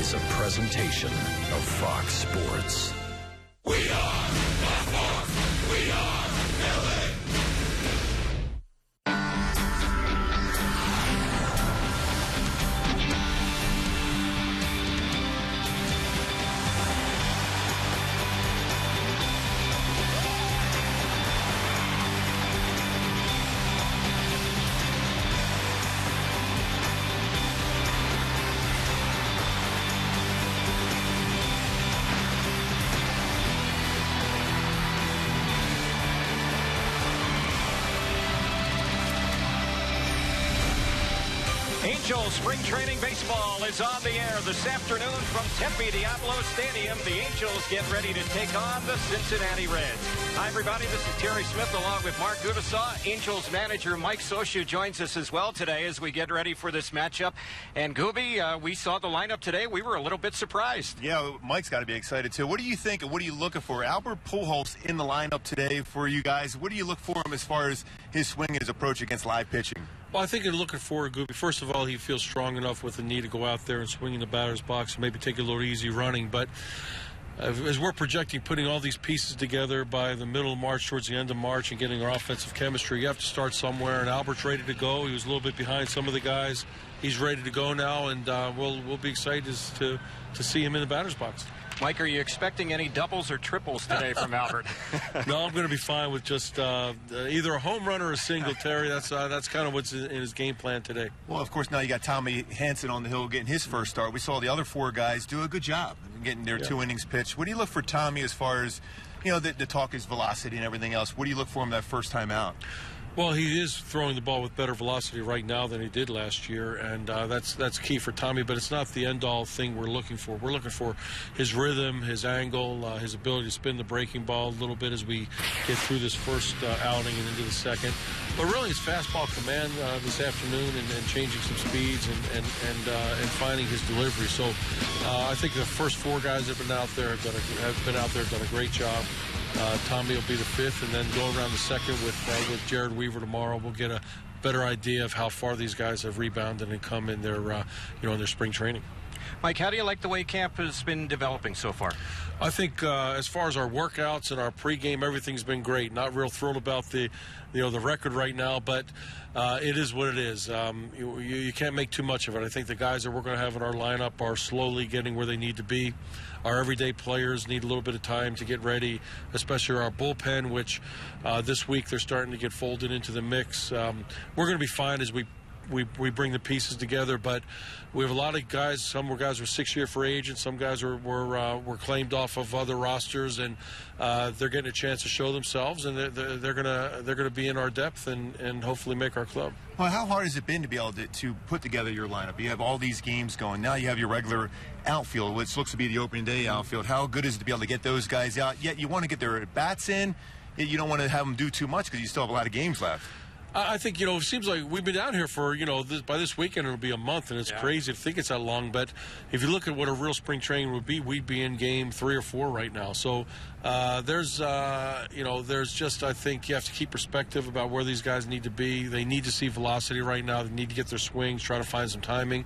is a presentation of Fox Sports. We are Fox. We are Philly. Angels Spring Training Baseball is on the air this afternoon from Tempe Diablo Stadium. The Angels get ready to take on the Cincinnati Reds. Hi, everybody. This is Terry Smith along with Mark Gudasaw. Angels manager Mike Scioscia joins us as well today as we get ready for this matchup. And Gooby, we saw the lineup today. We were a little bit surprised. Yeah, Mike's got to be excited too. What do you think and what are you looking for? Albert Pujols in the lineup today for you guys. What do you look for him as far as his swing and his approach against live pitching? Well, I think you're looking for Gooby. First of all, he feels strong enough with the knee to go out there and swing in the batter's box and maybe take a little easy running. But as we're projecting putting all these pieces together by the middle of March, towards the end of March, and getting our offensive chemistry, you have to start somewhere. And Albert's ready to go. He was a little bit behind some of the guys. He's ready to go now, and we'll be excited to see him in the batter's box. Mike, are you expecting any doubles or triples today from Albert? No, I'm going to be fine with just either a home run or a single, Terry. That's kind of what's in his game plan today. Well, of course, now you got Tommy Hanson on the hill getting his first start. We saw the other four guys do a good job getting their 2 innings pitched. What do you look for Tommy as far as, you know, the talk is velocity and everything else? What do you look for him that first time out? Well, he is throwing the ball with better velocity right now than he did last year, and that's key for Tommy, but it's not the end-all thing we're looking for. We're looking for his rhythm, his angle, his ability to spin the breaking ball a little bit as we get through this first outing and into the second. But really, his fastball command this afternoon and changing some speeds and finding his delivery. So I think the first four guys that have been out there have done a great job. Tommy will be the fifth, and then go around the second with Jared Weaver tomorrow. We'll get a better idea of how far these guys have rebounded and come in their in their spring training. Mike, how do you like the way camp has been developing so far? I think as far as our workouts and our pregame, everything's been great. Not real thrilled about the record right now, but it is what it is. You can't make too much of it. I think the guys that we're going to have in our lineup are slowly getting where they need to be. Our everyday players need a little bit of time to get ready, especially our bullpen, which this week they're starting to get folded into the mix. We're going to be fine as we bring the pieces together, but we have a lot of guys. Some guys were 6-year free agents. Some guys were claimed off of other rosters, and they're getting a chance to show themselves, and they're gonna be in our depth and hopefully make our club. Well, how hard has it been to be able to put together your lineup? You have all these games going. Now you have your regular outfield, which looks to be the opening day outfield. How good is it to be able to get those guys out? Yet you want to get their bats in. Yet you don't want to have them do too much because you still have a lot of games left. I think, it seems like we've been down here for, by this weekend it'll be a month, and it's crazy to think it's that long. But if you look at what a real spring training would be, we'd be in game 3 or 4 right now. So there's just, I think you have to keep perspective about where these guys need to be. They need to see velocity right now. They need to get their swings, try to find some timing.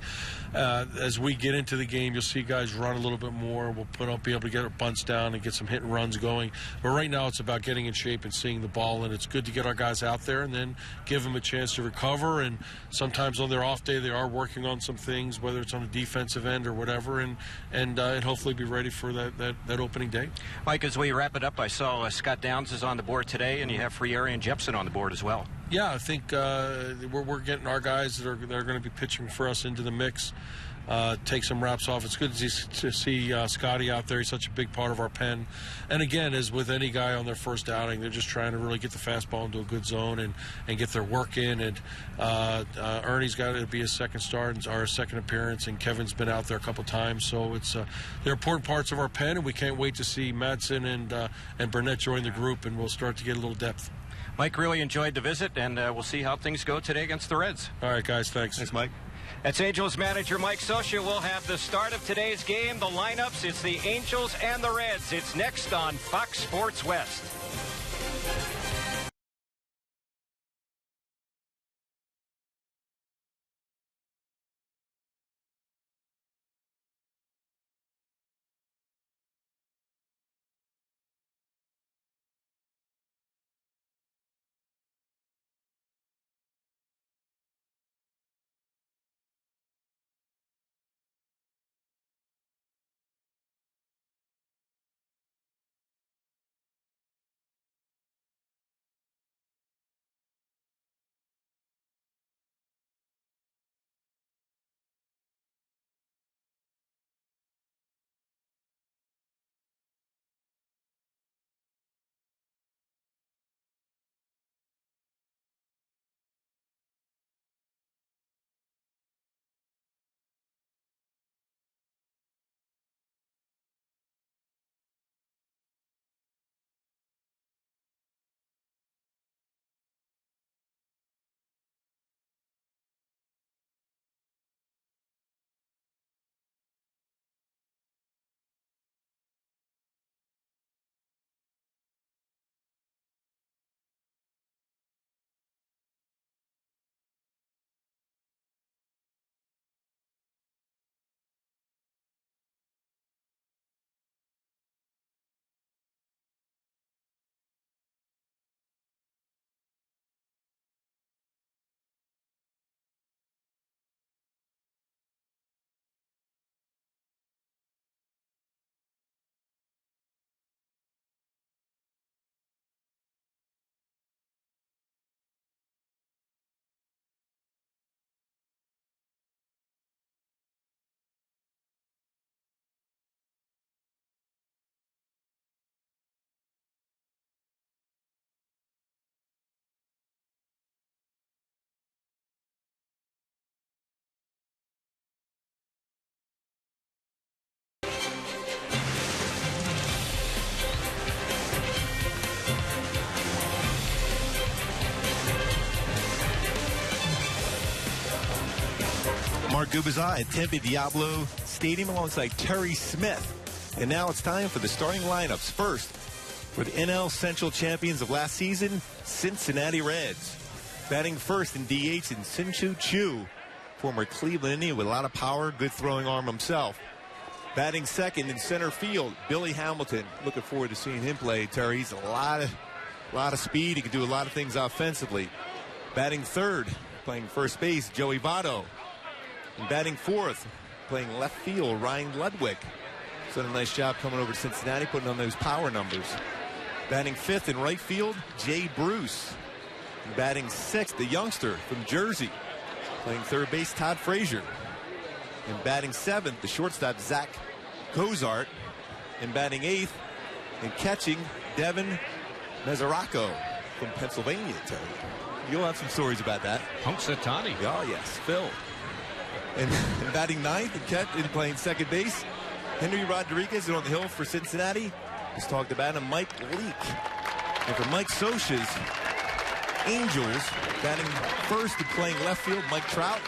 As we get into the game, you'll see guys run a little bit more. We'll be able to get our bunts down and get some hit and runs going. But right now it's about getting in shape and seeing the ball, and it's good to get our guys out there and then give them a chance to recover. And sometimes on their off day they are working on some things, whether it's on the defensive end or whatever, and hopefully be ready for that opening day. Mike, as we wrap it up, I saw Scott Downs is on the board today, and you have Friere and Jepson on the board as well. Yeah, I think we're getting our guys that are going to be pitching for us into the mix. Take some wraps off. It's good to see Scotty out there. He's such a big part of our pen. And again, as with any guy on their first outing, they're just trying to really get the fastball into a good zone and get their work in. And Ernie's got to be his second start and our second appearance, and Kevin's been out there a couple times. So they're important parts of our pen, and we can't wait to see Madsen and Burnett join the group, and we'll start to get a little depth. Mike, really enjoyed the visit, and we'll see how things go today against the Reds. All right, guys. Thanks. Thanks, Mike. That's Angels manager Mike Scioscia. We'll have the start of today's game, the lineups. It's the Angels and the Reds. It's next on Fox Sports West. Mark Gubazai at Tempe Diablo Stadium alongside Terry Smith. And now it's time for the starting lineups. First, for the NL Central champions of last season, Cincinnati Reds. Batting first in DH in Sin-Chu Chu, former Cleveland Indian with a lot of power, good throwing arm himself. Batting second in center field, Billy Hamilton. Looking forward to seeing him play, Terry. He's a lot of speed. He can do a lot of things offensively. Batting third, playing first base, Joey Votto. And batting fourth, playing left field, Ryan Ludwig. He's done a nice job coming over to Cincinnati, putting on those power numbers. Batting fifth in right field, Jay Bruce. And batting sixth, the youngster from Jersey, playing third base, Todd Frazier. And batting seventh, the shortstop, Zach Cozart. And batting eighth and catching, Devin Mesoraco from Pennsylvania, Terry. You'll have some stories about that. Punxsutawney. Oh, yes, Phil. And batting ninth and playing second base, Henry Rodriguez on the hill for Cincinnati. Just talked about him, Mike Leake. And for Mike Socha's Angels, batting first and playing left field, Mike Trout.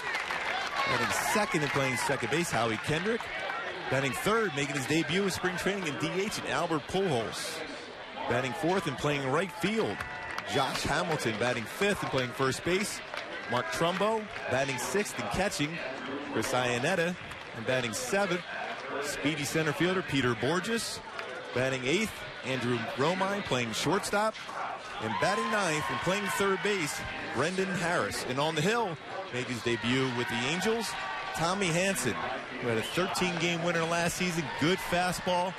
Batting second and playing second base, Howie Kendrick. Batting third, making his debut in spring training in DH, and Albert Pujols. Batting fourth and playing right field, Josh Hamilton. Batting fifth and playing first base, Mark Trumbo. Batting sixth and catching, Chris Iannetta. And batting seventh, speedy center fielder Peter Borges. Batting eighth, Andrew Romine, playing shortstop. And batting ninth and playing third base, Brendan Harris. And on the hill, made his debut with the Angels, Tommy Hanson, who had a 13-game winner last season. Good fastball,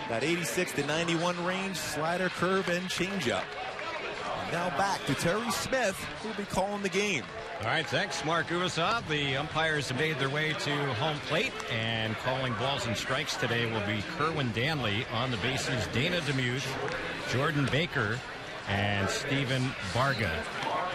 got 86 to 91 range, slider, curve, and changeup. Now back to Terry Smith, who will be calling the game. All right, thanks, Mark Gubazai. The umpires have made their way to home plate, and calling balls and strikes today will be Kerwin Danley. On the bases, Dana DeMuth, Jordan Baker, and Stephen Barga.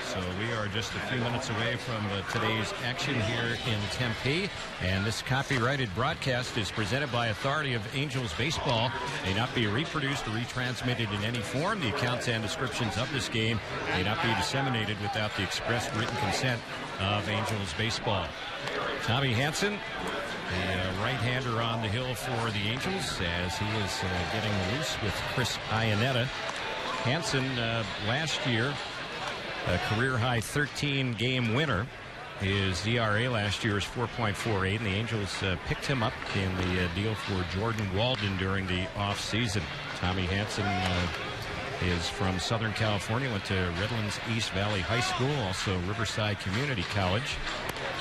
So we are just a few minutes away from today's action here in Tempe. And this copyrighted broadcast is presented by authority of Angels Baseball. May not be reproduced or retransmitted in any form. The accounts and descriptions of this game may not be disseminated without the express written consent of Angels Baseball. Tommy Hanson, the right-hander on the hill for the Angels, as he is getting loose with Chris Iannetta. Hanson, last year, a career-high 13-game winner. His ERA last year is 4.48, and the Angels picked him up in the deal for Jordan Walden during the offseason. Tommy Hanson is from Southern California, went to Redlands East Valley High School, also Riverside Community College.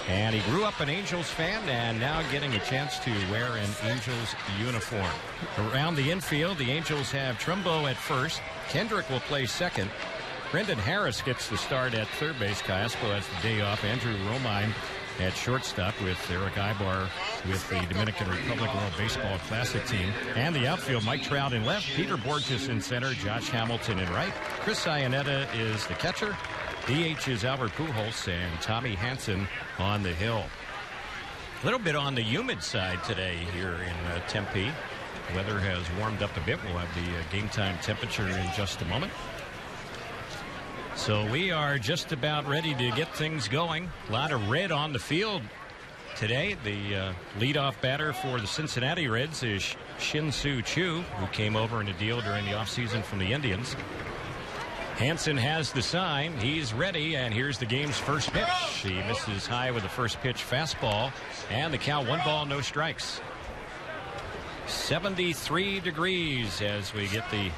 And he grew up an Angels fan and now getting a chance to wear an Angels uniform. Around the infield, the Angels have Trumbo at first. Kendrick will play second. Brendan Harris gets the start at third base. Callaspo has the day off. Andrew Romine at shortstop with Eric Ibar with the Dominican Republic World Baseball Classic team. And the outfield, Mike Trout in left, Peter Borges in center, Josh Hamilton in right. Chris Iannetta is the catcher. DH is Albert Pujols, and Tommy Hanson on the hill. A little bit on the humid side today here in Tempe. Weather has warmed up a bit. We'll have the game time temperature in just a moment. So we are just about ready to get things going. A lot of red on the field today. The leadoff batter for the Cincinnati Reds is Shin-Soo Choo, who came over in a deal during the offseason from the Indians. Hanson has the sign. He's ready, and here's the game's first pitch. He misses high with the first pitch fastball, and the count 1 ball, no strikes. 73 degrees as we get the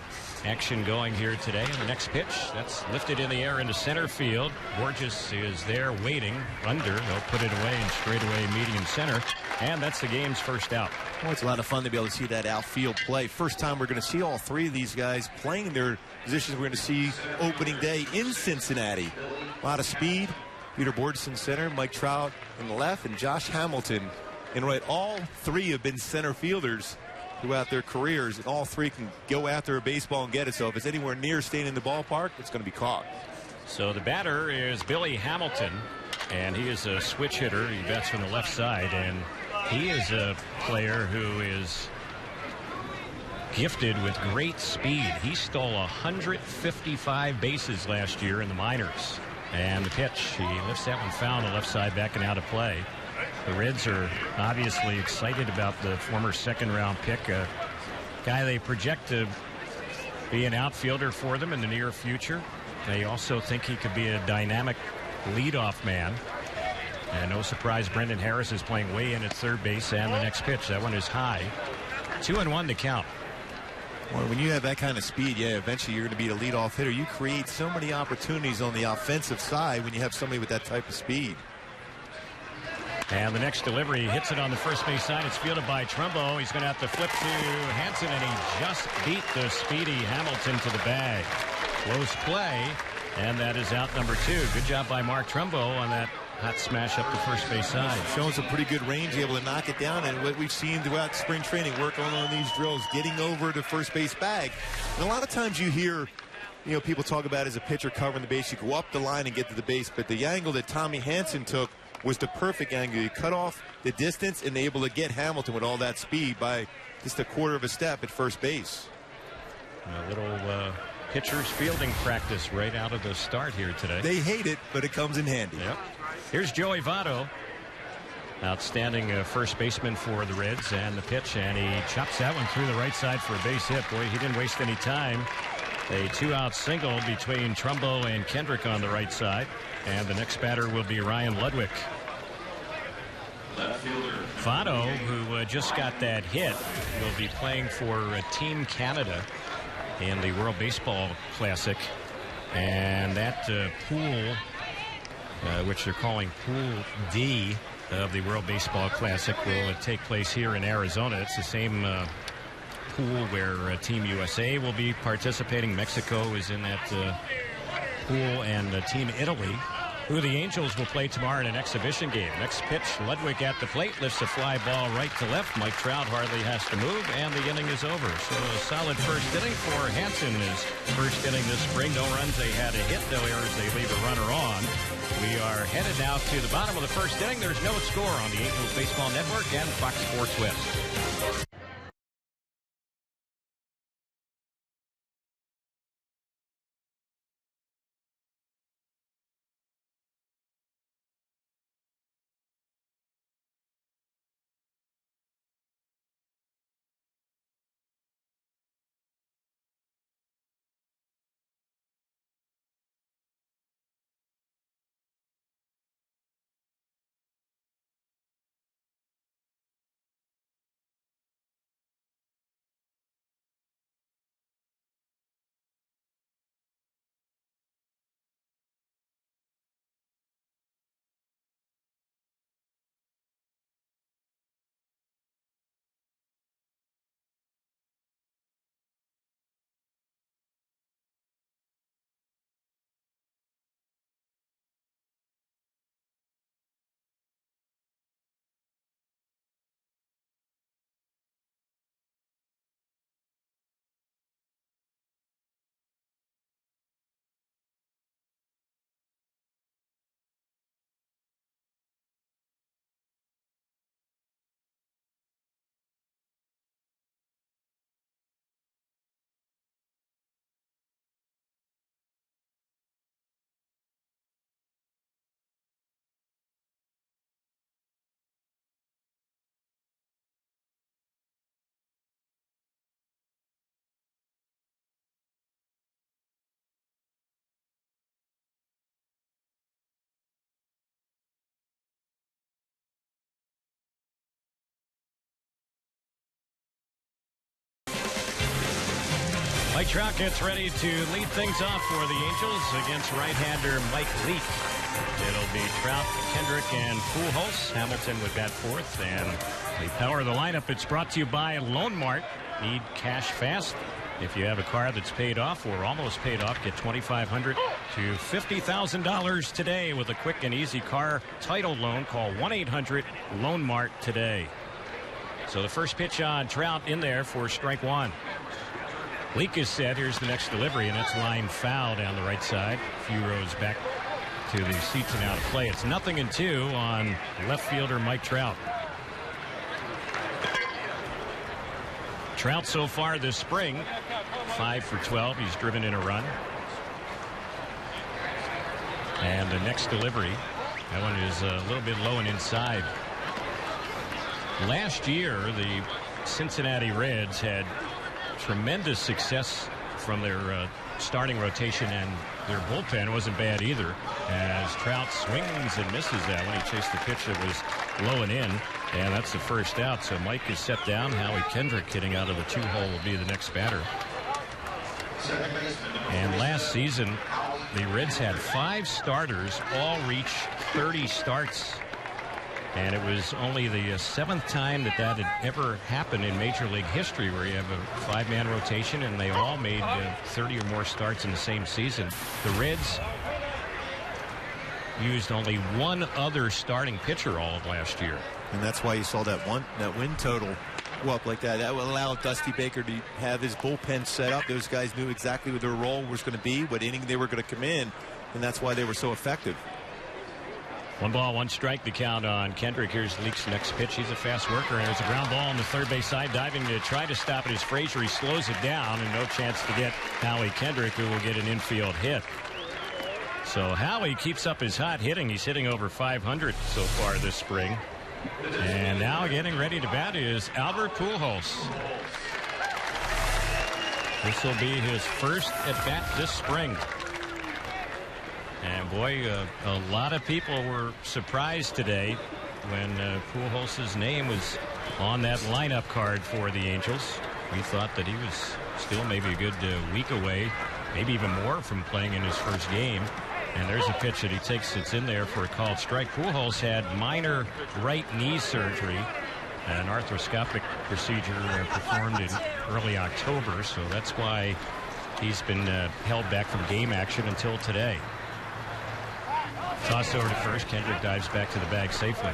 action going here today. And the next pitch, that's lifted in the air into center field. Borges is there waiting under. They'll put it away in straightaway medium center. And that's the game's first out. Well, it's a lot of fun to be able to see that outfield play. First time we're going to see all three of these guys playing their positions we're going to see opening day in Cincinnati. A lot of speed. Peter Borges in center, Mike Trout in the left, and Josh Hamilton in right. All three have been center fielders throughout their careers, and all three can go after a baseball and get it. So if it's anywhere near staying in the ballpark, it's going to be caught. So the batter is Billy Hamilton, and he is a switch hitter. He bats from the left side, and he is a player who is gifted with great speed. He stole 155 bases last year in the minors. And the pitch, he lifts that one foul on the left side, backing out of play. The Reds are obviously excited about the former second-round pick, a guy they project to be an outfielder for them in the near future. They also think he could be a dynamic leadoff man. And no surprise, Brendan Harris is playing way in at third base, and the next pitch, that one is high. 2-1 to count. Well, when you have that kind of speed, yeah, eventually you're going to be a leadoff hitter. You create so many opportunities on the offensive side when you have somebody with that type of speed. And the next delivery hits it on the first base side. It's fielded by Trumbo. He's going to have to flip to Hansen, and he just beat the speedy Hamilton to the bag. Close play, and that is out number 2. Good job by Mark Trumbo on that hot smash up the first base side. Showing some pretty good range, able to knock it down, and what we've seen throughout spring training, working on these drills, getting over the first base bag. And a lot of times you hear, people talk about as a pitcher covering the base, you go up the line and get to the base, but the angle that Tommy Hansen took was the perfect angle. You cut off the distance and able to get Hamilton with all that speed by just a quarter of a step at first base. A little pitcher's fielding practice right out of the start here today. They hate it, but it comes in handy. Yep. Here's Joey Votto. Outstanding first baseman for the Reds, and the pitch, and he chops that one through the right side for a base hit. Boy, he didn't waste any time. A 2-out single between Trumbo and Kendrick on the right side, and the next batter will be Ryan Ludwig. Votto, who just got that hit, will be playing for Team Canada in the World Baseball Classic, and that pool, which they're calling Pool D of the World Baseball Classic, will take place here in Arizona. It's the same pool where Team USA will be participating. Mexico is in that pool, and Team Italy, who the Angels will play tomorrow in an exhibition game. Next pitch, Ludwig at the plate, lifts a fly ball right to left. Mike Trout hardly has to move, and the inning is over. So a solid first inning for Hansen. His first inning this spring. No runs, they had a hit. No errors, they leave a runner on. We are headed now to the bottom of the first inning. There's no score on the Angels Baseball Network and Fox Sports West. Mike Trout gets ready to lead things off for the Angels against right-hander Mike Leake. It'll be Trout, Kendrick, and Pujols. Hamilton would bat fourth, and the power of the lineup. It's brought to you by Loan Mart. Need cash fast? If you have a car that's paid off or almost paid off, get $2,500 to $50,000 today with a quick and easy car title loan. Call 1-800-LOAN-MART today. So the first pitch on Trout in there for strike one. Leake is set. Here's the next delivery, and that's line foul down the right side. A few rows back to the seats and out of play. It's 0-2 on left fielder Mike Trout. Trout so far this spring, 5 for 12. He's driven in a run. And the next delivery, that one is a little bit low and inside. Last year, the Cincinnati Reds had tremendous success from their starting rotation, and their bullpen wasn't bad either, as Trout swings and misses that when he chased the pitch that was low and in, and that's the first out. So Mike is set down. Howie Kendrick hitting out of the 2-hole will be the next batter. And last season, the Reds had 5 starters all reach 30 starts. And it was only the 7th time that had ever happened in Major League history, where you have a 5-man rotation and they all made 30 or more starts in the same season. The Reds used only 1 other starting pitcher all of last year. And that's why you saw that win total go up like that. That would allow Dusty Baker to have his bullpen set up. Those guys knew exactly what their role was going to be, what inning they were going to come in, and that's why they were so effective. 1 ball, 1 strike, the count on Kendrick. Here's Leake's next pitch. He's a fast worker, and there's a ground ball on the third base side, diving to try to stop it is Frazier. He slows it down, and no chance to get Howie Kendrick, who will get an infield hit. So Howie keeps up his hot hitting. He's hitting over 500 so far this spring. And now getting ready to bat is Albert Pujols. This will be his first at bat this spring. And boy, a lot of people were surprised today when Pujols' name was on that lineup card for the Angels. We thought that he was still maybe a good week away, maybe even more, from playing in his first game. And there's a pitch that he takes that's in there for a called strike. Pujols had minor right knee surgery, an arthroscopic procedure performed in early October, so that's why he's been held back from game action until today. Toss over to first. Kendrick dives back to the bag safely.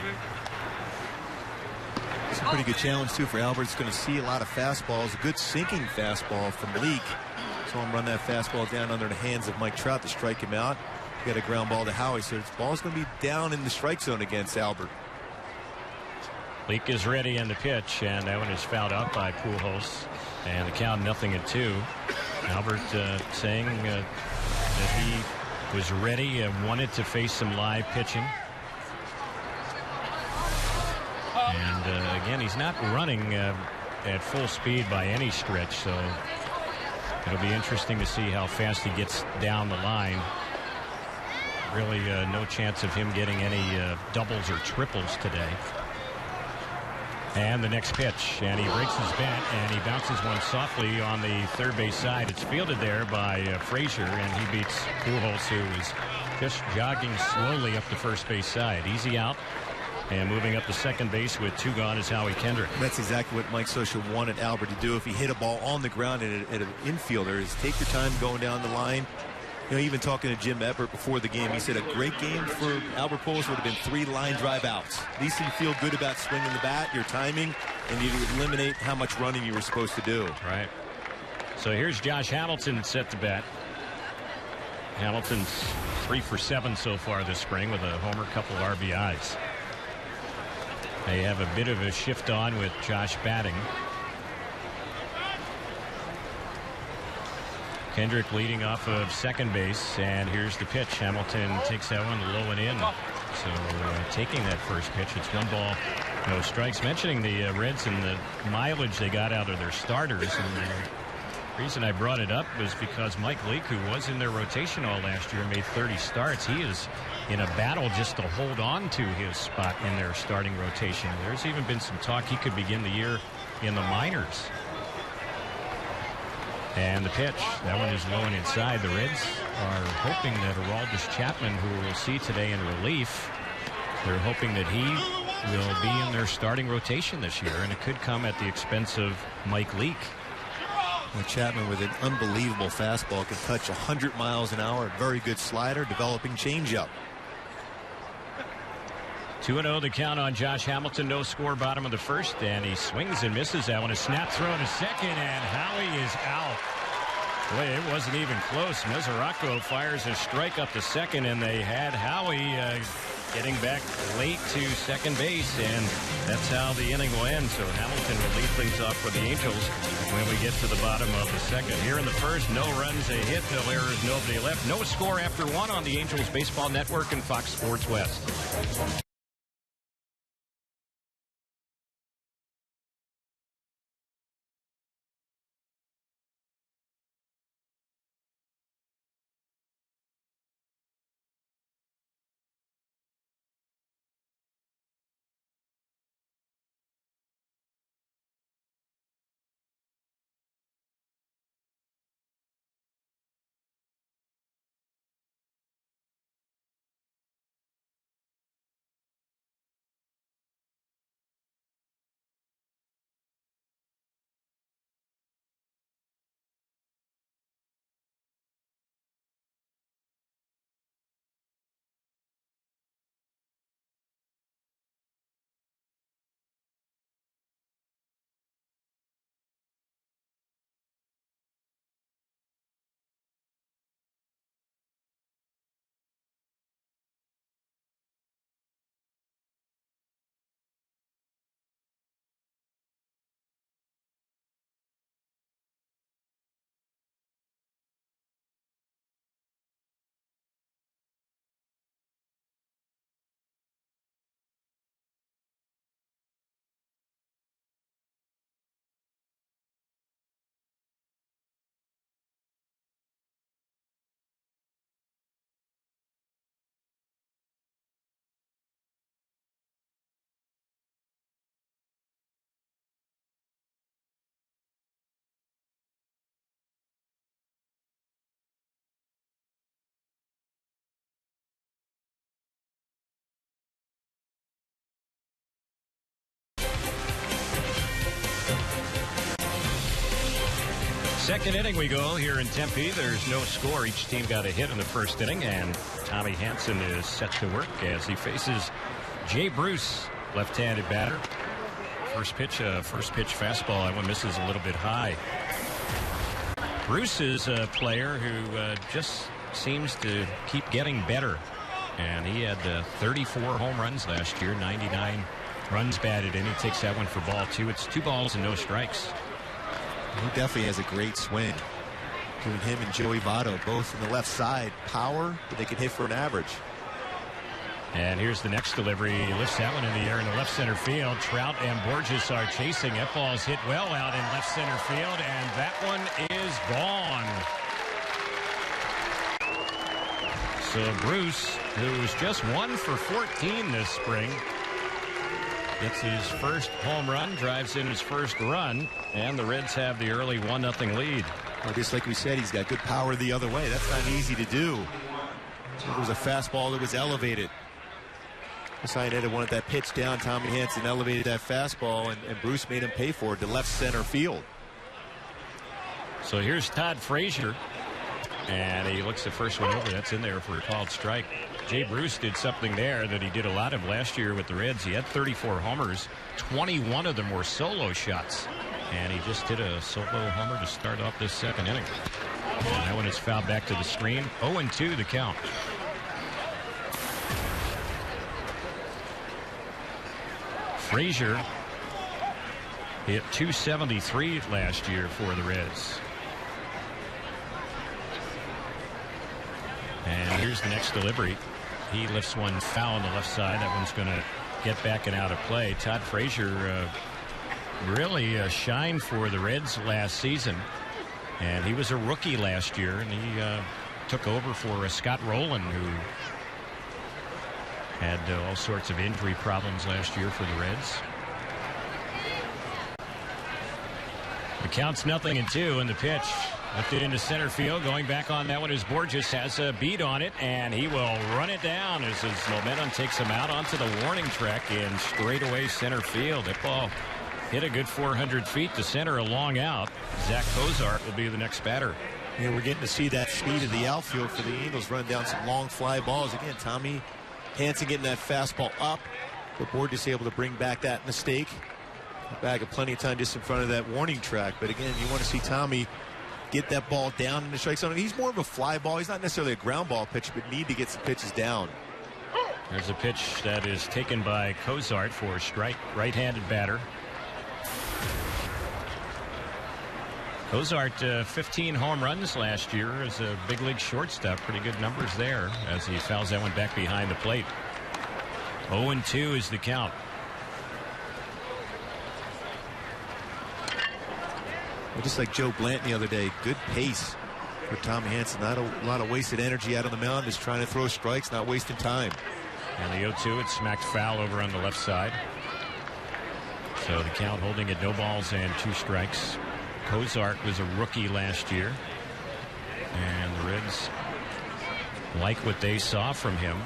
It's a pretty good challenge, too, for Albert. He's going to see a lot of fastballs. A good sinking fastball from Leake. Saw him run that fastball down under the hands of Mike Trout to strike him out. He got a ground ball to Howie, so the ball's going to be down in the strike zone against Albert. Leake is ready in the pitch, and that one is fouled out by Pujols. And the count 0-2. Albert saying that he was ready and wanted to face some live pitching. And again, he's not running at full speed by any stretch, so it'll be interesting to see how fast he gets down the line. Really no chance of him getting any doubles or triples today. And the next pitch, and he breaks his bat, and he bounces one softly on the third base side. It's fielded there by Frazier, and he beats Pujols, who is just jogging slowly up the first base side. Easy out, and moving up to second base with 2 gone is Howie Kendrick. That's exactly what Mike Scioscia wanted Albert to do if he hit a ball on the ground at an infielder, is take your time going down the line. You know, even talking to Jim Everett before the game, he said a great game for Albert Pujols would have been 3 line drive outs. At least you feel good about swinging the bat, your timing, and you eliminate how much running you were supposed to do. Right. So here's Josh Hamilton set to bat. Hamilton's 3 for 7 so far this spring with a homer, couple RBIs. They have a bit of a shift on with Josh batting. Kendrick leading off of second base, and here's the pitch. Hamilton takes that one low and in. So taking that first pitch, it's 1 ball, no strikes. Mentioning the Reds and the mileage they got out of their starters, and the reason I brought it up was because Mike Leake, who was in their rotation all last year, made 30 starts. He is in a battle just to hold on to his spot in their starting rotation. There's even been some talk he could begin the year in the minors. And the pitch, that one is low and inside. The Reds are hoping that Aroldis Chapman, who we'll see today in relief, they're hoping that he will be in their starting rotation this year, and it could come at the expense of Mike Leake. Well, Chapman with an unbelievable fastball can touch 100 miles an hour. Very good slider, developing changeup. 2-0 the count on Josh Hamilton. No score, bottom of the first, and he swings and misses that one. A snap throw to second, and Howie is out. Boy, it wasn't even close. Mesoraco fires a strike up to second, and they had Howie getting back late to second base, and that's how the inning will end. So Hamilton will lead things off for the Angels when we get to the bottom of the second. Here in the first, no runs, a hit, no errors, nobody left. No score after 1 on the Angels Baseball Network and Fox Sports West. Second inning we go here in Tempe. There's no score. Each team got a hit in the first inning, and Tommy Hansen is set to work as he faces Jay Bruce, left-handed batter. First pitch fastball. That one misses a little bit high. Bruce is a player who just seems to keep getting better, and he had 34 home runs last year, 99 runs batted in. He takes that one for ball 2. It's 2 balls and no strikes. He definitely has a great swing. Between him and Joey Votto, both on the left side, power, but they can hit for an average. And here's the next delivery. He lifts that one in the air in the left center field. Trout and Borges are chasing. That ball's hit well out in left center field, and that one is gone. So Bruce, who's just 1 for 14 this spring, gets his first home run, drives in his first run, and the Reds have the early 1-0 lead. Well, just like we said, he's got good power the other way. That's not easy to do. It was a fastball that was elevated. Cincinnati wanted that pitch down. Tommy Hansen elevated that fastball, and Bruce made him pay for it to left center field. So here's Todd Frazier, and he looks the first one over. That's in there for a called strike. Jay Bruce did something there that he did a lot of last year with the Reds. He had 34 homers. 21 of them were solo shots, and he just hit a solo homer to start off this second inning. And that one is fouled back to the screen. 0-2 the count. Frazier hit .273 last year for the Reds. And here's the next delivery. He lifts one foul on the left side. That one's going to get back and out of play. Todd Frazier really shined for the Reds last season. And he was a rookie last year, and he took over for Scott Rowland, who had all sorts of injury problems last year for the Reds. The count's 0-2, and the pitch lifted into center field. Going back on that one is Borges, has a beat on it, and he will run it down as his momentum takes him out onto the warning track in straightaway center field. That ball hit a good 400 feet to center, a long out. Zach Cozart will be the next batter. Yeah, we're getting to see that speed of the outfield for the Angels, run down some long fly balls. Again, Tommy Hansen getting that fastball up, but Borges able to bring back that mistake. Back of plenty of time just in front of that warning track. But again, you want to see Tommy get that ball down in the strike zone. He's more of a fly ball. He's not necessarily a ground ball pitcher, but need to get some pitches down. There's a pitch that is taken by Cozart for a strike, right-handed batter. Cozart, 15 home runs last year as a big league shortstop. Pretty good numbers there as he fouls that one back behind the plate. 0-2 is the count. Well, just like Joe Blanton the other day, good pace for Tommy Hansen. Not a lot of wasted energy out on the mound, just trying to throw strikes, not wasting time. And the 0-2, it's smacked foul over on the left side. So the count holding at 0-2 strikes. Cozart was a rookie last year, and the Reds like what they saw from him.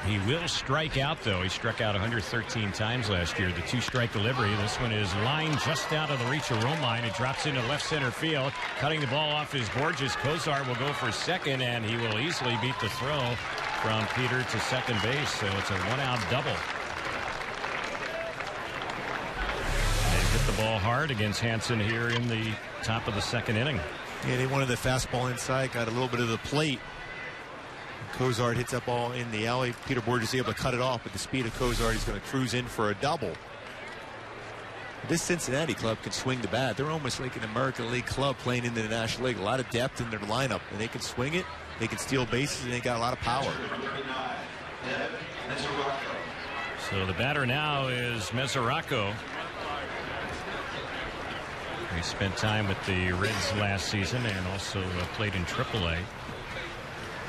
He will strike out, though. He struck out 113 times last year. The 2-strike delivery. This one is lined just out of the reach of Romine. It drops into left center field. Cutting the ball off is Borges. Cozart will go for second, and he will easily beat the throw from Peter to second base. So it's a 1-out double. Hit the ball hard against Hansen here in the top of the second inning. Yeah, they wanted the fastball inside, got a little bit of the plate. Cozart hits that ball in the alley. Peter Borges is able to cut it off, but the speed of Cozart, he's going to cruise in for a double. This Cincinnati club can swing the bat. They're almost like an American League club playing in the National League. A lot of depth in their lineup, and they can swing it, they can steal bases, and they got a lot of power. So the batter now is Mesoraco. He spent time with the Reds last season and also played in AAA.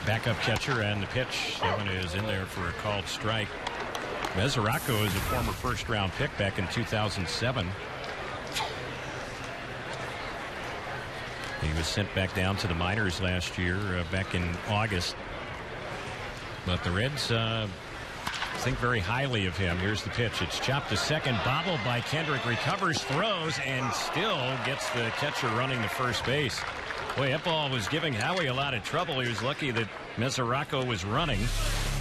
Backup catcher, and the pitch. That one is in there for a called strike. Mesoraco is a former first-round pick back in 2007. He was sent back down to the minors last year, back in August. But the Reds think very highly of him. Here's the pitch. It's chopped to second, bobbled by Kendrick, recovers, throws, and still gets the catcher running to first base. Boy, that ball was giving Howie a lot of trouble. He was lucky that Mesoraco was running,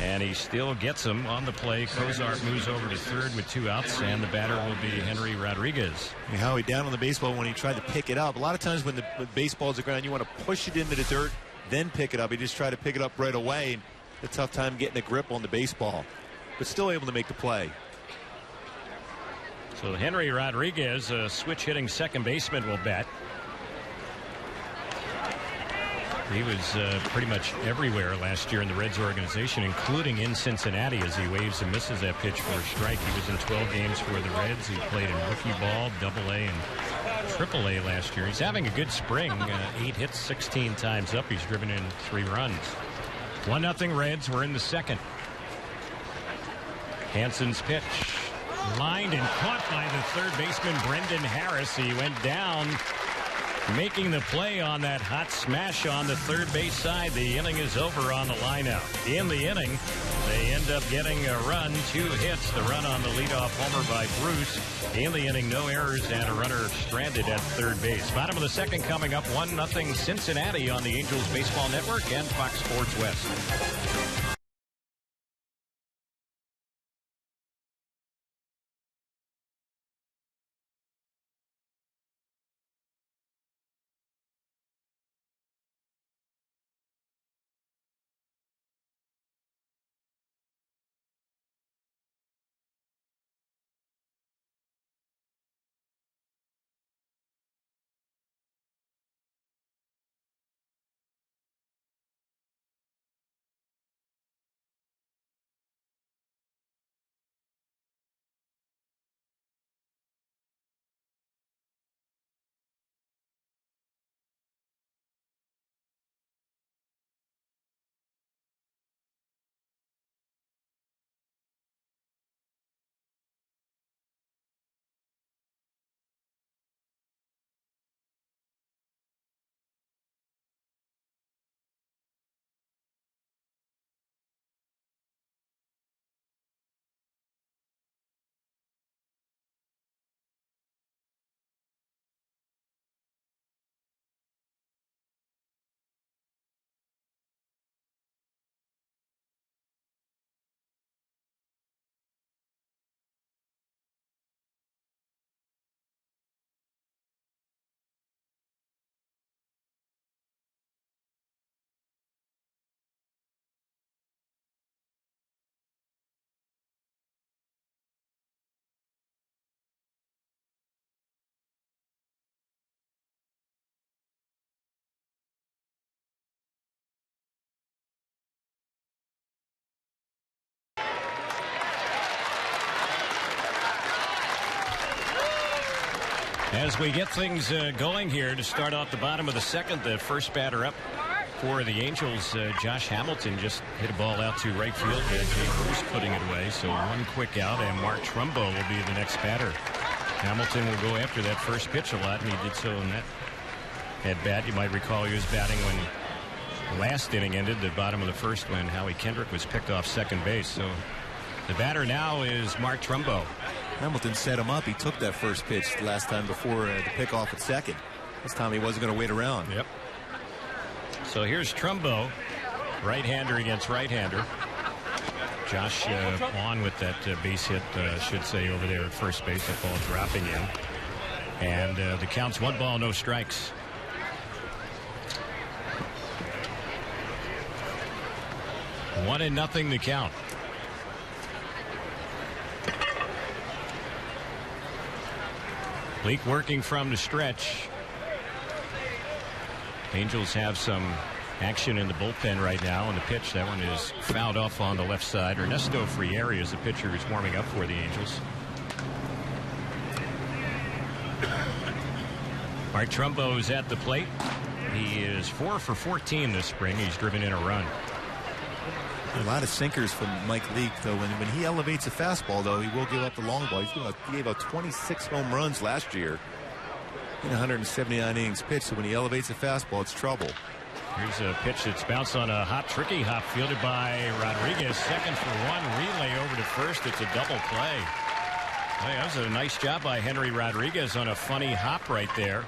and he still gets him on the play. Cozart moves over to third with 2 outs, and the batter will be Henry Rodriguez. Howie down on the baseball when he tried to pick it up. A lot of times when the baseball's on the ground, you want to push it into the dirt, then pick it up. He just tried to pick it up right away. And a tough time getting a grip on the baseball, but still able to make the play. So Henry Rodriguez, a switch hitting second baseman, will bat. He was pretty much everywhere last year in the Reds organization, including in Cincinnati, as he waves and misses that pitch for a strike. He was in 12 games for the Reds. He played in rookie ball, Double-A, and Triple-A last year. He's having a good spring. 8 hits, 16 times up. He's driven in 3 runs. 1-0 Reds. We're in the second. Hansen's pitch. Lined and caught by the third baseman, Brendan Harris. He went down, making the play on that hot smash on the third base side. The inning is over on the lineup. In the inning, they end up getting a run, 2 hits. The run on the leadoff homer by Bruce. In the inning, no errors and a runner stranded at third base. Bottom of the second coming up, 1-0 Cincinnati on the Angels Baseball Network and Fox Sports West. As we get things going here to start off the bottom of the second, the first batter up for the Angels, Josh Hamilton, just hit a ball out to right field. Jay Bruce putting it away. So 1 quick out, and Mark Trumbo will be the next batter. Hamilton will go after that first pitch a lot, and he did so in that at bat. You might recall he was batting when last inning ended, the bottom of the first, when Howie Kendrick was picked off second base. So the batter now is Mark Trumbo. Hamilton set him up. He took that first pitch last time before the pickoff at second. This time he wasn't going to wait around. Yep. So here's Trumbo, right-hander against right-hander. Josh on with that base hit, should say, over there at first base. That ball dropping in. And the count's 1 ball, no strikes. One and nothing the count. Leak working from the stretch. Angels have some action in the bullpen right now on the pitch. That one is fouled off on the left side. Ernesto Frieri is the pitcher who's warming up for the Angels. Mark Trumbo is at the plate. He is 4 for 14 this spring. He's driven in a run. A lot of sinkers from Mike Leake, though. When he elevates a fastball, though, he will give up the long ball. He gave up 26 home runs last year in 179 innings pitched. So when he elevates a fastball, it's trouble. Here's a pitch that's bounced on a hop, tricky hop, fielded by Rodriguez. Second for one, relay over to first. It's a double play. Hey, that was a nice job by Henry Rodriguez on a funny hop right there.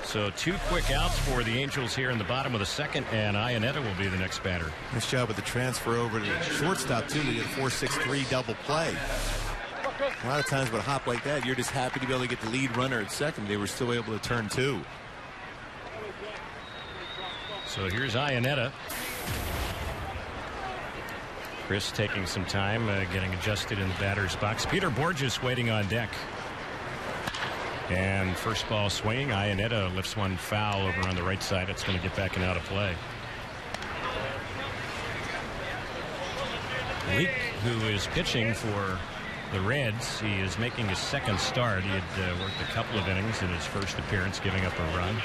So 2 quick outs for the Angels here in the bottom of the second, and Iannetta will be the next batter. Nice job with the transfer over to the shortstop, too. They did a 4-6-3 double play. A lot of times with a hop like that, you're just happy to be able to get the lead runner at second. They were still able to turn 2. So here's Iannetta. Chris taking some time, getting adjusted in the batter's box. Peter Borges waiting on deck. And first ball swinging. Iannetta lifts one foul over on the right side. It's going to get back and out of play. Leak, who is pitching for the Reds, he is making his second start. He had worked a couple of innings in his first appearance, giving up a run.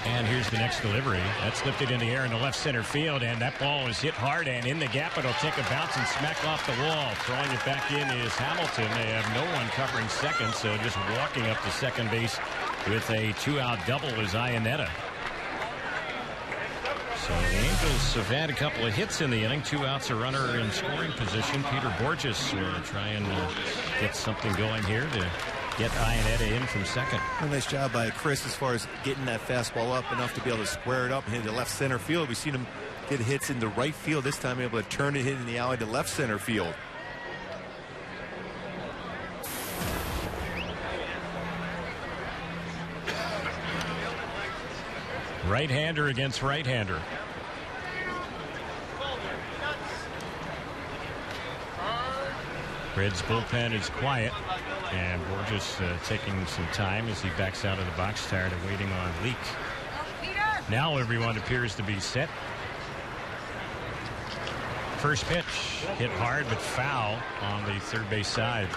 And here's the next delivery. That's lifted in the air in the left center field, and that ball is hit hard, and in the gap it'll take a bounce and smack off the wall. Throwing it back in is Hamilton. They have no one covering second, so just walking up to second base with a 2-out double is Iannetta. So the Angels have had a couple of hits in the inning. 2 outs, a runner in scoring position. Peter Borges will try and get something going here to get Iannetta in from second. A nice job by Chris as far as getting that fastball up enough to be able to square it up and hit the left center field. We've seen him get hits in the right field. This time able to turn it, hit in the alley to left center field. Right-hander against right-hander. Reds bullpen is quiet, and Borges taking some time as he backs out of the box, tired of waiting on Leak. Now everyone appears to be set. First pitch hit hard but foul on the third base side.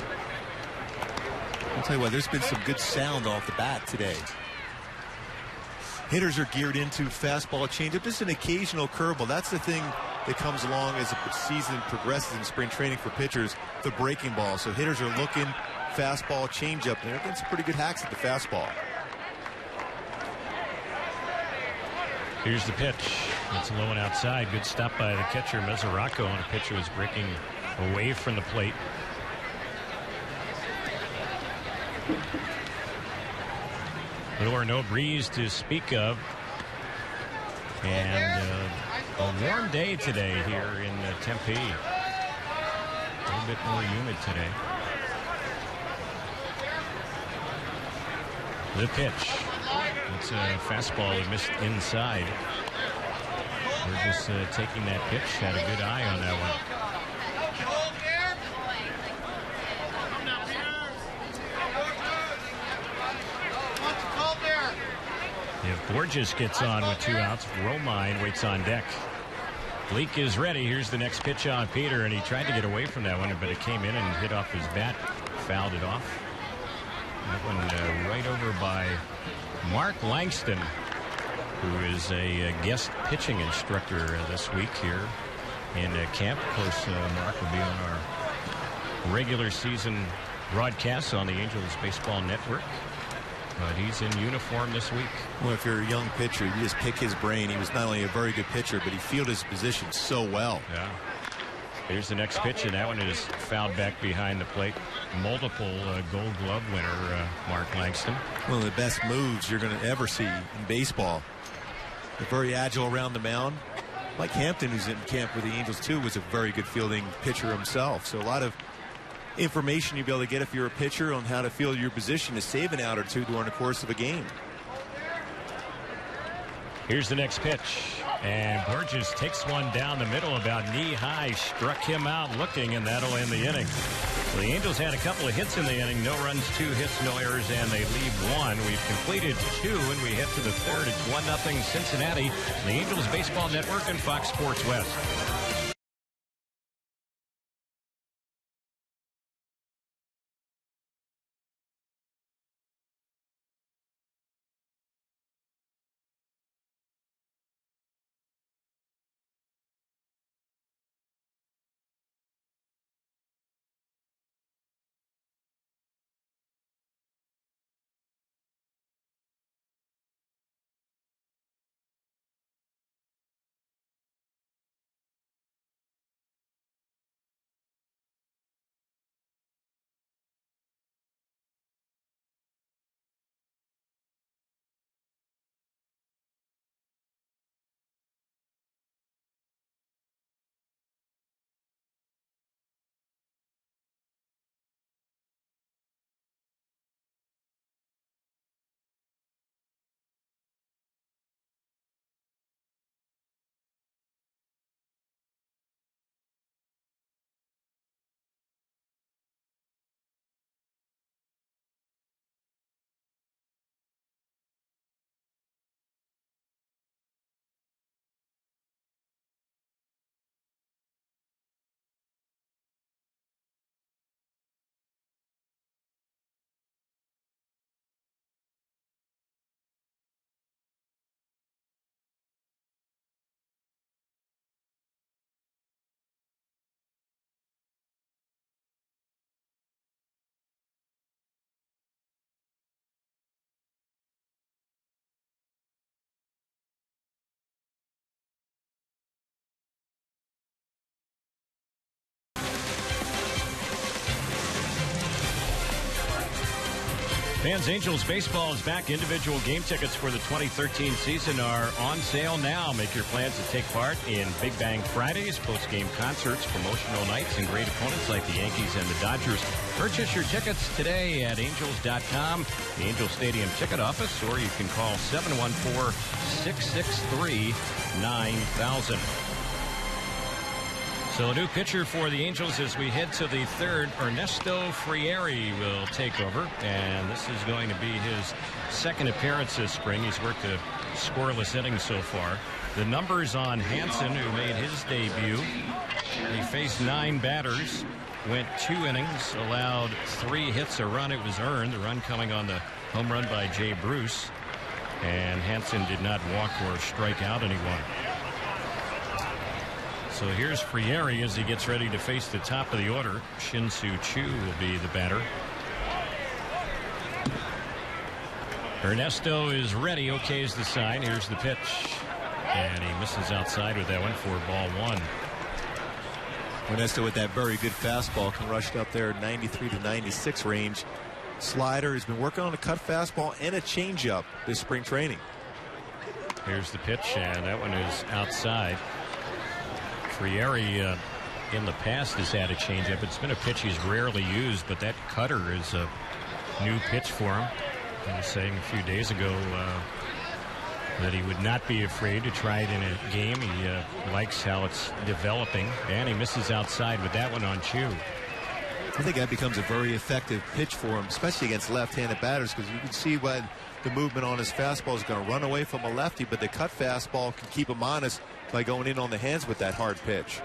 I'll tell you what, there's been some good sound off the bat today. Hitters are geared into fastball changeup. Just an occasional curveball. That's the thing that comes along as the season progresses in spring training for pitchers, the breaking ball. So hitters are looking fastball changeup. They're getting some pretty good hacks at the fastball. Here's the pitch. It's low and outside. Good stop by the catcher, Mesoraco, and a pitcher was breaking away from the plate. Little or no breeze to speak of. And a warm day today here in Tempe. A little bit more humid today. The pitch. It's a fastball that missed inside. We're just taking that pitch. Had a good eye on that one. If Borges gets on with 2 outs, Romine waits on deck. Leak is ready. Here's the next pitch on Peter, and he tried to get away from that one, but it came in and hit off his bat, fouled it off. That one right over by Mark Langston, who is a guest pitching instructor this week here in camp. Of course, Mark will be on our regular season broadcasts on the Angels Baseball Network. But he's in uniform this week. Well, if you're a young pitcher, you just pick his brain. He was not only a very good pitcher, but he fielded his position so well. Yeah. Here's the next pitch, and that one is fouled back behind the plate. Multiple Gold Glove winner, Mark Langston. One of the best moves you're going to ever see in baseball. They're very agile around the mound. Mike Hampton, who's in camp with the Angels too, was a very good fielding pitcher himself. So a lot of information you'll be able to get if you're a pitcher on how to field your position to save an out or two during the course of a game. Here's the next pitch, and Borges takes one down the middle about knee-high, struck him out looking, and that'll end the inning. Well, the Angels had a couple of hits in the inning, no runs, 2 hits, no errors, and they leave 1. We've completed 2, and we head to the third. It's 1-0 Cincinnati, the Angels Baseball Network and Fox Sports West. Fans, Angels baseball is back. Individual game tickets for the 2013 season are on sale now. Make your plans to take part in Big Bang Fridays, post-game concerts, promotional nights, and great opponents like the Yankees and the Dodgers. Purchase your tickets today at angels.com, the Angels Stadium ticket office, or you can call 714-663-9000. So a new pitcher for the Angels as we head to the third. Ernesto Frieri will take over, and this is going to be his second appearance this spring. He's worked a scoreless inning so far. The numbers on Hansen, who made his debut. He faced 9 batters, went 2 innings, allowed 3 hits, a run. It was earned, the run coming on the home run by Jay Bruce. And Hansen did not walk or strike out anyone. So here's Frieri as he gets ready to face the top of the order. Shin-Soo Choo will be the batter. Ernesto is ready. Okay is the sign. Here's the pitch. And he misses outside with that one for ball 1. Ernesto with that very good fastball can rush it up there 93 to 96 range. Slider has been working on a cut fastball and a changeup this spring training. Here's the pitch, and that one is outside. Frieri in the past has had a changeup. It's been a pitch he's rarely used, but that cutter is a new pitch for him. I was saying a few days ago that he would not be afraid to try it in a game. He likes how it's developing, and he misses outside with that one on Choo. I think that becomes a very effective pitch for him, especially against left-handed batters, because you can see what the movement on his fastball is going to run away from a lefty, but the cut fastball can keep him honest by going in on the hands with that hard pitch.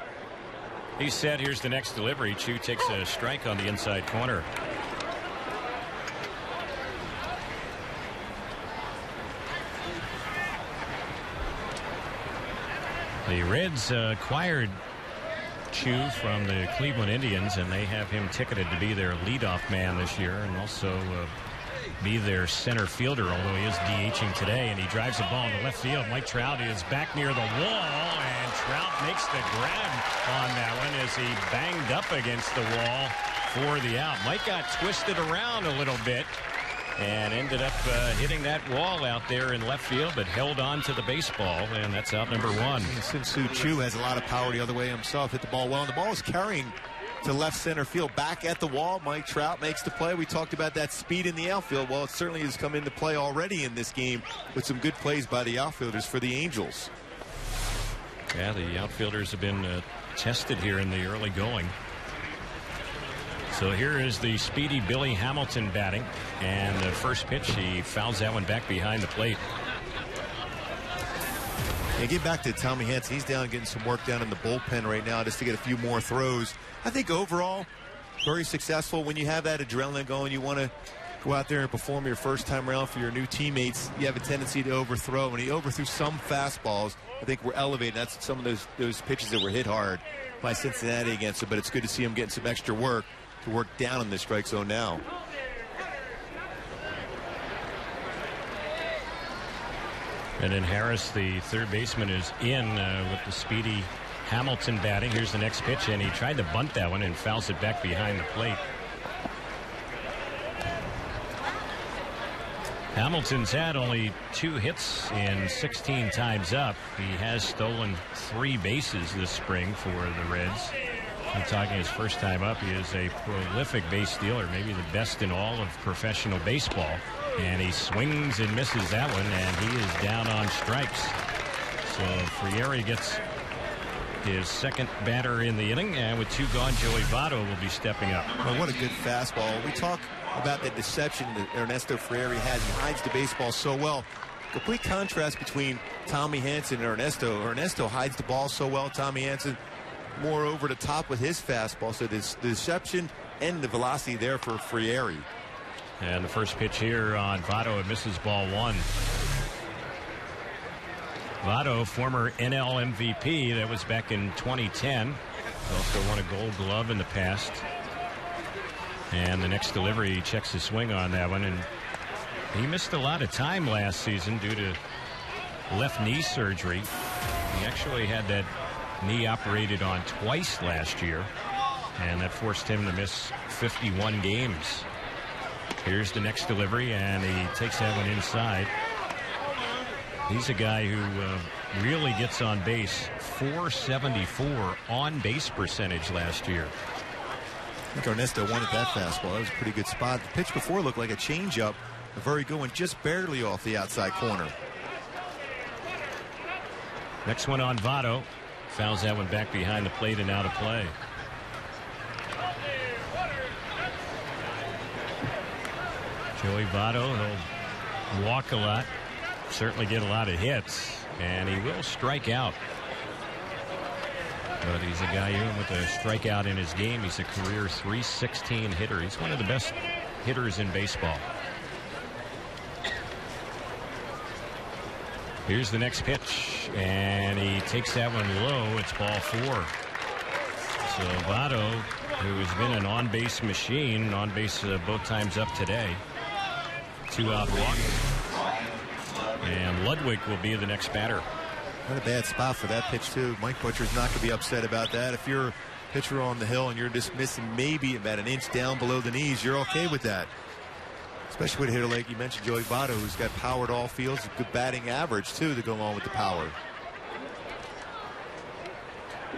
He's set. Here's the next delivery. Choo takes a strike on the inside corner. The Reds acquired Choo from the Cleveland Indians, and they have him ticketed to be their leadoff man this year and also be their center fielder, although he is DHing today. And he drives the ball to left field. Mike Trout is back near the wall, and Trout makes the grab on that one as he banged up against the wall for the out. Mike got twisted around a little bit and ended up hitting that wall out there in left field, but held on to the baseball, and that's out number 1. Shin-Soo Choo has a lot of power the other way himself. Hit the ball well, and the ball is carrying to left center field. Back at the wall, Mike Trout makes the play. We talked about that speed in the outfield. Well, it certainly has come into play already in this game with some good plays by the outfielders for the Angels. Yeah, the outfielders have been tested here in the early going. So here is the speedy Billy Hamilton batting, and the first pitch, he fouls that one back behind the plate. Yeah, get back to Tommy Hansen. He's down getting some work down in the bullpen right now just to get a few more throws. I think overall, very successful. When you have that adrenaline going, you want to go out there and perform your first time around for your new teammates. You have a tendency to overthrow. When he overthrew some fastballs, I think we're elevating. That's some of those pitches that were hit hard by Cincinnati against him, but it's good to see him getting some extra work to work down in the strike zone now. And then Harris, the third baseman, is in with the speedy Hamilton batting. Here's the next pitch, and he tried to bunt that one and fouls it back behind the plate. Hamilton's had only 2 hits in 16 times up. He has stolen 3 bases this spring for the Reds. I'm talking his first time up. He is a prolific base stealer, maybe the best in all of professional baseball. And he swings and misses that one, and he is down on strikes. So Frieri gets his second batter in the inning, and with 2 gone, Joey Votto will be stepping up. Well, what a good fastball. We talk about the deception that Ernesto Frieri has. He hides the baseball so well. Complete contrast between Tommy Hansen and Ernesto. Ernesto hides the ball so well. Tommy Hansen more over the top with his fastball. So the deception and the velocity there for Frieri. And the first pitch here on Votto, it misses ball 1. Votto, former NL MVP. That was back in 2010. Also won a Gold Glove in the past. And the next delivery, he checks his swing on that one. And he missed a lot of time last season due to left knee surgery. He actually had that knee operated on twice last year, and that forced him to miss 51 games. Here's the next delivery, and he takes that one inside. He's a guy who really gets on base. 474 on base percentage last year. I think Ernesto wanted that fastball. That was a pretty good spot. The pitch before looked like a changeup. A very good one, just barely off the outside corner. Next one on Votto. Fouls that one back behind the plate and out of play. Joey Votto, he'll walk a lot, certainly get a lot of hits, and he will strike out. But he's a guy even with a strikeout in his game. He's a career .316 hitter. He's one of the best hitters in baseball. Here's the next pitch, and he takes that one low. It's ball 4. So Votto, who has been an on-base machine, on base both times up today. 2-out walk. And Ludwig will be the next batter. Not a bad spot for that pitch, too. Mike Butcher's not going to be upset about that. If you're a pitcher on the hill and you're just missing maybe about an inch down below the knees, you're okay with that. Especially with a hitter like you mentioned, Joey Votto, who's got power at all fields, a good batting average, too, to go along with the power.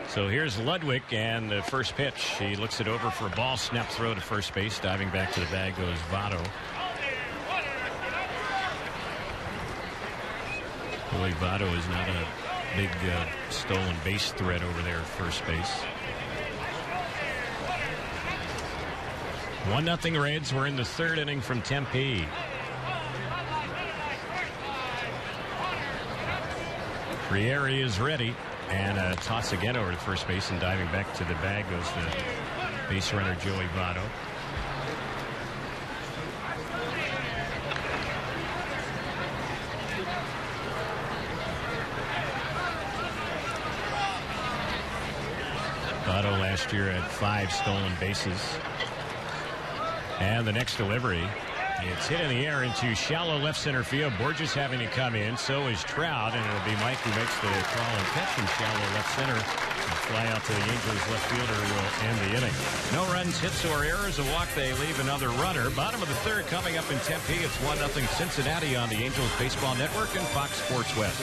So here's Ludwig, and the first pitch. He looks it over for a ball, snap throw to first base. Diving back to the bag goes Votto. Joey Votto is not a big stolen base threat over there at first base. 1-0 Reds. We're in the third inning from Tempe. Rieri is ready, and a toss again over to first base, and diving back to the bag goes the base runner Joey Votto. Votto last year had 5 stolen bases. And the next delivery, it's hit in the air into shallow left center field. Borges having to come in, so is Trout, and it'll be Mike who makes the call and catch from shallow left center. The fly out to the Angels left fielder will end the inning. No runs, hits, or errors. A walk, they leave another runner. Bottom of the third coming up in Tempe. It's 1-0 Cincinnati on the Angels Baseball Network and Fox Sports West.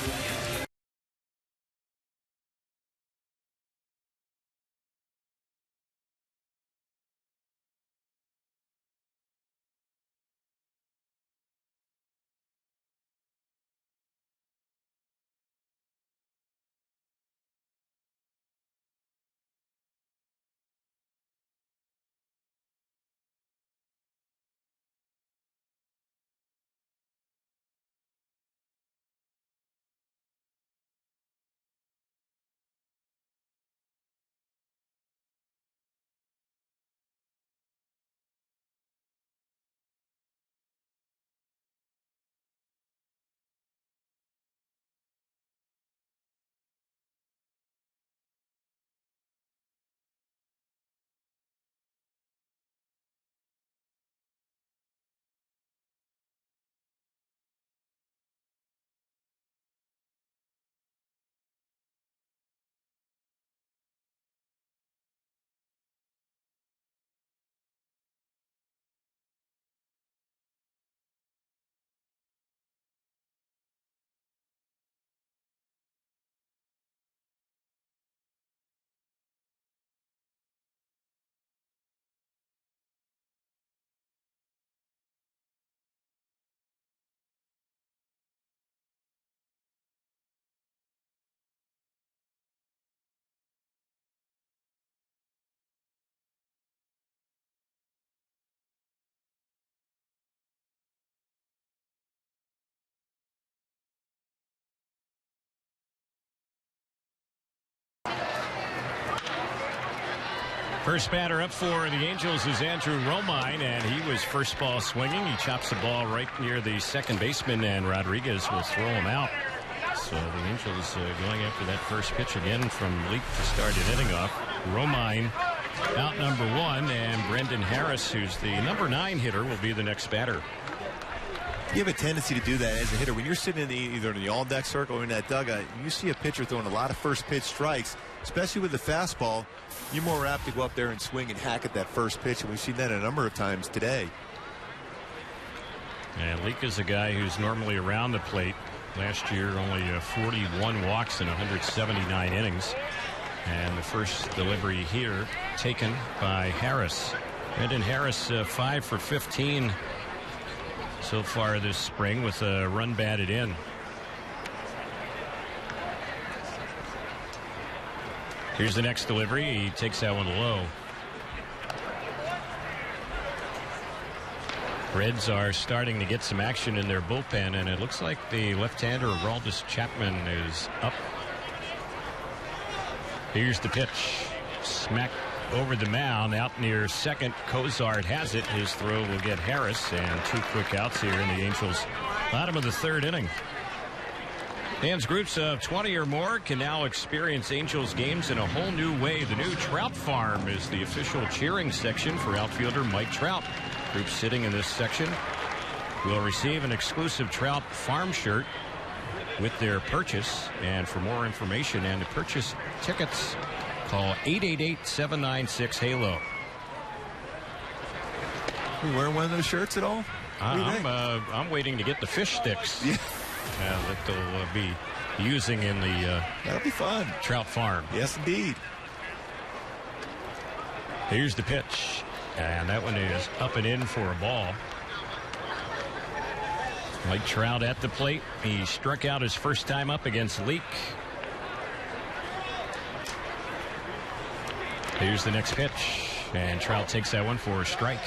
First batter up for the Angels is Andrew Romine, and he was first ball swinging. He chops the ball right near the second baseman, and Rodriguez will throw him out. So the Angels going after that first pitch again from Leak to start an inning off. Romine out number 1, and Brendan Harris, who's the number 9 hitter, will be the next batter. You have a tendency to do that as a hitter. When you're sitting in either in the all-deck circle or in that dugout, you see a pitcher throwing a lot of first pitch strikes, especially with the fastball. You're more apt to go up there and swing and hack at that first pitch, and we've seen that a number of times today. And Leake is a guy who's normally around the plate. Last year, only 41 walks in 179 innings. And the first delivery here taken by Harris. Brendan Harris, 5 for 15 so far this spring with a run batted in. Here's the next delivery. He takes that one low. Reds are starting to get some action in their bullpen, and it looks like the left-hander Aroldis Chapman is up. Here's the pitch. Smack over the mound out near second. Cozart has it. His throw will get Harris, and 2 quick outs here in the Angels' bottom of the 3rd inning. Fans groups of 20 or more can now experience Angels games in a whole new way. The new Trout Farm is the official cheering section for outfielder Mike Trout. Groups sitting in this section will receive an exclusive Trout Farm shirt with their purchase. And for more information and to purchase tickets, call 888-796-HALO. You wearing one of those shirts at all? I'm waiting to get the fish sticks. Yeah. That they'll be using in the that'll be fun. Trout Farm. Yes, indeed. Here's the pitch, and that one is up and in for a ball. Mike Trout at the plate. He struck out his first time up against Leake. Here's the next pitch, and Trout takes that one for a strike.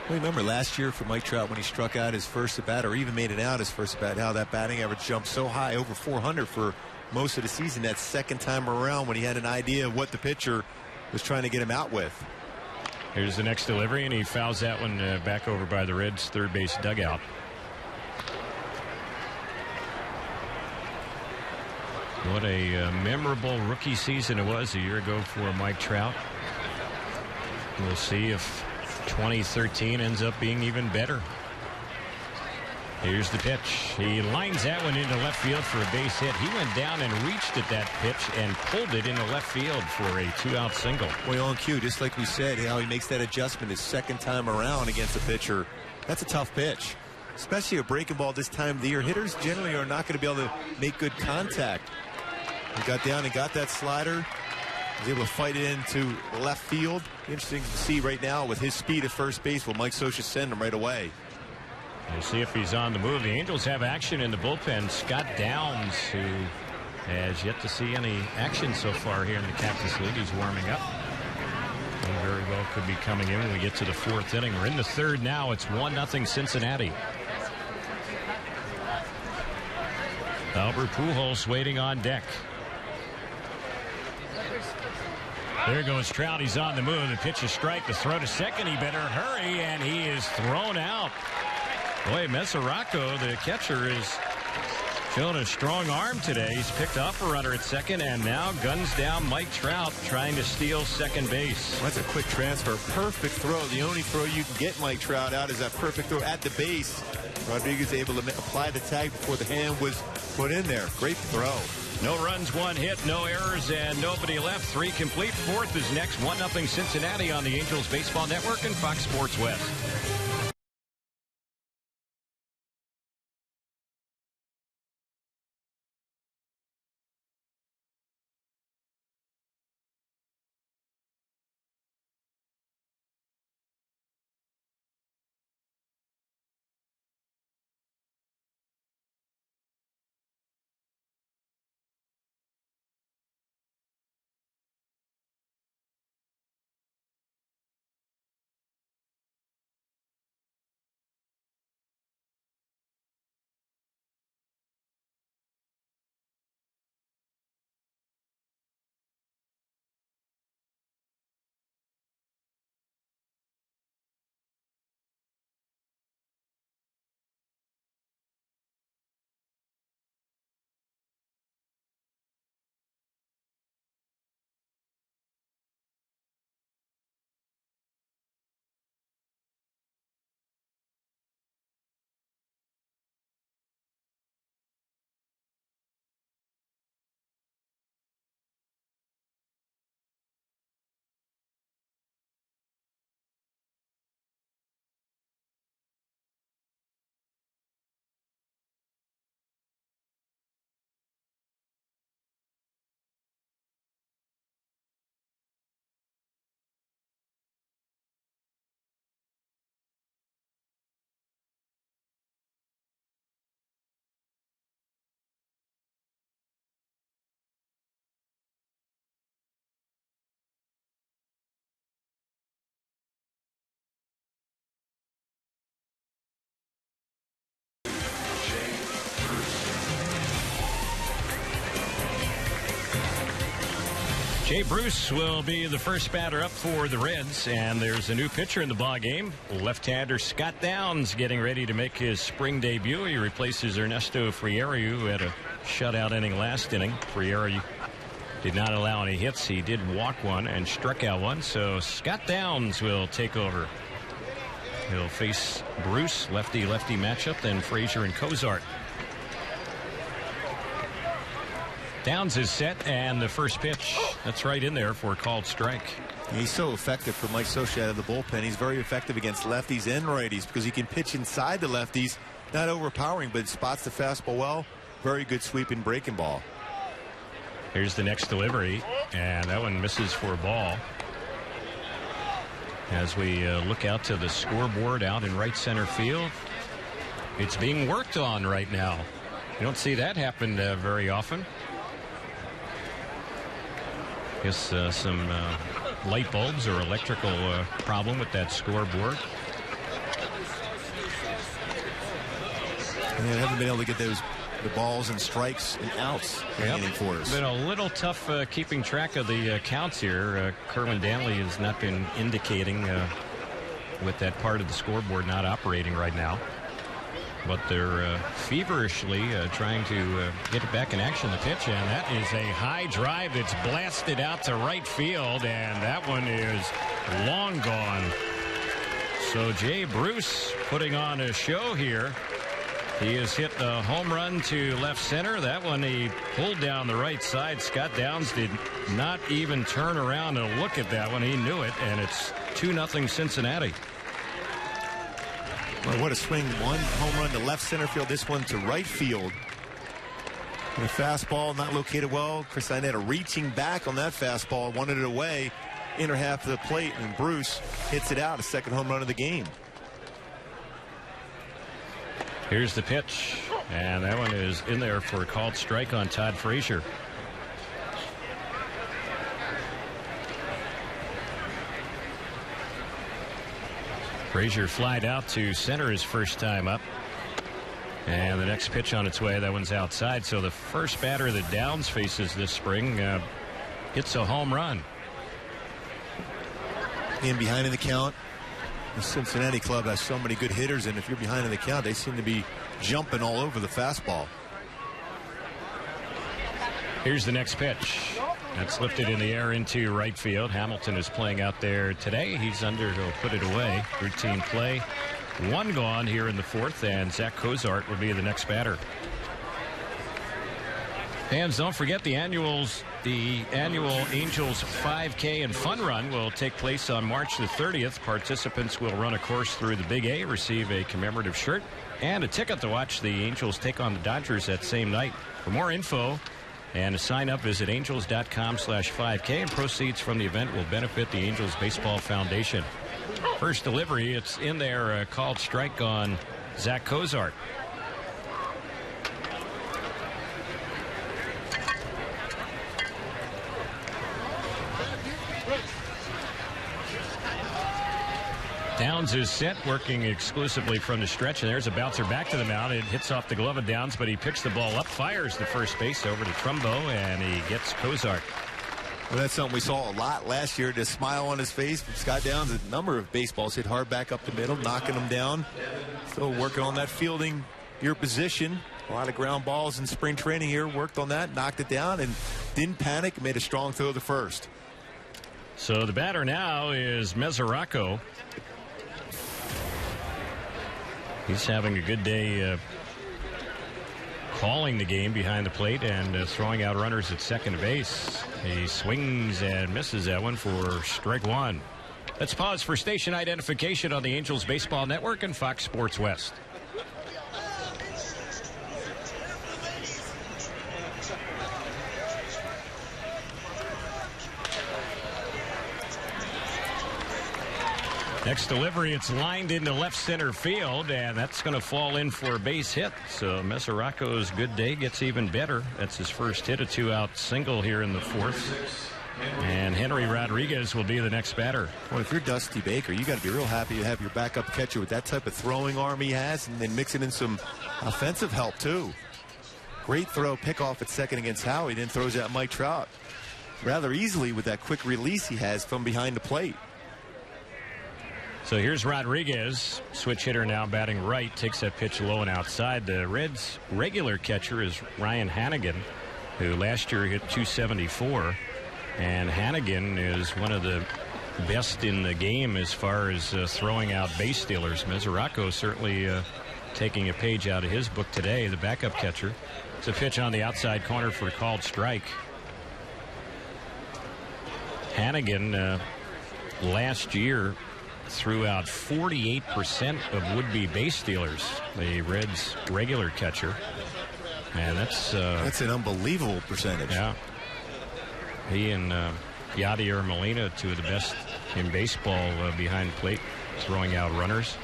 Well, remember last year for Mike Trout when he struck out his first at bat, or even made it out his first at bat, how that batting average jumped so high, over 400 for most of the season. That second time around when he had an idea of what the pitcher was trying to get him out with. Here's the next delivery, and he fouls that one back over by the Reds' third base dugout. What a memorable rookie season it was a year ago for Mike Trout. We'll see if 2013 ends up being even better. Here's the pitch. He lines that one into left field for a base hit. He went down and reached at that pitch and pulled it into left field for a 2-out single. Well, on cue, just like we said, how he makes that adjustment his second time around against a pitcher. That's a tough pitch, especially a breaking ball this time of the year. Hitters generally are not going to be able to make good contact. He got down and got that slider. He's able to fight it into left field. Interesting to see right now with his speed at first base. Will Mike Scioscia send him right away? We'll see if he's on the move. The Angels have action in the bullpen. Scott Downs, who has yet to see any action so far here in the Cactus League, is warming up. And very well could be coming in when we get to the 4th inning. We're in the 3rd now. It's 1-0 Cincinnati. Albert Pujols waiting on deck. There goes Trout. He's on the move. The pitch is strike. The throw to second. He better hurry, and he is thrown out. Boy, Mesoraco, the catcher, is showing a strong arm today. He's picked off a runner at second and now guns down Mike Trout trying to steal second base. Well, that's a quick transfer. Perfect throw. The only throw you can get Mike Trout out is that perfect throw at the base. Rodriguez able to apply the tag before the hand was put in there. Great throw. No runs, 1 hit, no errors, and nobody left. 3 complete. 4th is next. 1-0 Cincinnati on the Angels Baseball Network and Fox Sports West. Jay Bruce will be the first batter up for the Reds, and there's a new pitcher in the ball game. Left-hander Scott Downs getting ready to make his spring debut. He replaces Ernesto Frieri, who had a shutout inning last inning. Frieri did not allow any hits. He did walk one and struck out one, so Scott Downs will take over. He'll face Bruce, lefty-lefty matchup, then Frazier and Cozart. Downs is set, and the first pitch, that's right in there for a called strike. He's so effective for Mike Scioscia out of the bullpen. He's very effective against lefties and righties because he can pitch inside the lefties, not overpowering, but spots the fastball well. Very good sweeping breaking ball. Here's the next delivery, and that one misses for a ball. As we look out to the scoreboard out in right center field, it's being worked on right now. You don't see that happen very often. Guess some light bulbs or electrical problem with that scoreboard. And they haven't been able to get the balls and strikes and outs for us. Been a little tough keeping track of the counts here. Kerwin Danley has not been indicating with that part of the scoreboard not operating right now. But they're feverishly trying to get it back in action. The pitch, and that is a high drive that's blasted out to right field, and that one is long gone. So Jay Bruce putting on a show here. He has hit a home run to left center. That one he pulled down the right side. Scott Downs did not even turn around and look at that one. He knew it, and it's 2-0 Cincinnati. Well, what a swing. One home run to left center field, this one to right field. And a fastball not located well. Chris Iannetta reaching back on that fastball, wanted it away, inner half of the plate, and Bruce hits it out, a second home run of the game. Here's the pitch, and that one is in there for a called strike on Todd Frazier. Frazier flied out to center his first time up. And the next pitch on its way, that one's outside. So the first batter that Downs faces this spring hits a home run. And behind in the count, the Cincinnati club has so many good hitters, and if you're behind in the count, they seem to be jumping all over the fastball. Here's the next pitch. That's lifted in the air into right field. Hamilton is playing out there today. He's under, he'll put it away. Routine play. One gone here in the fourth, and Zach Cozart will be the next batter. Fans, don't forget the annual Angels 5K and Fun Run will take place on March the 30th. Participants will run a course through the Big A, receive a commemorative shirt, and a ticket to watch the Angels take on the Dodgers that same night. For more info and to sign up, visit angels.com/5K, and proceeds from the event will benefit the Angels Baseball Foundation. First delivery, it's in there, called strike on Zach Cozart. Downs is set, working exclusively from the stretch, and there's a bouncer back to the mound. It hits off the glove of Downs, but he picks the ball up, fires the first base over to Trumbo, and he gets Cozart. Well, that's something we saw a lot last year. The smile on his face from Scott Downs. A number of baseballs hit hard back up the middle, knocking them down. Still working on that fielding, your position. A lot of ground balls in spring training here. Worked on that, knocked it down, and didn't panic. Made a strong throw to first. So the batter now is Mesoraco. He's having a good day calling the game behind the plate and throwing out runners at second base. He swings and misses that one for strike one. Let's pause for station identification on the Angels Baseball Network and Fox Sports West. Next delivery, it's lined into left center field, and that's going to fall in for a base hit. So Mesoraco's good day gets even better. That's his first hit, a two-out single here in the fourth. And Henry Rodriguez will be the next batter. Well, if you're Dusty Baker, you got to be real happy to have your backup catcher with that type of throwing arm he has, and then mixing in some offensive help too. Great throw, pickoff at second against Howie, then throws out Mike Trout. rather easily with that quick release he has from behind the plate. So here's Rodriguez, switch hitter now batting right, takes that pitch low and outside. The Reds' regular catcher is Ryan Hannigan, who last year hit .274. And Hannigan is one of the best in the game as far as throwing out base stealers. Mesoraco certainly taking a page out of his book today, the backup catcher. It's a pitch on the outside corner for a called strike. Hannigan last year threw out 48% of would-be base stealers, the Reds' regular catcher. And that's an unbelievable percentage. Yeah. He and Yadier Molina, two of the best in baseball behind plate, throwing out runners.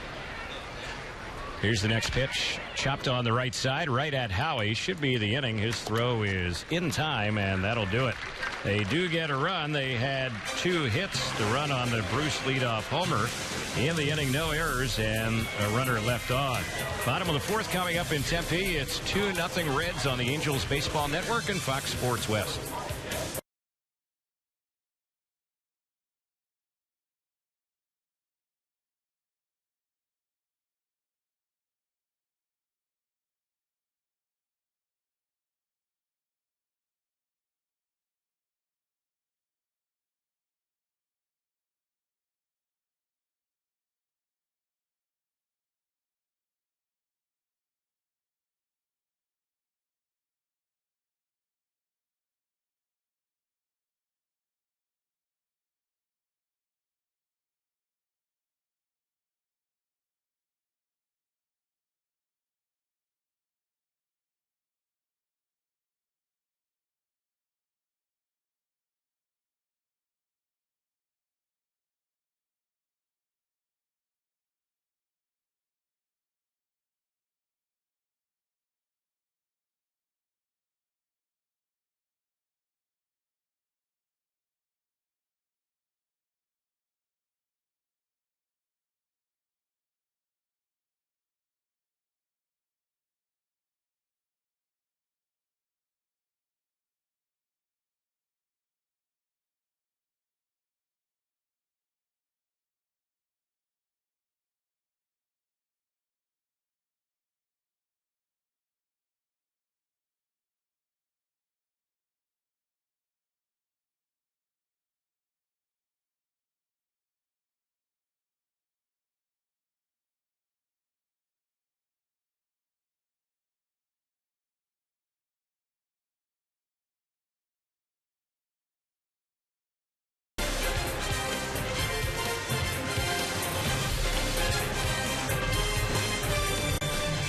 Here's the next pitch. Chopped on the right side, right at Howie. Should be the inning. His throw is in time, and that'll do it. They do get a run. They had 2 hits. The run on the Bruce leadoff homer. In the inning, no errors, and a runner left on. Bottom of the 4th coming up in Tempe. It's 2-0 Reds on the Angels Baseball Network and Fox Sports West.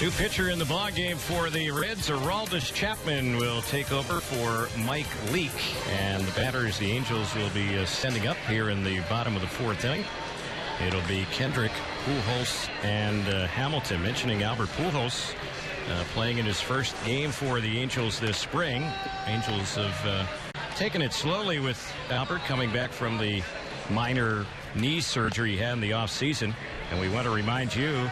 New pitcher in the ballgame for the Reds, Aroldis Chapman, will take over for Mike Leake. And the batters, the Angels, will be sending up here in the bottom of the 4th inning. It'll be Kendrick, Pujols, and Hamilton. Mentioning Albert Pujols playing in his first game for the Angels this spring. Angels have taken it slowly with Albert coming back from the minor knee surgery he had in the offseason. And we want to remind you,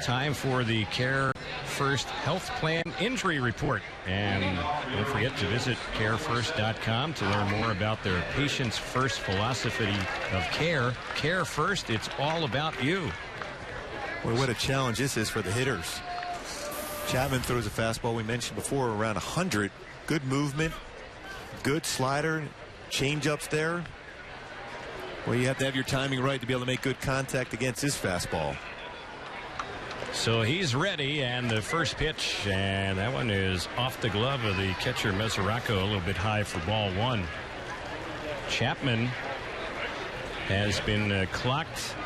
time for the Care First Health Plan Injury Report. And don't forget to visit carefirst.com to learn more about their patients first philosophy of care. Care First, it's all about you. Boy, what a challenge this is for the hitters. Chapman throws a fastball we mentioned before, around 100. Good movement, good slider, change-ups there. Well, you have to have your timing right to be able to make good contact against his fastball. So he's ready, and the first pitch, and that one is off the glove of the catcher Mesoraco, a little bit high for ball 1. Chapman has been clocked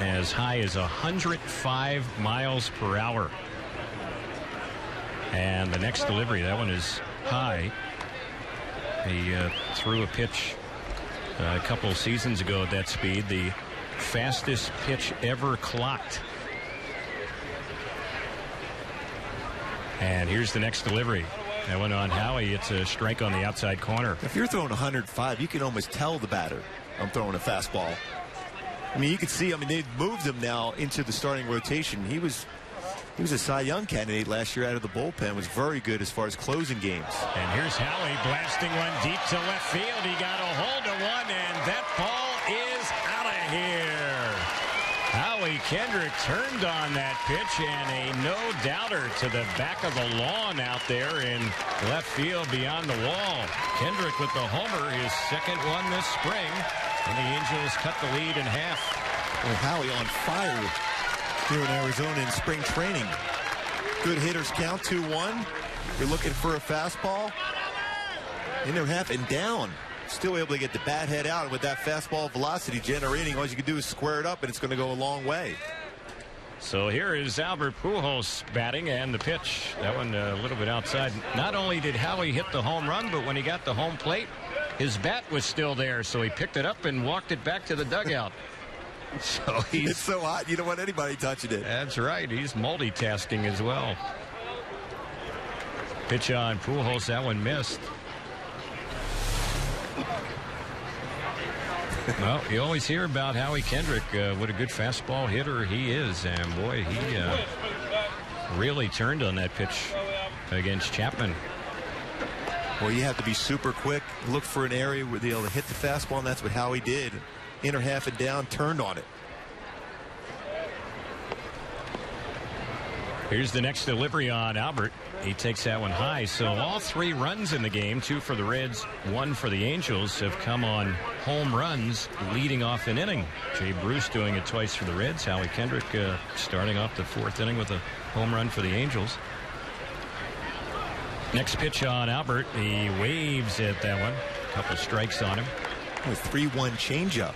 as high as 105 miles per hour. And the next delivery, that one is high. He threw a pitch a couple of seasons ago at that speed, the fastest pitch ever clocked. And here's the next delivery. That one on Howie. It's a strike on the outside corner. If you're throwing 105, you can almost tell the batter, I'm throwing a fastball. I mean, you can see, they've moved him now into the starting rotation. He was He was a Cy Young candidate last year out of the bullpen. Was very good as far as closing games. And here's Howie blasting one deep to left field. He got a hold of one, and that ball is out of here. Howie Kendrick turned on that pitch, and a no-doubter to the back of the lawn out there in left field beyond the wall. Kendrick with the homer, his second one this spring, and the Angels cut the lead in half. Well, Howie on fire here in Arizona in spring training. Good hitters count, 2-1. You're looking for a fastball. In their half and down. Still able to get the bat head out. And with that fastball velocity generating, all you can do is square it up, and it's going to go a long way. So here is Albert Pujols batting, and the pitch. That one a little bit outside. Not only did Howie hit the home run, but when he got the home plate, his bat was still there. So he picked it up and walked it back to the dugout. So it's so hot, you don't want anybody touching it. That's right. He's multitasking as well. Pitch on Pujols. That one missed. Well, you always hear about Howie Kendrick, what a good fastball hitter he is. And, boy, he really turned on that pitch against Chapman. Well, you have to be super quick. Look for an area where they'll hit the fastball, and that's what Howie did. Inner half and down, turned on it. Here's the next delivery on Albert. He takes that one high. So all 3 runs in the game, 2 for the Reds, 1 for the Angels, have come on home runs leading off an inning. Jay Bruce doing it twice for the Reds. Howie Kendrick starting off the 4th inning with a home run for the Angels. Next pitch on Albert. He waves at that one. A couple strikes on him. A 3-1 changeup.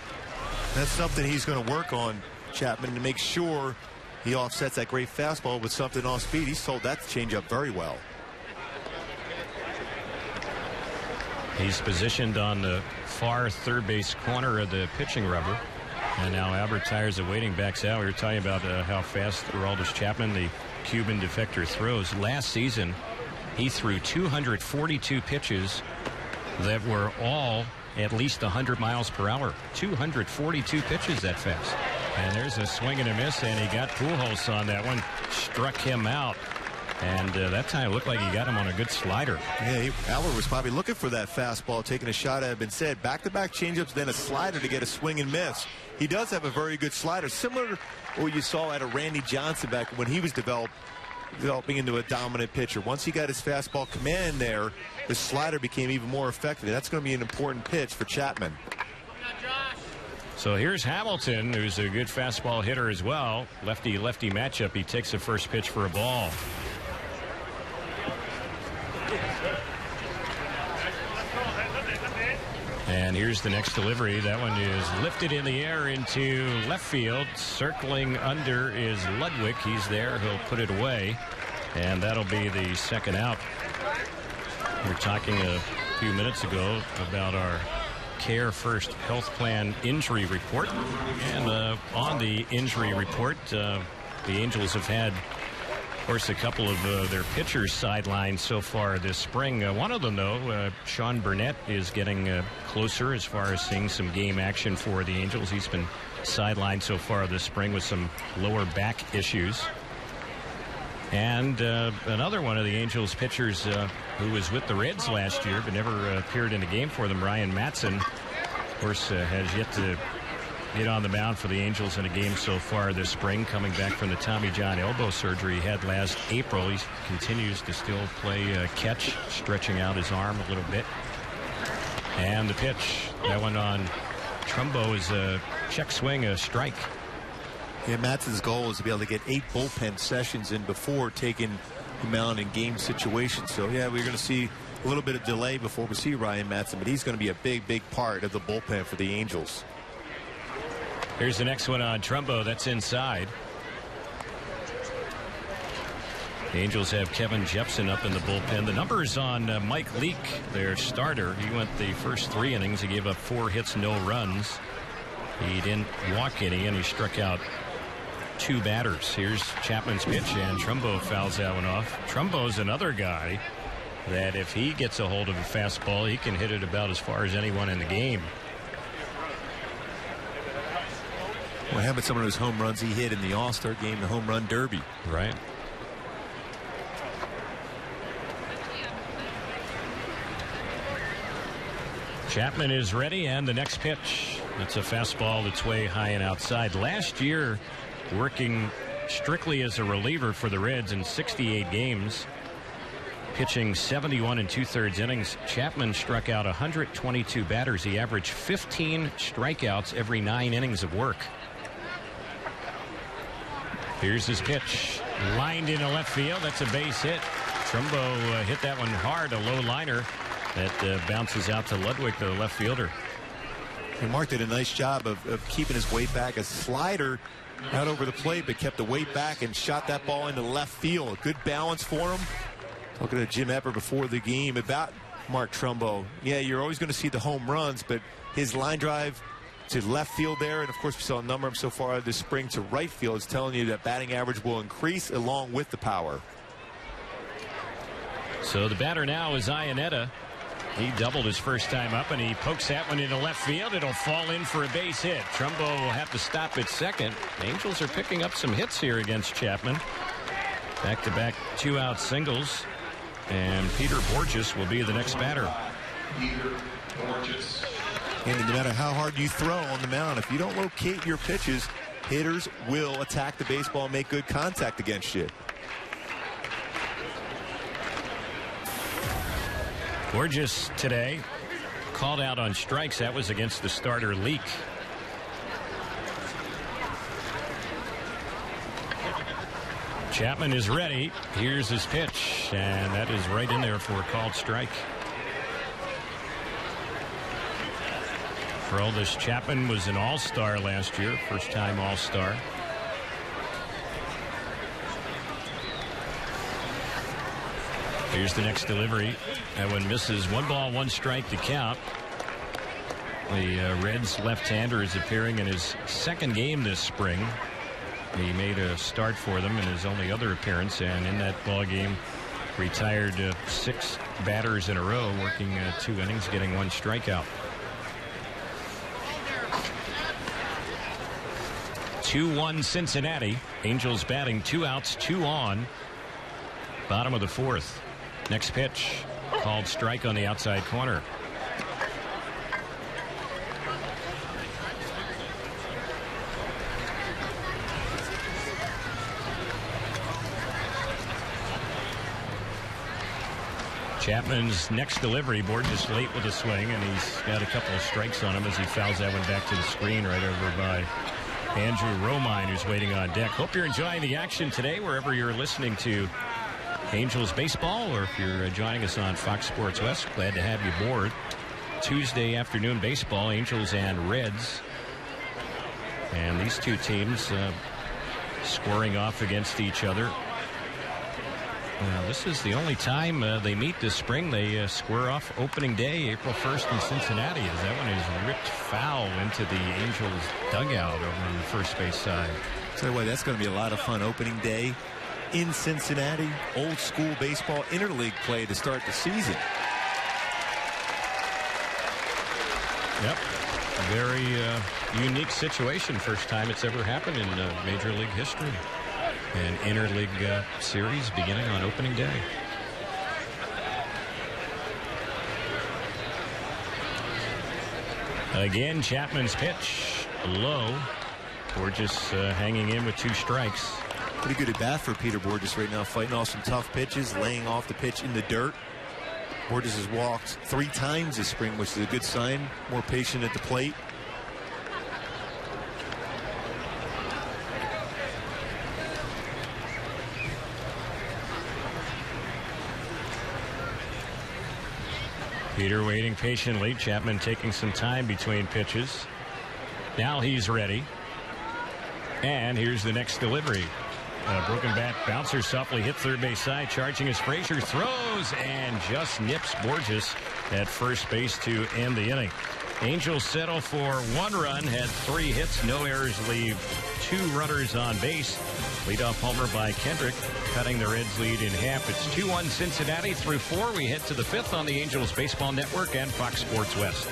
That's something he's going to work on, Chapman, to make sure he offsets that great fastball with something off speed. He's sold that changeup very well. He's positioned on the far third base corner of the pitching rubber. And now Albert tires of waiting, backs out. We were talking about how fast Aroldis Chapman, the Cuban defector, throws. Last season, he threw 242 pitches that were all at least 100 miles per hour. 242 pitches that fast. And there's a swing and a miss, and he got Pujols on that one. Struck him out. And that time it looked like he got him on a good slider. Yeah, Albert was probably looking for that fastball, taking a shot at it. Been said back-to-back changeups, then a slider to get a swing and miss. He does have a very good slider, similar to what you saw out of Randy Johnson back when he was developing into a dominant pitcher. Once he got his fastball command there, the slider became even more effective. That's going to be an important pitch for Chapman. So here's Hamilton, who's a good fastball hitter as well. Lefty-lefty matchup. He takes the first pitch for a ball. And here's the next delivery. That one is lifted in the air into left field. Circling under is Ludwig. He's there. He'll put it away. And that'll be the second out. We were talking a few minutes ago about our Care First Health Plan injury report. And on the injury report, the Angels have had, of course, a couple of their pitchers sidelined so far this spring. One of them, though, Sean Burnett, is getting closer as far as seeing some game action for the Angels. He's been sidelined so far this spring with some lower back issues. And another one of the Angels pitchers who was with the Reds last year but never appeared in a game for them, Ryan Matson, of course, has yet to get on the mound for the Angels in a game so far this spring, coming back from the Tommy John elbow surgery he had last April. He continues to still play catch, stretching out his arm a little bit. And the pitch, that one on Trumbo, is a check swing, a strike. Yeah, Matson's goal is to be able to get 8 bullpen sessions in before taking the mound in game situations. So, yeah, we're going to see a little bit of delay before we see Ryan Matson, but he's going to be a big, big part of the bullpen for the Angels. Here's the next one on Trumbo. That's inside. The Angels have Kevin Jepson up in the bullpen. The numbers on Mike Leake, their starter. He went the first 3 innings. He gave up 4 hits, no runs. He didn't walk any, and he struck out 2 batters. Here's Chapman's pitch, and Trumbo fouls that one off. Trumbo's another guy that if he gets a hold of a fastball, he can hit it about as far as anyone in the game. Well, how about some of those home runs he hit in the All-Star game, the home run derby? Right. Chapman is ready, and the next pitch. It's a fastball that's way high and outside. Last year, working strictly as a reliever for the Reds in 68 games, pitching 71 2/3 innings, Chapman struck out 122 batters. He averaged 15 strikeouts every 9 innings of work. Here's his pitch. Lined into left field. That's a base hit. Trumbo hit that one hard, a low liner that bounces out to Ludwig, the left fielder. And Mark did a nice job of keeping his weight back. A slider out over the plate, but kept the weight back and shot that ball into left field. Good balance for him. Talking to Jim Epper before the game about Mark Trumbo. Yeah, you're always going to see the home runs, but his line drive to left field there, and of course we saw a number of them so far this spring to right field, is telling you that batting average will increase along with the power. So the batter now is Iannetta. He doubled his first time up, and he pokes that one into left field. It'll fall in for a base hit. Trumbo will have to stop at second. The Angels are picking up some hits here against Chapman. Back-to-back 2-out singles. And Peter Borges will be the next batter. And no matter how hard you throw on the mound, if you don't locate your pitches, hitters will attack the baseball and make good contact against you. Borges today called out on strikes. That was against the starter Leak. Chapman is ready. Here's his pitch, and that is right in there for a called strike. Aroldis Chapman was an all-star last year, first-time all-star. Here's the next delivery. That one misses. 1 ball, 1 strike to count. The Reds left-hander is appearing in his second game this spring. He made a start for them in his only other appearance, and in that ball game retired 6 batters in a row, working 2 innings, getting 1 strikeout. 2-1 Cincinnati. Angels batting 2 outs, 2 on. Bottom of the 4th. Next pitch, called strike on the outside corner. Chapman's next delivery, Borges late with a swing, and he's got a couple of strikes on him as he fouls that one back to the screen right over by Andrew Romine, who's waiting on deck. Hope you're enjoying the action today wherever you're listening to Angels baseball, or if you're joining us on Fox Sports West, glad to have you aboard. Tuesday afternoon baseball, Angels and Reds. And these two teams squaring off against each other. This is the only time they meet this spring. They square off opening day, April 1st in Cincinnati, as that one is ripped foul into the Angels dugout over on the first base side. Tell you what, that's going to be a lot of fun opening day in Cincinnati. Old school baseball, interleague play to start the season. Yep. A very unique situation. First time it's ever happened in Major League history. An interleague series beginning on opening day. Again, Chapman's pitch low. Borges hanging in with 2 strikes. Pretty good at bat for Peter Borges right now, fighting off some tough pitches, laying off the pitch in the dirt. Borges has walked 3 times this spring, which is a good sign. More patient at the plate. Peter waiting patiently. Chapman taking some time between pitches. Now he's ready. And here's the next delivery. Broken bat bouncer softly hit third base side. Charging as Frazier throws and just nips Borges at first base to end the inning. Angels settle for 1 run. Had 3 hits. No errors leave 2 runners on base. Leadoff homer by Kendrick, cutting the Reds' lead in half. It's 2-1 Cincinnati through 4. We head to the 5th on the Angels Baseball Network and Fox Sports West.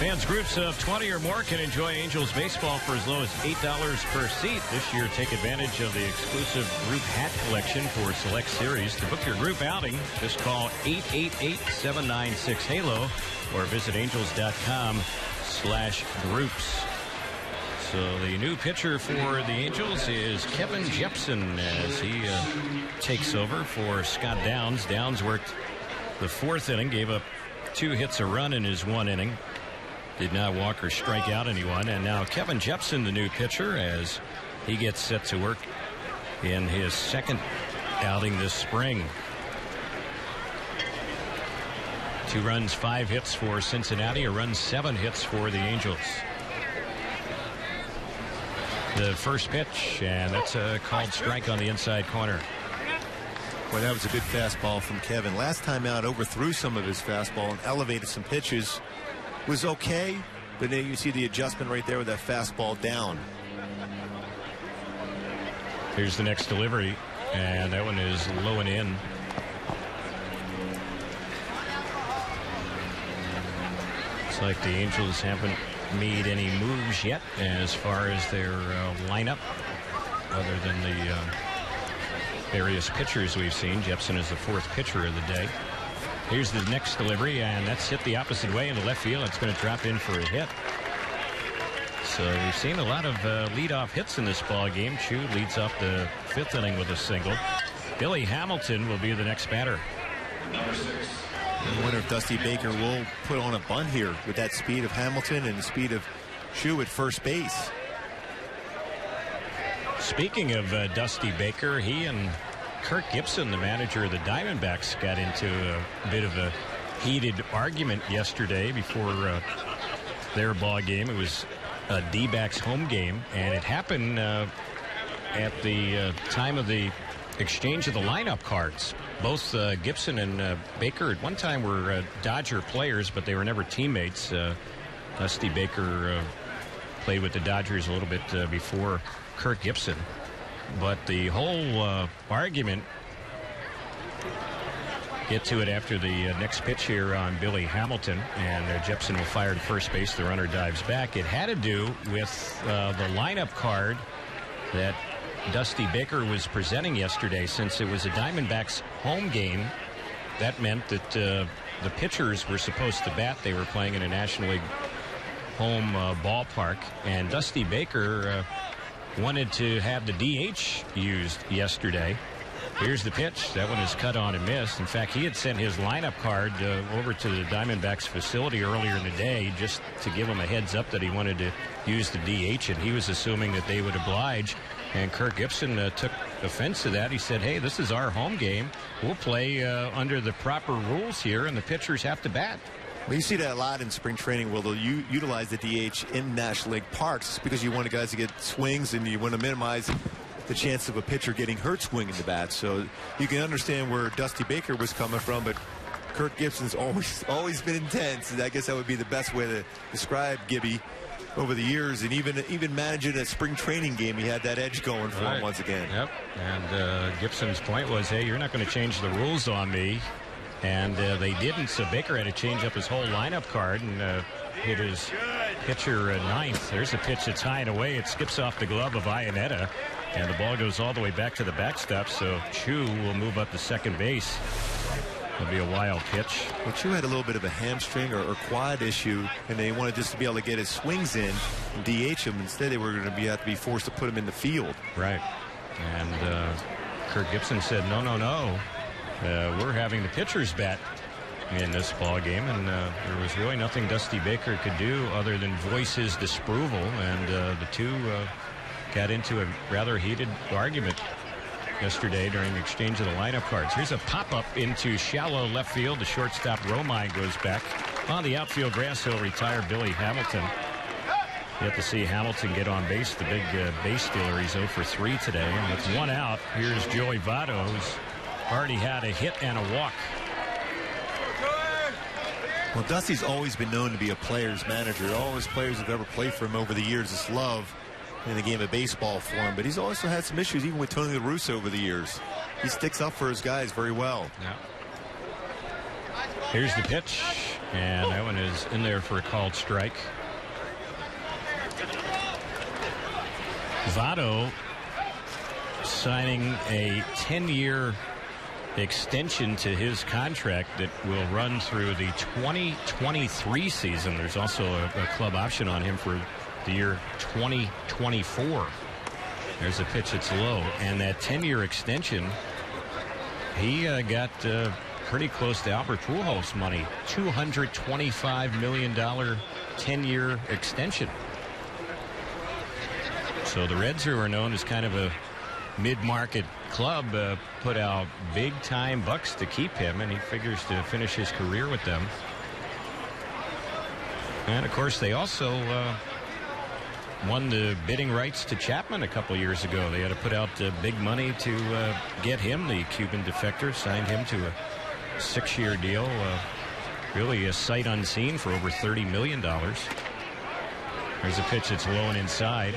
Fans groups of 20 or more can enjoy Angels baseball for as low as $8 per seat. This year, take advantage of the exclusive group hat collection for select series. To book your group outing, just call 888-796-HALO or visit angels.com/groups. So the new pitcher for the Angels is Kevin Jepson as he takes over for Scott Downs. Downs worked the 4th inning, gave up 2 hits, a run in his 1 inning. Did not walk or strike out anyone. And now Kevin Jepson, the new pitcher, as he gets set to work in his 2nd outing this spring. 2 runs, 5 hits for Cincinnati, a run, 7 hits for the Angels. The first pitch, and that's a called strike on the inside corner. Boy, that was a good fastball from Kevin. Last time out, overthrew some of his fastball and elevated some pitches. Was okay, but then you see the adjustment right there with that fastball down. Here's the next delivery, and that one is low and in. Looks like the Angels haven't made any moves yet as far as their lineup, other than the various pitchers we've seen. Jepson is the 4th pitcher of the day. Here's the next delivery, and that's hit the opposite way into left field. It's going to drop in for a hit. So we've seen a lot of leadoff hits in this ball game. Chu leads off the 5th inning with a single. Billy Hamilton will be the next batter. I wonder if Dusty Baker will put on a bunt here with that speed of Hamilton and the speed of Chu at first base. Speaking of Dusty Baker, he and Kirk Gibson, the manager of the Diamondbacks, got into a bit of a heated argument yesterday before their ball game. It was a D-backs home game, and it happened at the time of the exchange of the lineup cards. Both Gibson and Baker at one time were Dodger players, but they were never teammates. Dusty Baker played with the Dodgers a little bit before Kirk Gibson. But the whole argument, get to it after the next pitch here on Billy Hamilton, and Jepson will fire to first base. The runner dives back. It had to do with the lineup card that Dusty Baker was presenting yesterday. Since it was a Diamondbacks home game, that meant that the pitchers were supposed to bat. They were playing in a National League home ballpark, and Dusty Baker wanted to have the DH used yesterday. Here's the pitch. That one is cut on and missed. In fact, he had sent his lineup card over to the Diamondbacks facility earlier in the day just to give him a heads up that he wanted to use the DH, and he was assuming that they would oblige. And Kirk Gibson took offense to that. He said, hey, this is our home game. We'll play under the proper rules here, and the pitchers have to bat. Well, you see that a lot in spring training where they'll utilize the DH in National League parks because you want the guys to get swings and you want to minimize the chance of a pitcher getting hurt swinging the bat. So you can understand where Dusty Baker was coming from, but Kirk Gibson's always been intense, and I guess that would be the best way to describe Gibby over the years. And even managing a spring training game, he had that edge going for him once again. Yep. And Gibson's point was, hey, you're not going to change the rules on me. And they didn't, so Baker had to change up his whole lineup card and hit his pitcher ninth. There's a pitch that's high and away. It skips off the glove of Iannetta, and the ball goes all the way back to the backstop, so Chu will move up to second base. It'll be a wild pitch. Well, Chu had a little bit of a hamstring or quad issue, and they wanted just to be able to get his swings in and DH him. Instead, they were going to have to be forced to put him in the field. Right. And Kirk Gibson said, no. We're having the pitchers bat in this ball game, and there was really nothing Dusty Baker could do other than voice his disapproval, and the two got into a rather heated argument yesterday during the exchange of the lineup cards. Here's a pop-up into shallow left field. The shortstop Romine goes back. On the outfield grass, he'll retire Billy Hamilton. You have to see Hamilton get on base, the big base stealer. He's 0 for 3 today. And with one out, here's Joey Votto, who's already had a hit and a walk. Well, Dusty's always been known to be a player's manager. All his players have ever played for him over the years, this love in the game of baseball for him. But he's also had some issues, even with Tony La Russa over the years. He sticks up for his guys very well. Yeah. Here's the pitch, And that one is in there for a called strike. Votto signing a 10-year extension to his contract that will run through the 2023 season. There's also a club option on him for the year 2024. There's a pitch that's low. And that 10-year extension, he got pretty close to Albert Pujols money. $225 million 10-year extension. So the Reds, who are known as kind of a mid-market club, put out big-time bucks to keep him, and he figures to finish his career with them. And, of course, they also won the bidding rights to Chapman a couple years ago. They had to put out big money to get him. The Cuban defector signed him to a 6-year deal. Really a sight unseen for over $30 million. There's a pitch that's low and inside.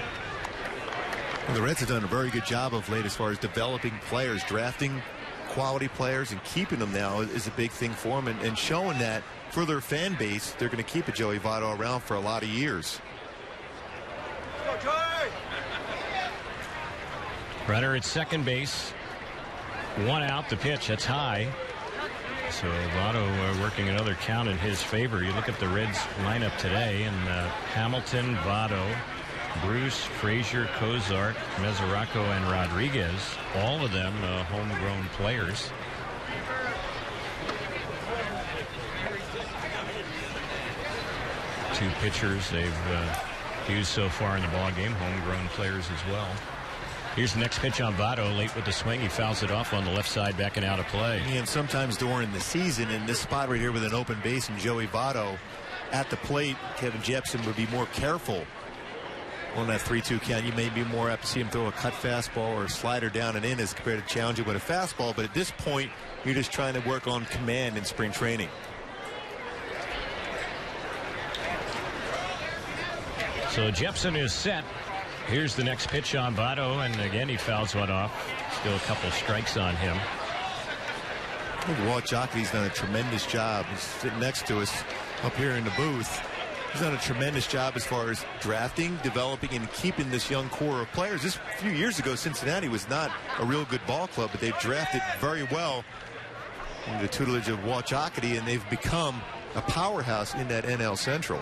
Well, the Reds have done a very good job of late as far as developing players, drafting quality players, and keeping them now is a big thing for them, and showing that for their fan base, they're going to keep a Joey Votto around for a lot of years. Runner at second base. One out, the pitch, that's high. So Votto working another count in his favor. You look at the Reds lineup today, and Hamilton, Votto, Bruce, Frazier, Cozart, Mesoraco, and Rodriguez, all of them homegrown players. Two pitchers they've used so far in the ball game, homegrown players as well. Here's the next pitch on Votto, late with the swing. He fouls it off on the left side, backing out of play. And sometimes during the season, in this spot right here with an open base and Joey Votto at the plate, Kevin Jepsen would be more careful on that 3-2 count. You may be more apt to see him throw a cut fastball or a slider down and in as compared to challenging with a fastball. But at this point, you're just trying to work on command in spring training. So Jepsen is set. Here's the next pitch on Votto, and again he fouls one off. Still a couple strikes on him. I think Walt Jocketty's done a tremendous job. He's sitting next to us up here in the booth. He's done a tremendous job as far as drafting, developing, and keeping this young core of players. This few years ago, Cincinnati was not a real good ball club, but they've drafted very well under the tutelage of Walt Jocketty, and they've become a powerhouse in that NL Central.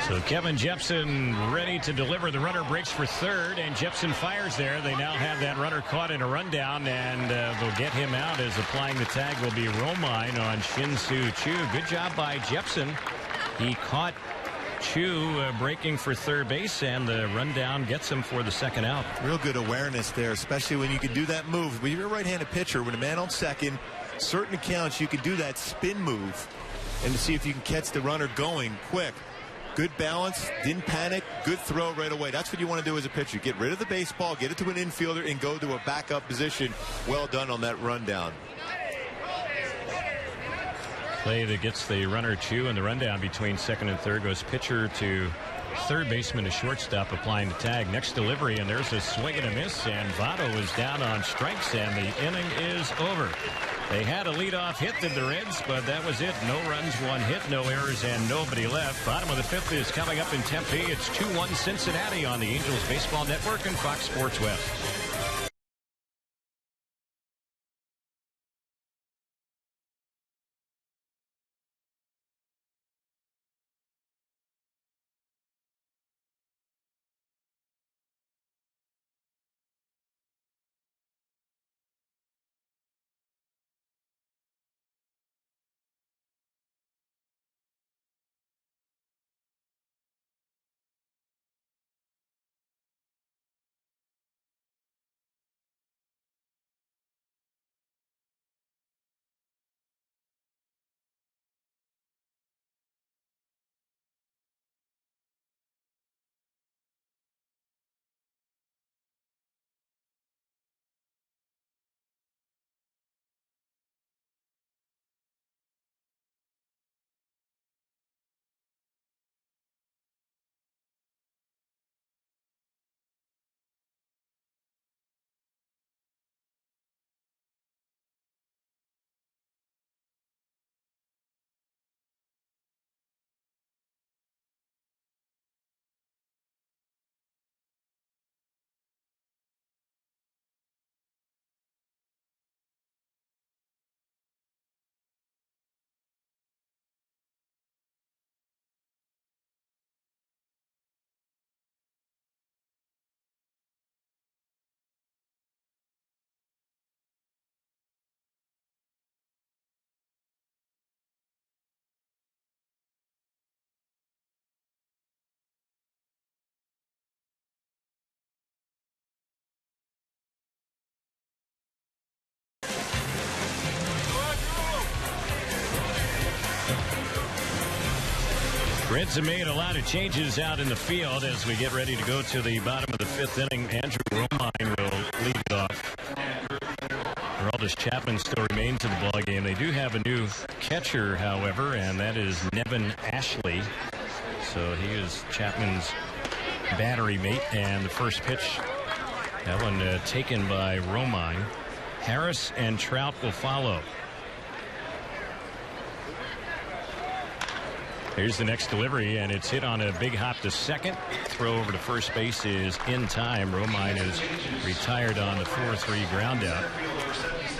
So Kevin Jepsen ready to deliver. The runner breaks for third, and Jepsen fires there. They now have that runner caught in a rundown, and they'll get him out as applying the tag will be Romine on Shin-Soo Choo. Good job by Jepsen. He caught Choo breaking for third base, and the rundown gets him for the second out. Real good awareness there, especially when you can do that move. When you're a right-handed pitcher, when a man on second, certain accounts you can do that spin move and to see if you can catch the runner going quick. Good balance, didn't panic, good throw right away. That's what you want to do as a pitcher. Get rid of the baseball, get it to an infielder, and go to a backup position. Well done on that rundown. Play that gets the runner Choo, and the rundown between second and third goes pitcher to third baseman to shortstop, applying the tag. Next delivery, and there's a swing and a miss, and Votto is down on strikes, and the inning is over. They had a leadoff hit, did the Reds, but that was it. No runs, one hit, no errors, and nobody left. Bottom of the fifth is coming up in Tempe. It's 2-1 Cincinnati on the Angels Baseball Network and Fox Sports West. Reds have made a lot of changes out in the field as we get ready to go to the bottom of the 5th inning. Andrew Romine will lead it off. Aroldis Chapman still remains in the ballgame. They do have a new catcher, however, and that is Nevin Ashley. So he is Chapman's battery mate. And the first pitch, that one taken by Romine. Harris and Trout will follow. Here's the next delivery, and it's hit on a big hop to second. Throw over to first base is in time. Romine is retired on the 4-3 ground out.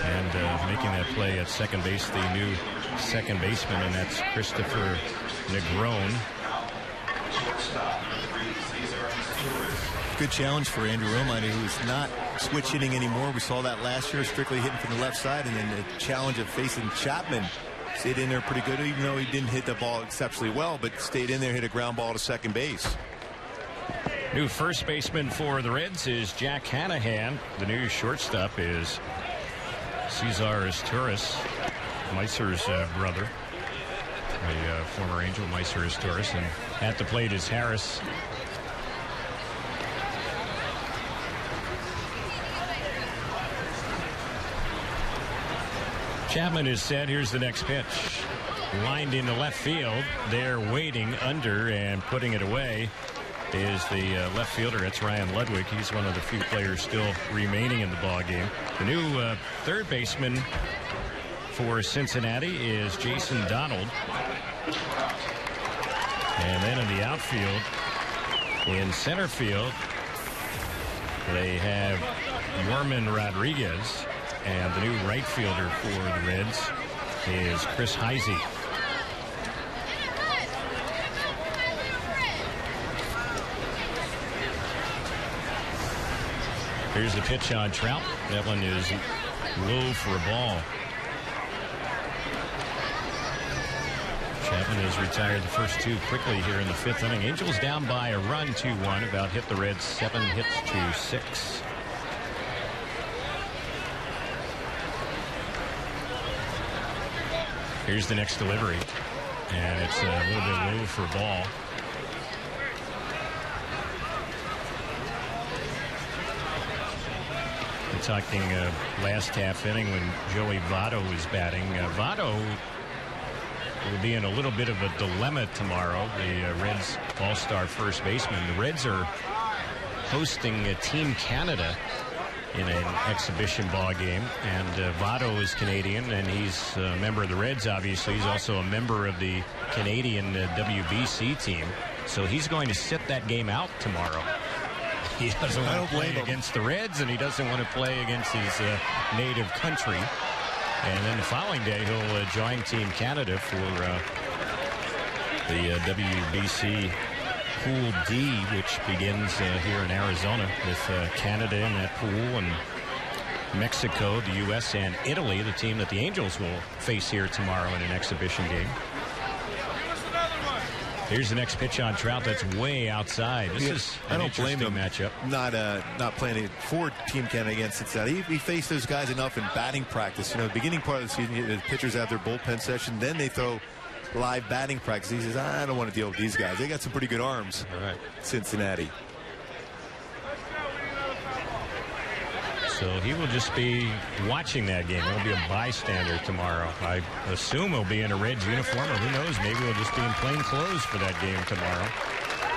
And making that play at second base, the new second baseman, and that's Christopher Negron. Good challenge for Andrew Romine, who's not switch hitting anymore. We saw that last year, strictly hitting from the left side, and then the challenge of facing Chapman. Stayed in there pretty good, even though he didn't hit the ball exceptionally well, but stayed in there, hit a ground ball to second base. New first baseman for the Reds is Jack Hanahan. The new shortstop is Cesar Torres, Meiser's brother, a former Angel, Meiser Torres, and at the plate is Harris. Chapman is set. Here's the next pitch. Lined into left field. They're waiting under, and putting it away is the left fielder. That's Ryan Ludwig. He's one of the few players still remaining in the ballgame. The new third baseman for Cincinnati is Jason Donald. And then in the outfield, in center field, they have Yorman Rodriguez. And the new right fielder for the Reds is Chris Heisey. Here's the pitch on Trout. That one is low for a ball. Chapman has retired the first two quickly here in the 5th inning. Angels down by a run, 2-1. About hit the Reds 7 hits to 6. Here's the next delivery, and it's a little bit low for a ball. We're talking last half inning when Joey Votto was batting. Votto will be in a little bit of a dilemma tomorrow. The Reds all-star first baseman. The Reds are hosting Team Canada in an exhibition ball game, and Votto is Canadian, and he's a member of the Reds. Obviously, he's also a member of the Canadian WBC team, so he's going to sit that game out tomorrow. He doesn't want to play against the Reds, and he doesn't want to play against his native country. And then the following day, he'll join Team Canada for the WBC Pool D, which begins here in Arizona with Canada in that pool, and Mexico, the U.S., and Italy, the team that the Angels will face here tomorrow in an exhibition game. Here's the next pitch on Trout. That's way outside. This is an interesting matchup. Not playing for Team Canada against Cincinnati. We face those guys enough in batting practice. You know, the beginning part of the season, the pitchers have their bullpen session, then they throw live batting practice. He says, I don't want to deal with these guys. They got some pretty good arms. All right. Cincinnati. So he will just be watching that game. He'll be a bystander tomorrow. I assume he'll be in a Reds uniform, or who knows, maybe he'll just be in plain clothes for that game tomorrow.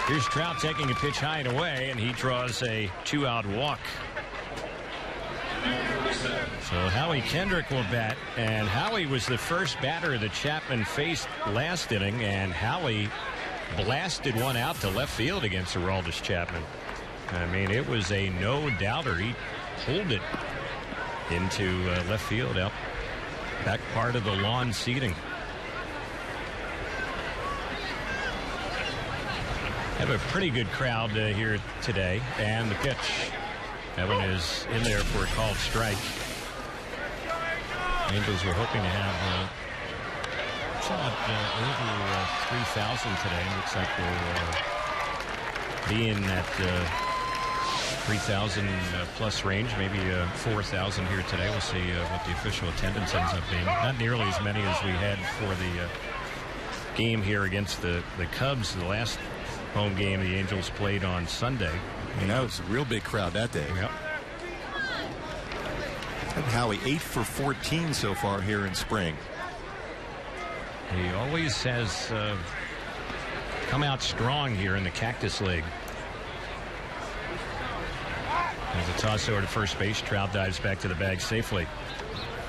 Here's Trout taking a pitch high and away, and he draws a 2-out walk. So Howie Kendrick will bat, and Howie was the first batter that Chapman faced last inning, and Howie blasted one out to left field against Aroldis Chapman. I mean, it was a no-doubter. He pulled it into left field, out back part of the lawn seating. Have a pretty good crowd here today, and the pitch. That one is in there for a called strike. Angels were hoping to have over 3,000 today. Looks like we'll be in that 3,000 plus range, maybe 4,000 here today. We'll see what the official attendance ends up being. Not nearly as many as we had for the game here against the Cubs, the last home game the Angels played on Sunday. And that was a real big crowd that day. Yep. And Howie 8 for 14 so far here in spring. He always has come out strong here in the Cactus League. As a toss over to first base, Trout dives back to the bag safely.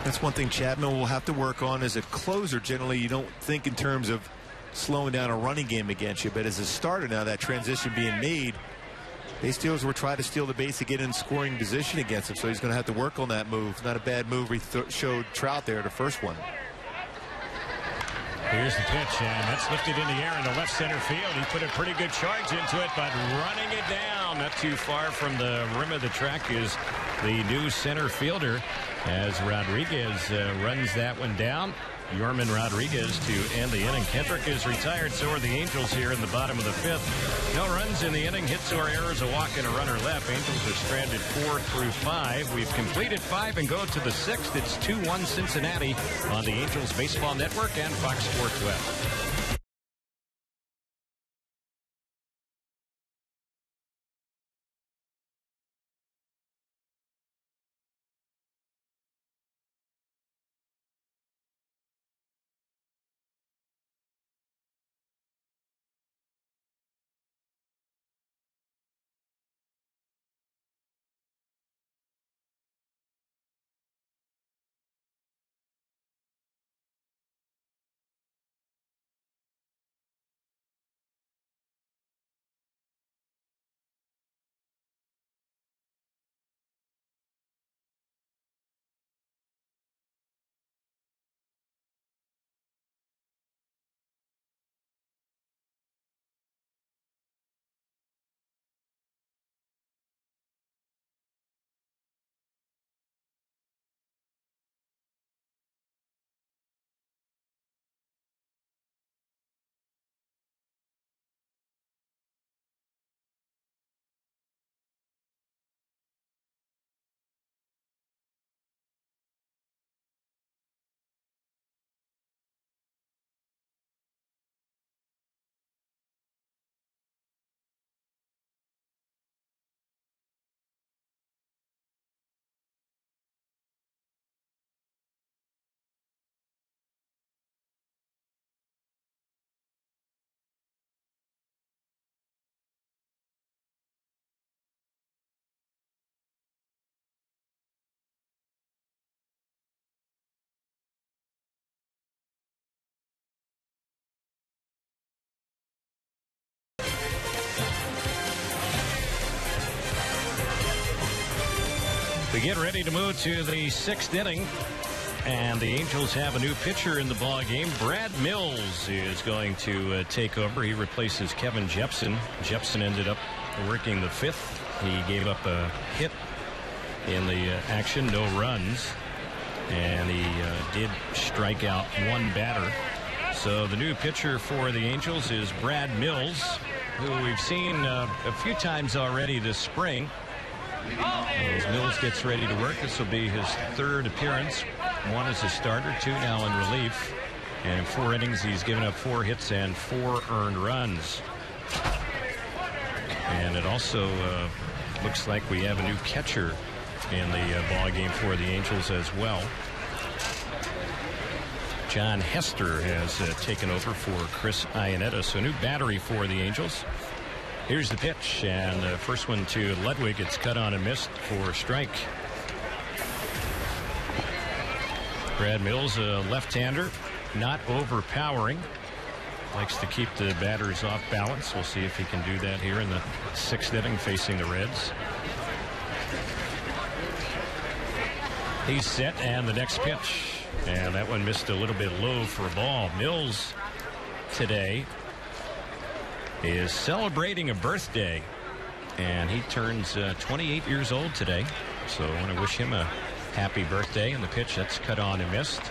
That's one thing Chapman will have to work on. As a closer, generally you don't think in terms of slowing down a running game against you, but as a starter now, that transition being made, base stealers will try to steal the base to get in scoring position against him, so he's going to have to work on that move. Not a bad move he showed Trout there, the first one. Here's the pitch, and that's lifted in the air into left center field. He put a pretty good charge into it, but running it down, not too far from the rim of the track, is the new center fielder as Rodriguez runs that one down. Yorman Rodriguez to end the inning. Kendrick is retired, so are the Angels here in the bottom of the fifth. No runs in the inning, hits or errors, a walk and a runner left. Angels are stranded 4 through 5. We've completed 5 and go to the 6th. It's 2-1 Cincinnati on the Angels Baseball Network and Fox Sports West. We get ready to move to the 6th inning, and the Angels have a new pitcher in the ball game. Brad Mills is going to take over. He replaces Kevin Jepson. Jepson ended up working the 5th. He gave up a hit in the action, no runs, and he did strike out one batter. So the new pitcher for the Angels is Brad Mills, who we've seen a few times already this spring. As Mills gets ready to work, this will be his 3rd appearance. 1 as a starter, 2 now in relief. And in 4 innings, he's given up 4 hits and 4 earned runs. And it also looks like we have a new catcher in the ball game for the Angels as well. John Hester has taken over for Chris Iannetta. So new battery for the Angels. Here's the pitch, and the first one to Ludwig. It's cut on and missed for a strike. Brad Mills, a left-hander, not overpowering. Likes to keep the batters off balance. We'll see if he can do that here in the 6th inning facing the Reds. He's set, and the next pitch. And that one missed a little bit low for a ball. Mills today is celebrating a birthday, and he turns 28 years old today. So I want to wish him a happy birthday. And the pitch, that's cut on and missed.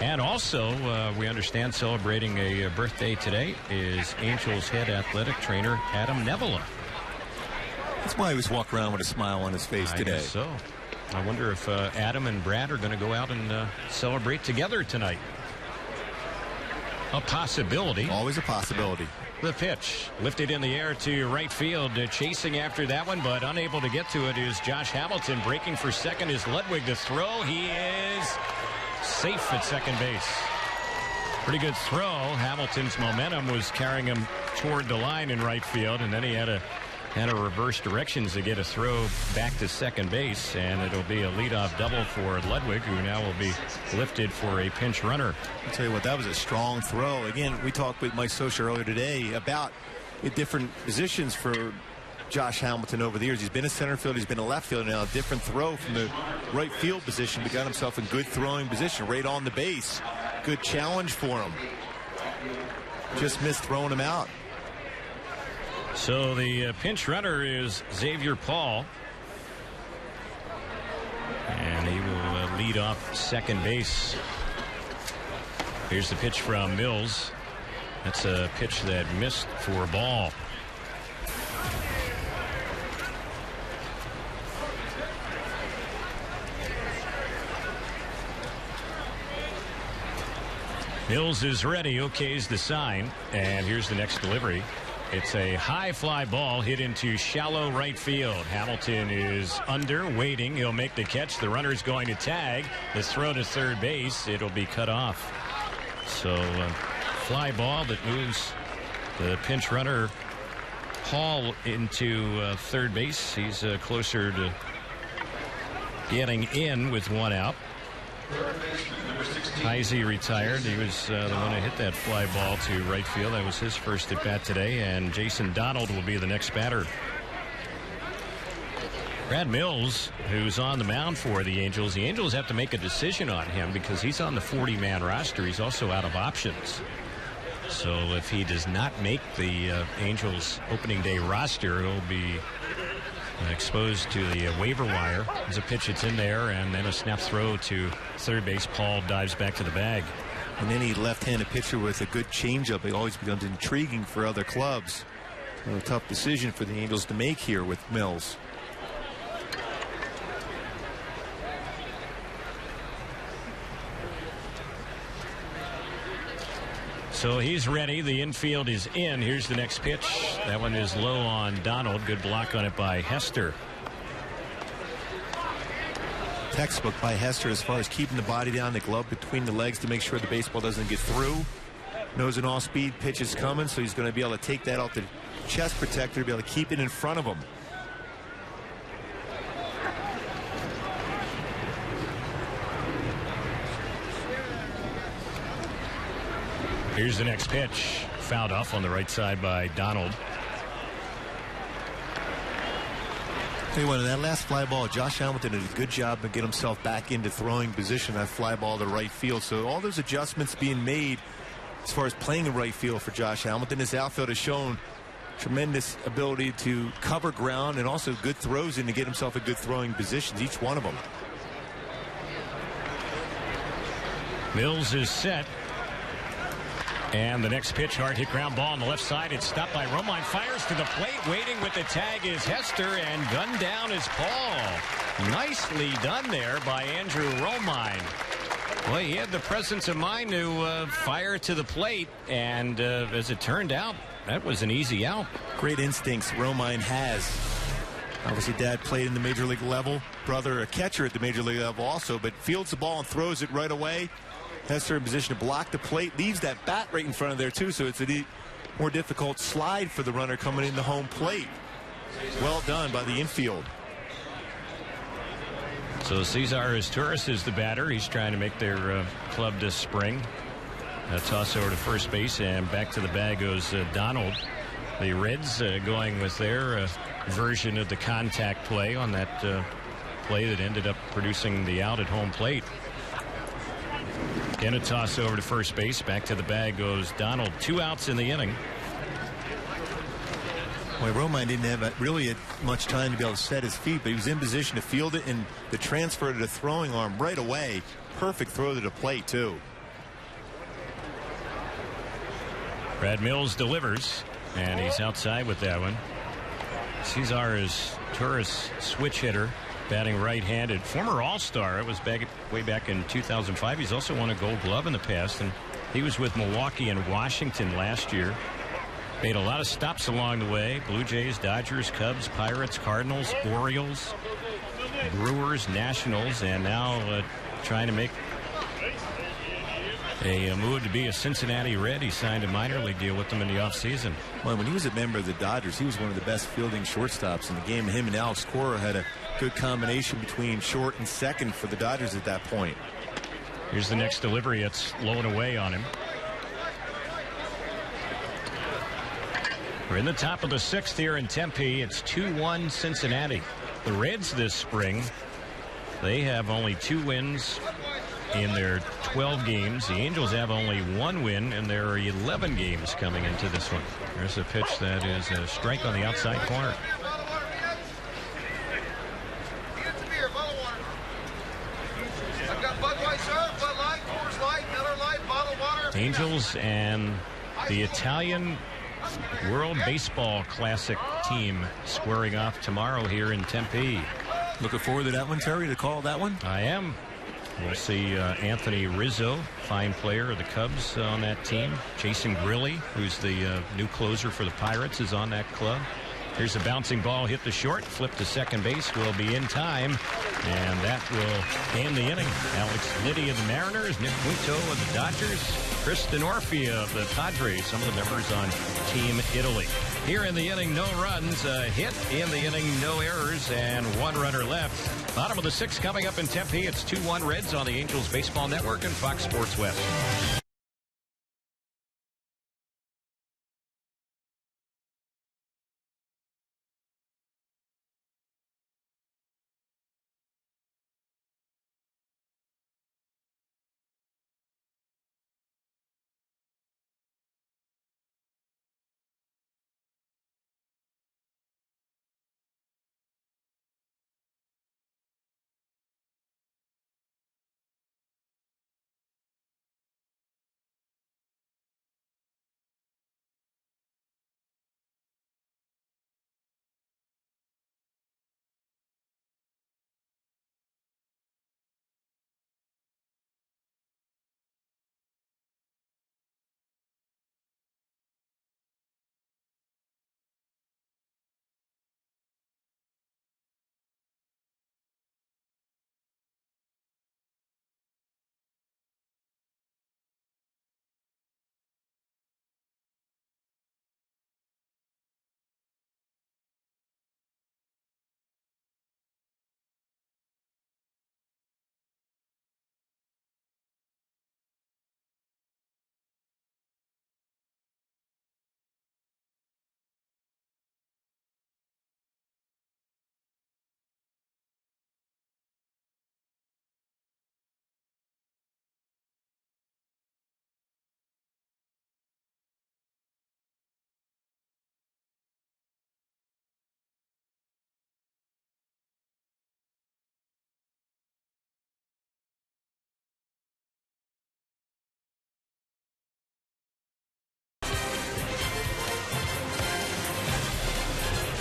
And also, we understand celebrating a birthday today is Angels head athletic trainer Adam Nevela. That's why he was walking around with a smile on his face today. I guess so. I wonder if Adam and Brad are going to go out and celebrate together tonight. a possibility. Always a possibility. The pitch lifted in the air to right field. Chasing after that one, but unable to get to it is Josh Hamilton. Breaking for second is Ludwig. The throw. He is safe at second base. Pretty good throw. Hamilton's momentum was carrying him toward the line in right field, and then he had a reverse directions to get a throw back to second base, and it'll be a leadoff double for Ludwig, who now will be lifted for a pinch runner. I'll tell you what, that was a strong throw. Again, we talked with Mike Scioscia earlier today about the different positions for Josh Hamilton over the years. He's been a center field, he's been a left field, now a different throw from the right field position, but got himself in good throwing position right on the base. Good challenge for him. Just missed throwing him out. So the pinch runner is Xavier Paul, and he will lead off second base. Here's the pitch from Mills. That's a pitch that missed for a ball. Mills is ready. OK's the sign. And here's the next delivery. It's a high fly ball hit into shallow right field. Hamilton is under, waiting. He'll make the catch. The runner's going to tag. The throw to third base. It'll be cut off. So fly ball that moves the pinch runner Hall into third base. He's closer to getting in with one out. Heisey retired. He was the one who hit that fly ball to right field. That was his first at bat today, and Jason Donald will be the next batter. Brad Mills, who's on the mound for the Angels have to make a decision on him because he's on the 40-man roster. He's also out of options. So if he does not make the Angels opening day roster, he'll be exposed to the waiver wire. There's a pitch that's in there, and then a snap throw to third base. Paul dives back to the bag. And any left-handed pitcher with a good changeup, it always becomes intriguing for other clubs. A tough decision for the Angels to make here with Mills. So he's ready. The infield is in. Here's the next pitch. That one is low on Donald. Good block on it by Hester. Textbook by Hester as far as keeping the body down, the glove between the legs to make sure the baseball doesn't get through. Knows an off-speed pitch is coming, so he's going to be able to take that off the chest protector to be able to keep it in front of him. Here's the next pitch. Fouled off on the right side by Donald. Tell you what, in that last fly ball, Josh Hamilton did a good job to get himself back into throwing position. That fly ball to right field. So all those adjustments being made as far as playing in right field for Josh Hamilton. His outfield has shown tremendous ability to cover ground and also good throws in to get himself in good throwing positions, each one of them. Mills is set. And the next pitch, hard hit ground ball on the left side. It's stopped by Romine. Fires to the plate. Waiting with the tag is Hester, and gunned down is Paul. Nicely done there by Andrew Romine. Well, he had the presence of mind to fire to the plate, and as it turned out, that was an easy out. Great instincts Romine has. Obviously, Dad played in the major league level. Brother, a catcher at the major league level also, but fields the ball and throws it right away. Hester in position to block the plate, leaves that bat right in front of there too, so it's a more difficult slide for the runner coming in the home plate. Well done by the infield. So Cesar Torres is the batter. He's trying to make their club this spring. A toss over to first base, and back to the bag goes Donald. The Reds going with their version of the contact play on that play that ended up producing the out at home plate. Again, a toss over to first base. Back to the bag goes Donald. 2 outs in the inning. Boy, Romine didn't have really much time to be able to set his feet, but he was in position to field it, and the transfer to the throwing arm right away. Perfect throw to the plate, too. Brad Mills delivers, and he's outside with that one. Cesar is Torres, switch hitter, batting right-handed. Former All-Star. It was way back in 2005. He's also won a Gold Glove in the past, and He was with Milwaukee and Washington last year. Made a lot of stops along the way. Blue Jays, Dodgers, Cubs, Pirates, Cardinals, Orioles, Brewers, Nationals, and now trying to make a move to be a Cincinnati Red. He signed a minor league deal with them in the offseason. Well, when he was a member of the Dodgers, he was one of the best fielding shortstops in the game. Him and Alex Cora had a good combination between short and second for the Dodgers at that point. Here's the next delivery. It's low and away on him. We're in the top of the 6th here in Tempe. It's 2-1 Cincinnati. The Reds this spring, they have only 2 wins in their 12 games. The Angels have only 1 win, and there are 11 games coming into this one. There's a pitch that is a strike on the outside corner. Angels and the Italian World Baseball Classic team squaring off tomorrow here in Tempe. Looking forward to that one, Terry, to call that one? I am. We'll see Anthony Rizzo, fine player of the Cubs, on that team. Jason Grilli, who's the new closer for the Pirates, is on that club. Here's a bouncing ball, hit the short, flip to second base, will be in time, and that will end the inning. Alex Liddy of the Mariners, Nick Quinto of the Dodgers, Chris Denorfia of the Padres, some of the members on Team Italy. Here in the inning, no runs, a hit in the inning, no errors, and 1 runner left. Bottom of the 6th coming up in Tempe. It's 2-1 Reds on the Angels Baseball Network and Fox Sports West.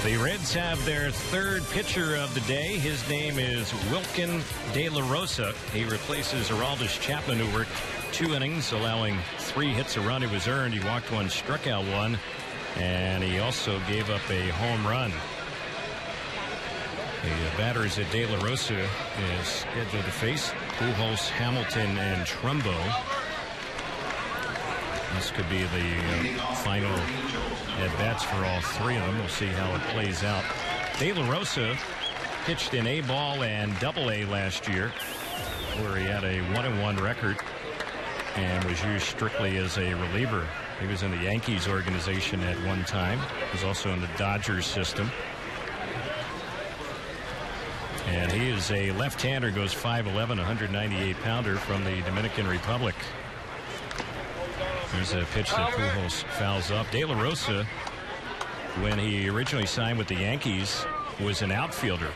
The Reds have their 3rd pitcher of the day. His name is Wilkin De La Rosa. He replaces Aroldis Chapman, who worked 2 innings, allowing 3 hits. A run he was earned. He walked 1, struck out 1, and he also gave up a home run. The batters at De La Rosa is scheduled to face Pujols, Hamilton, and Trumbo. This could be the final at-bats for all 3 of them. We'll see how it plays out. De La Rosa pitched in A-ball and Double-A last year, where he had a 1-1 record and was used strictly as a reliever. He was in the Yankees organization at one time. He was also in the Dodgers system. And he is a left-hander, goes 5'11", 198-pounder from the Dominican Republic. There's a pitch that Pujols fouls up. De La Rosa, when he originally signed with the Yankees, was an outfielder.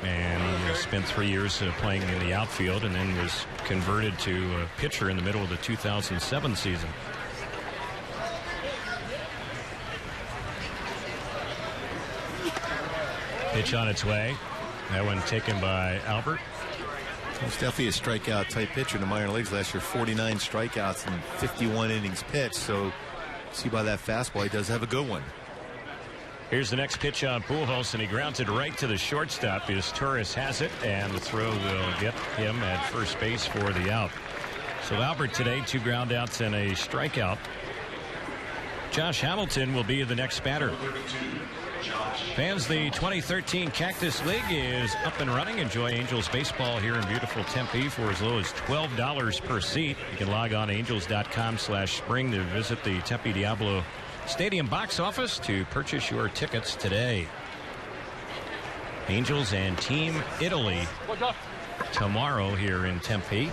And he spent 3 years playing in the outfield and then was converted to a pitcher in the middle of the 2007 season. Pitch on its way. That one taken by Albert. He's definitely a strikeout type pitcher in the minor leagues last year. 49 strikeouts in 51 innings pitched. So see by that fastball, he does have a good one. Here's the next pitch on Pujols, and he grounds it right to the shortstop as Torres has it, and the throw will get him at first base for the out. So Albert today, 2 ground outs and a strikeout. Josh Hamilton will be the next batter. Fans, the 2013 Cactus League is up and running. Enjoy Angels baseball here in beautiful Tempe for as low as $12 per seat. You can log on to angels.com/spring to visit the Tempe Diablo Stadium box office to purchase your tickets today. Angels and Team Italy tomorrow here in Tempe.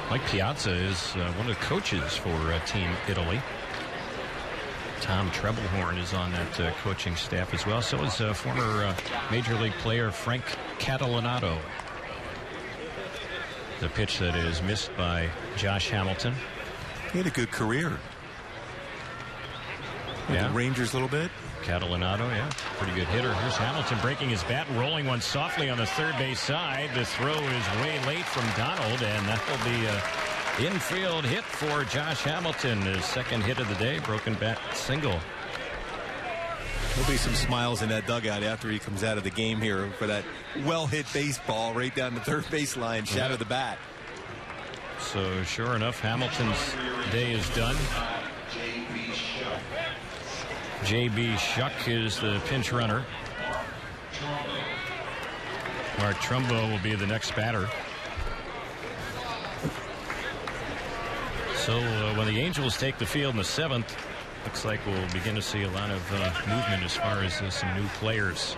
Mike Piazza is one of the coaches for Team Italy. Tom Trebelhorn is on that coaching staff as well. So is former Major League player Frank Catalanato. The pitch that is missed by Josh Hamilton. He had a good career. Yeah. The Rangers a little bit. Catalanato, yeah. Pretty good hitter. Here's Hamilton breaking his bat, rolling one softly on the third base side. The throw is way late from Donald, and that will be an infield hit for Josh Hamilton. His second hit of the day, broken bat single. There'll be some smiles in that dugout after he comes out of the game here for that well-hit baseball right down the third baseline, shatter the bat. So sure enough, Hamilton's day is done. J.B. Shuck is the pinch runner. Mark Trumbo will be the next batter. So when the Angels take the field in the 7th, looks like we'll begin to see a lot of movement as far as some new players.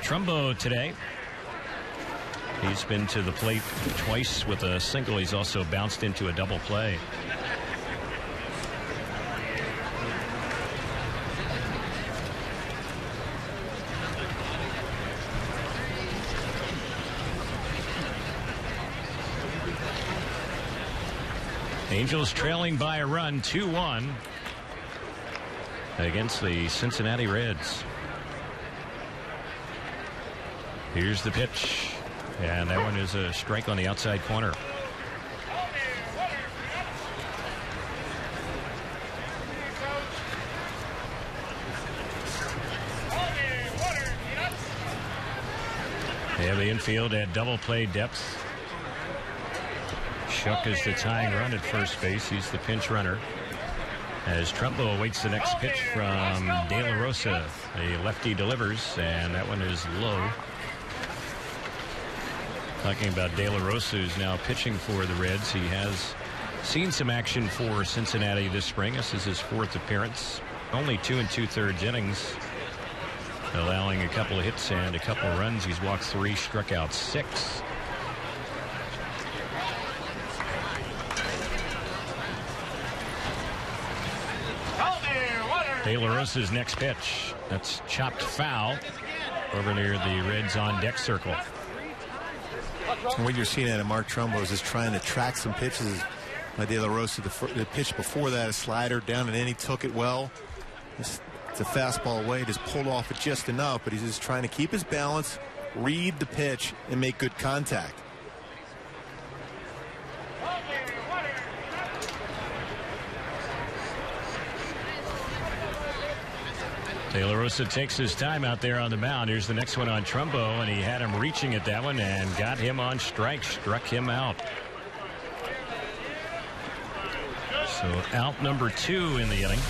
Trumbo today. He's been to the plate twice with a single. He's also bounced into a double play. Angels trailing by a run, 2-1 against the Cincinnati Reds. Here's the pitch. And that one is a strike on the outside corner. They have the infield at double play depth. Shuck is the tying run at first base. He's the pinch runner. As Trumbo awaits the next pitch from De La Rosa. A lefty delivers, and that one is low. Talking about De La Rosa, who's now pitching for the Reds. He has seen some action for Cincinnati this spring. This is his 4th appearance. Only 2 2/3 innings, allowing a couple of hits and a couple of runs. He's walked 3, struck out 6. De La Rosa's next pitch. That's chopped foul over near the Reds on deck circle. And what you're seeing out of Mark Trumbo is just trying to track some pitches by De La Rosa. The pitch before that, a slider down and in. He took it well. It's a fastball away. Just pulled off it just enough, but he's just trying to keep his balance, read the pitch, and make good contact. De La Rosa takes his time out there on the mound. Here's the next one on Trumbo, and he had him reaching at that one and got him on strike, struck him out. So out number 2 in the inning.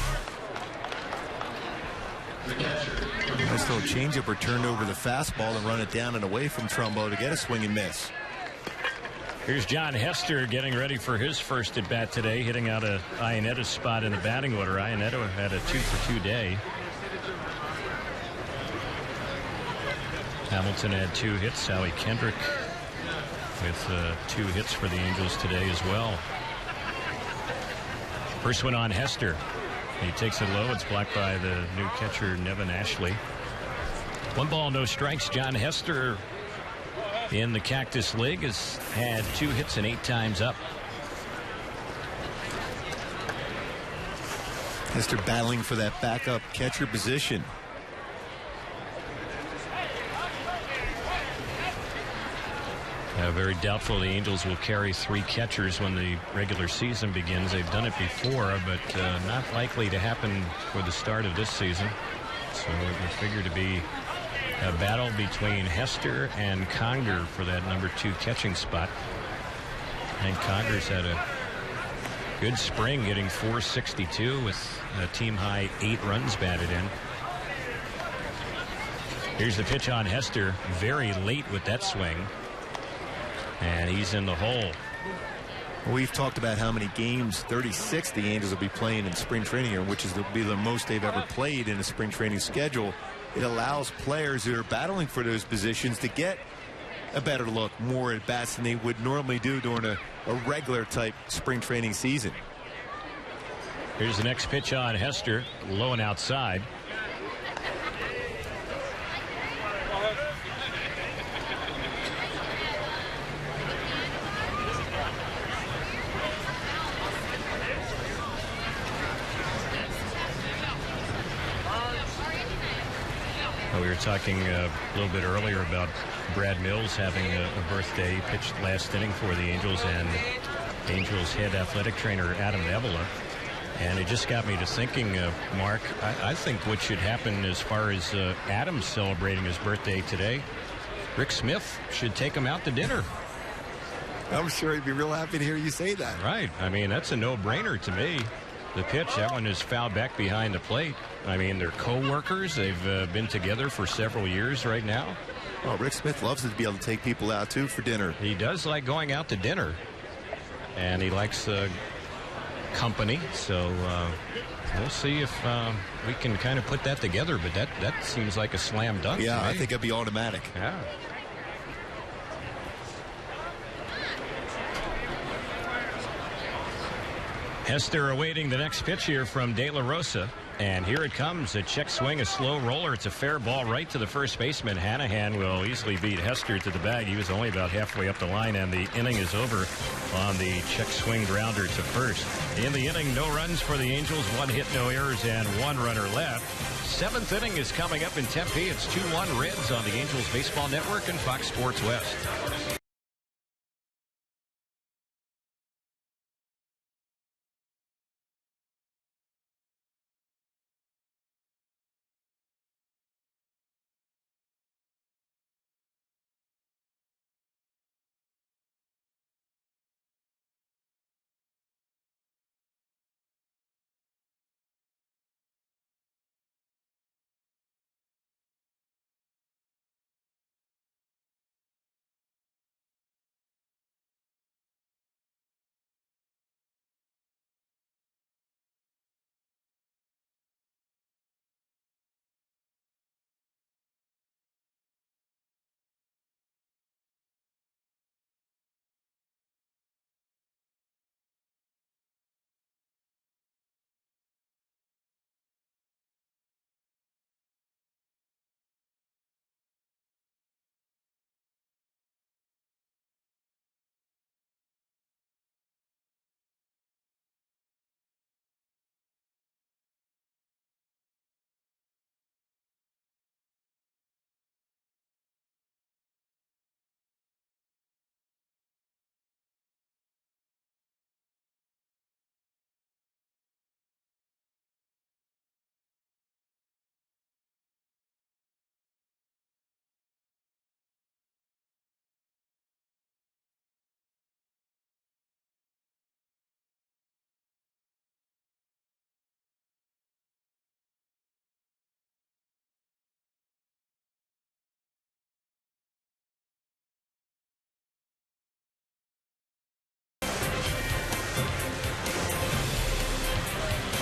Nice little changeup returned over the fastball and run it down and away from Trumbo to get a swing and miss. Here's John Hester getting ready for his first at bat today, hitting out a Ioneta's spot in the batting order. Ioneta had a 2-for-2 day. Hamilton had 2 hits. Howie Kendrick with 2 hits for the Angels today as well. First one on Hester. He takes it low. It's blocked by the new catcher, Nevin Ashley. 1 ball, no strikes. John Hester in the Cactus League has had 2 hits and 8 times up. Hester battling for that backup catcher position. Very doubtful the Angels will carry 3 catchers when the regular season begins. They've done it before, but not likely to happen for the start of this season. So it would figure to be a battle between Hester and Conger for that number 2 catching spot. And Conger's had a good spring, getting .462 with a team-high 8 runs batted in. Here's the pitch on Hester, very late with that swing. And he's in the hole. We've talked about how many games, 36, the Angels will be playing in spring training here, which is to be the most they've ever played in a spring training schedule. It allows players who are battling for those positions to get a better look, more at bats than they would normally do during a regular type spring training season. Here's the next pitch on Hester, low and outside. We were talking a little bit earlier about Brad Mills having a birthday. He pitched last inning for the Angels, and Angels head athletic trainer Adam Nevela. And it just got me to thinking, Mark, I think what should happen as far as Adam celebrating his birthday today, Rick Smith should take him out to dinner. I'm sure he'd be real happy to hear you say that. Right. I mean, that's a no-brainer to me. The pitch, that one is fouled back behind the plate. I mean, they're co-workers. They've been together for several years right now. Well, Rick Smith loves to be able to take people out, too, for dinner. He does like going out to dinner. And he likes company. So we'll see if we can kind of put that together. But that seems like a slam dunk. Yeah, to me. I think it'd be automatic. Yeah. Hester awaiting the next pitch here from De La Rosa. And here it comes. A check swing, a slow roller. It's a fair ball right to the first baseman. Hanahan will easily beat Hester to the bag. He was only about halfway up the line, and the inning is over on the check swing grounder to first. In the inning, no runs for the Angels, 1 hit, no errors, and 1 runner left. 7th inning is coming up in Tempe. It's 2-1 Reds on the Angels Baseball Network and Fox Sports West.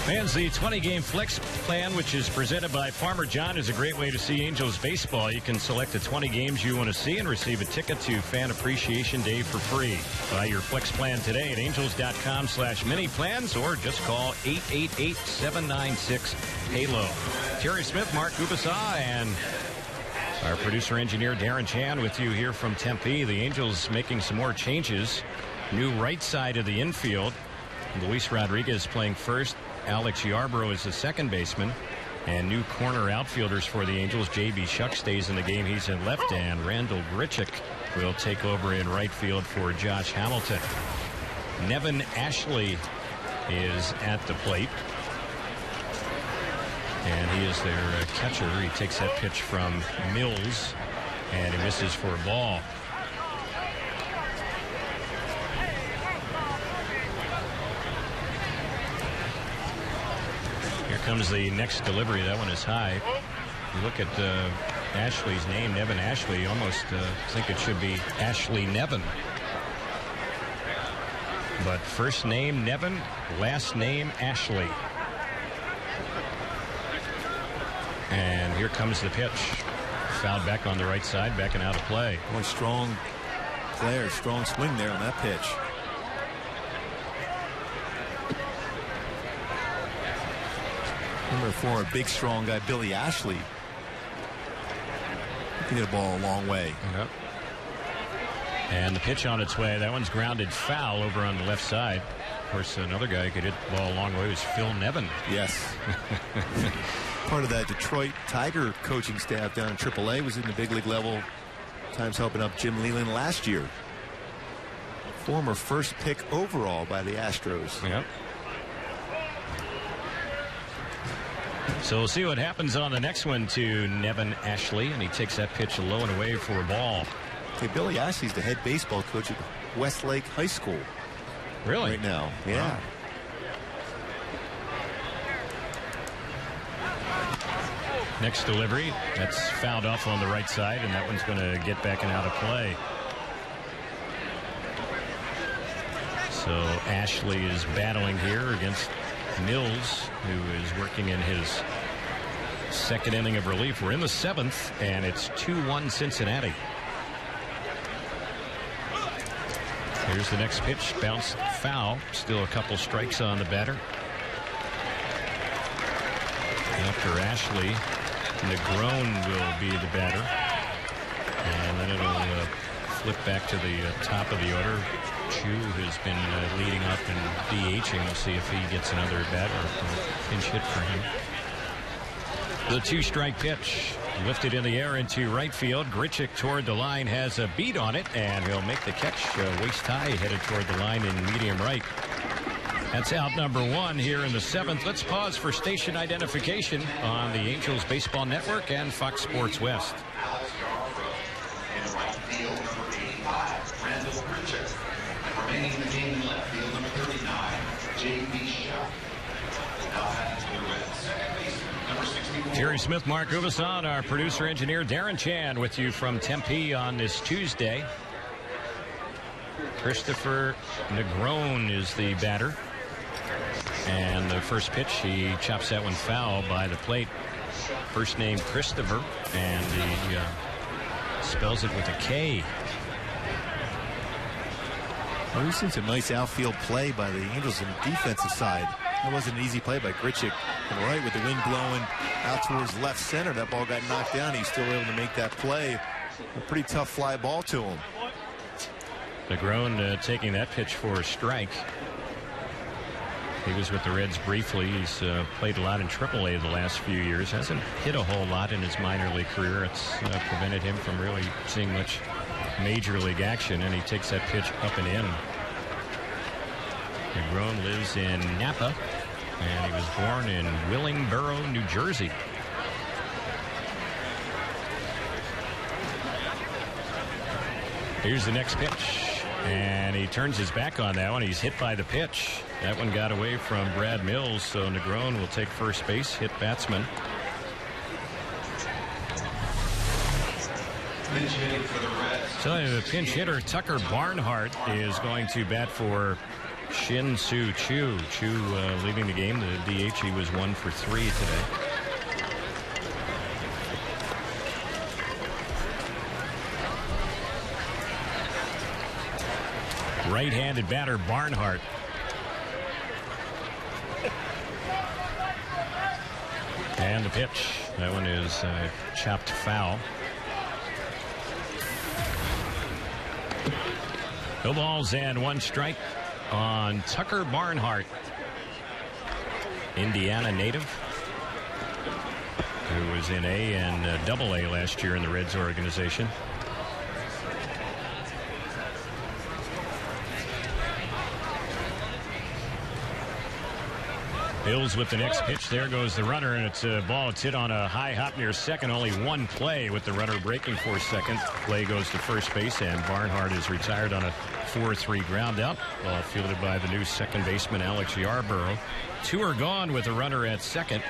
Fans, the 20-game flex plan, which is presented by Farmer John, is a great way to see Angels baseball. You can select the 20 games you want to see and receive a ticket to Fan Appreciation Day for free. Buy your flex plan today at angels.com/mini-plans or just call 888-796-HALO. Terry Smith, Mark Gubasa, and our producer-engineer Darren Chan with you here from Tempe. The Angels making some more changes. New right side of the infield. Luis Rodriguez playing first. Alex Yarbrough is the second baseman. And new corner outfielders for the Angels. J.B. Shuck stays in the game. He's in left, and Randall Grichuk will take over in right field for Josh Hamilton. Nevin Ashley is at the plate. And he is their catcher. He takes that pitch from Mills, and he misses for a ball. Here comes the next delivery. That one is high. You look at Ashley's name, Nevin Ashley. You almost think it should be Ashley Nevin. But first name Nevin, last name Ashley. And here comes the pitch. Fouled back on the right side, backing out of play. Boy, strong player, strong swing there on that pitch. Remember former big, strong guy, Billy Ashley. He can get a ball a long way. Yep. And the pitch on its way. That one's grounded foul over on the left side. Of course, another guy who could hit the ball a long way was Phil Nevin. Yes. Part of that Detroit Tiger coaching staff down in AAA, was in the big league level, times helping up Jim Leland last year. Former first pick overall by the Astros. Yep. So we'll see what happens on the next one to Nevin Ashley, and he takes that pitch low and away for a ball. Okay, Billy Ashley's the head baseball coach at Westlake High School. Really? Right now. Yeah. Wow. Next delivery, that's fouled off on the right side, and that one's going to get back and out of play. So Ashley is battling here against Mills, who is working in his second inning of relief. We're in the seventh, and it's 2-1 Cincinnati. Here's the next pitch, bounced foul. Still a couple strikes on the batter. After Ashley, Negron will be the batter. And then it'll flip back to the top of the order. Chu has been leading up and DHing. We'll see if he gets another bat or a pinch hit for him. The two-strike pitch lifted in the air into right field. Grichuk toward the line, has a beat on it, and he'll make the catch waist high, headed toward the line in medium right. That's out number one here in the seventh. Let's pause for station identification on the Angels Baseball Network and Fox Sports West. Remaining in the game in left field, number 39, J.B. Shaw. Now heading to the Reds. Second baseman, number 64. Terry Smith, Mark Uvason, our producer engineer Darren Chan with you from Tempe on this Tuesday. Christopher Negron is the batter. And the first pitch, he chops that one foul by the plate. First name Christopher, and he spells it with a K. Well, we've seen some nice outfield play by the Angels on the defensive side. That wasn't an easy play by Grichuk. And right, with the wind blowing out towards left center, that ball got knocked down. He's still able to make that play. A pretty tough fly ball to him. Negron taking that pitch for a strike. He was with the Reds briefly. He's played a lot in AAA the last few years. Hasn't hit a whole lot in his minor league career. It's prevented him from really seeing much major league action, and he takes that pitch up and in. Negron lives in Napa, and he was born in Willingboro, New Jersey. Here's the next pitch, and he turns his back on that one. He's hit by the pitch. That one got away from Brad Mills, so Negron will take first base, hit batsman. Pinch hitting for the Reds. So the pinch hitter Tucker Barnhart is going to bat for Shin Soo Choo. Choo leaving the game. The DH, he was 1 for 3 today. Right-handed batter Barnhart. And the pitch. That one is chopped foul. No balls and one strike on Tucker Barnhart. Indiana native, who was in A and AA last year in the Reds organization. Mills with the next pitch. There goes the runner, and it's a ball. It's hit on a high hop near second. Only one play with the runner breaking for second. Play goes to first base, and Barnhart is retired on a 4-3 ground out. Ball fielded by the new second baseman Alex Yarborough. 2 are gone with a runner at second.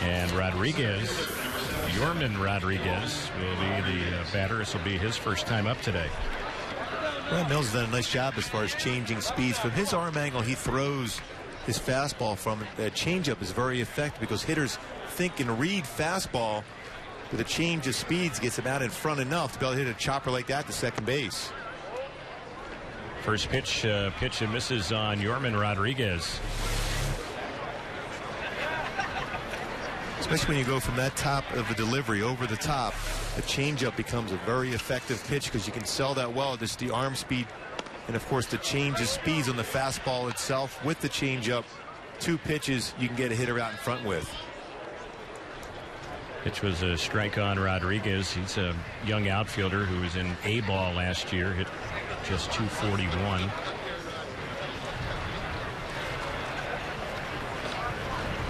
And Rodriguez, Yorman Rodriguez, will be the batter. This will be his first time up today. Well, Mills has done a nice job as far as changing speeds. From his arm angle, he throws his fastball from it. That changeup is very effective because hitters think and read fastball, but the change of speeds gets him out in front enough to be able to hit a chopper like that to second base. First pitch, pitch and misses on Yorman Rodriguez. Especially when you go from that top of the delivery over the top, the changeup becomes a very effective pitch because you can sell that well. Just the arm speed and, of course, the change of speeds on the fastball itself with the changeup. 2 pitches you can get a hitter out in front with. Pitch was a strike on Rodriguez. He's a young outfielder who was in A-ball last year. Hit just .241.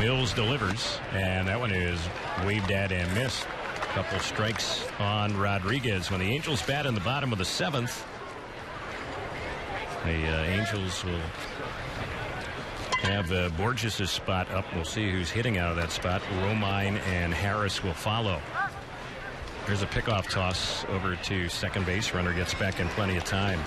Mills delivers, and that one is waved at and missed. A couple strikes on Rodriguez. When the Angels bat in the bottom of the 7th, the Angels will have Borges' spot up. We'll see who's hitting out of that spot. Romine and Harris will follow. There's a pickoff toss over to second base. Runner gets back in plenty of time.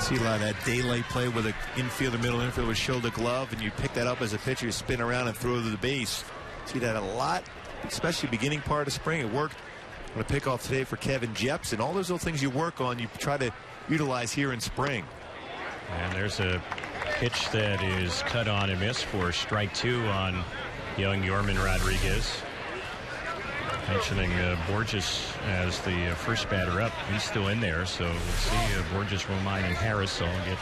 See a lot of that daylight play with an infielder, middle infielder with shoulder glove, and you pick that up as a pitcher, you spin around and throw to the base. See that a lot, especially beginning part of spring. It worked on a pickoff today for Kevin Jeps, and all those little things you work on, you try to utilize here in spring. And there's a pitch that is cut on and missed for strike 2 on young Yorman Rodriguez. Mentioning Borges as the first batter up. He's still in there, so we'll see Borges, Romine, and Harris all get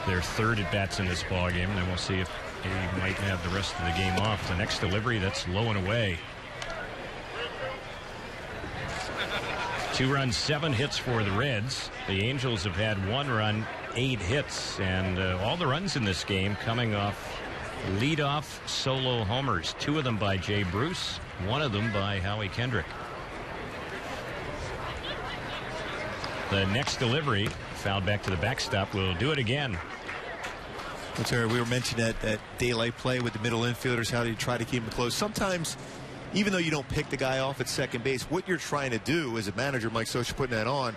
their third at-bats in this ball game, and then we'll see if he might have the rest of the game off. The next delivery, that's low and away. 2 runs, 7 hits for the Reds. The Angels have had 1 run, 8 hits, and all the runs in this game coming off leadoff solo homers. 2 of them by Jay Bruce, 1 of them by Howie Kendrick. The next delivery, fouled back to the backstop, will do it again. That's right. We were mentioning that daylight play with the middle infielders, how do you try to keep them close. Sometimes, even though you don't pick the guy off at second base, what you're trying to do as a manager, Mike Socha putting that on,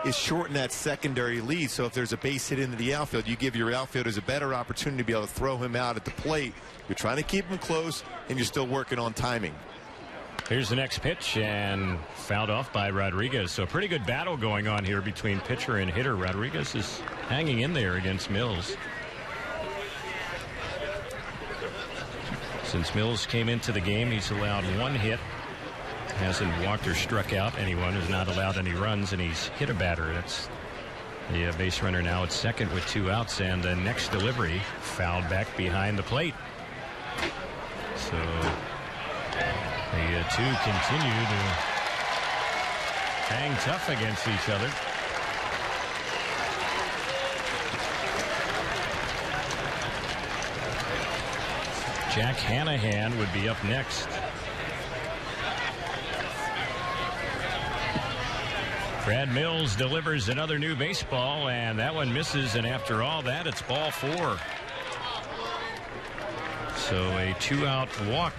is shorten that secondary lead. So if there's a base hit into the outfield, you give your outfielders a better opportunity to be able to throw him out at the plate. You're trying to keep him close, and you're still working on timing. Here's the next pitch, and fouled off by Rodriguez. So a pretty good battle going on here between pitcher and hitter. Rodriguez is hanging in there against Mills. Since Mills came into the game, he's allowed 1 hit. Hasn't walked or struck out anyone, has not allowed any runs, and he's hit a batter. That's the base runner now at second with 2 outs, and the next delivery fouled back behind the plate. So the 2 continue to hang tough against each other. Jack Hanahan would be up next. Brad Mills delivers another new baseball, and that one misses, and after all that, it's ball 4. So a 2-out walk.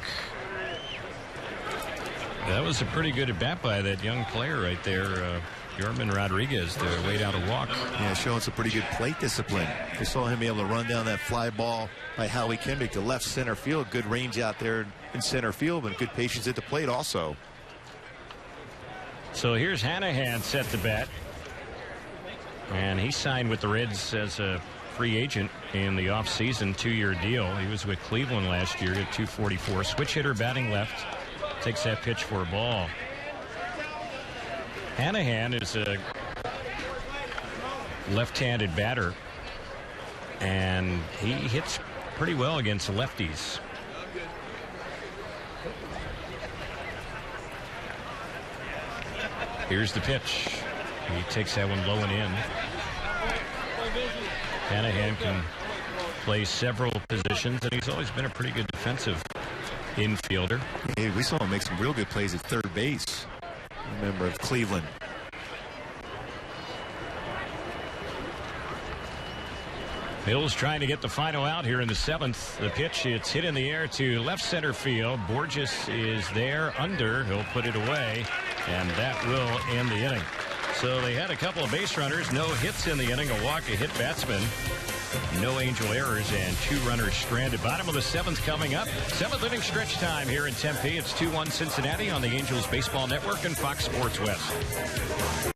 That was a pretty good at-bat by that young player right there, Yorman Rodriguez, to wait out a walk. Yeah, showing some pretty good plate discipline. We saw him be able to run down that fly ball by Howie Kendrick to left center field. Good range out there in center field, and good patience at the plate also. So here's Hanahan set to bat. And he signed with the Reds as a free agent in the offseason, 2-year deal. He was with Cleveland last year at .244. Switch hitter batting left. Takes that pitch for a ball. Hanahan is a left-handed batter, and he hits pretty well against lefties. Here's the pitch. He takes that one low and in. Hanahan can plays several positions, and he's always been a pretty good defensive infielder. Hey, we saw him make some real good plays at third base. A member of Cleveland. Mills trying to get the final out here in the 7th. The pitch, it's hit in the air to left center field. Borges is there under. He'll put it away, and that will end the inning. So they had a couple of base runners, no hits in the inning, a walk, a hit batsman, no Angel errors, and 2 runners stranded. Bottom of the 7th coming up. 7th inning stretch time here in Tempe. It's 2-1 Cincinnati on the Angels Baseball Network and Fox Sports West.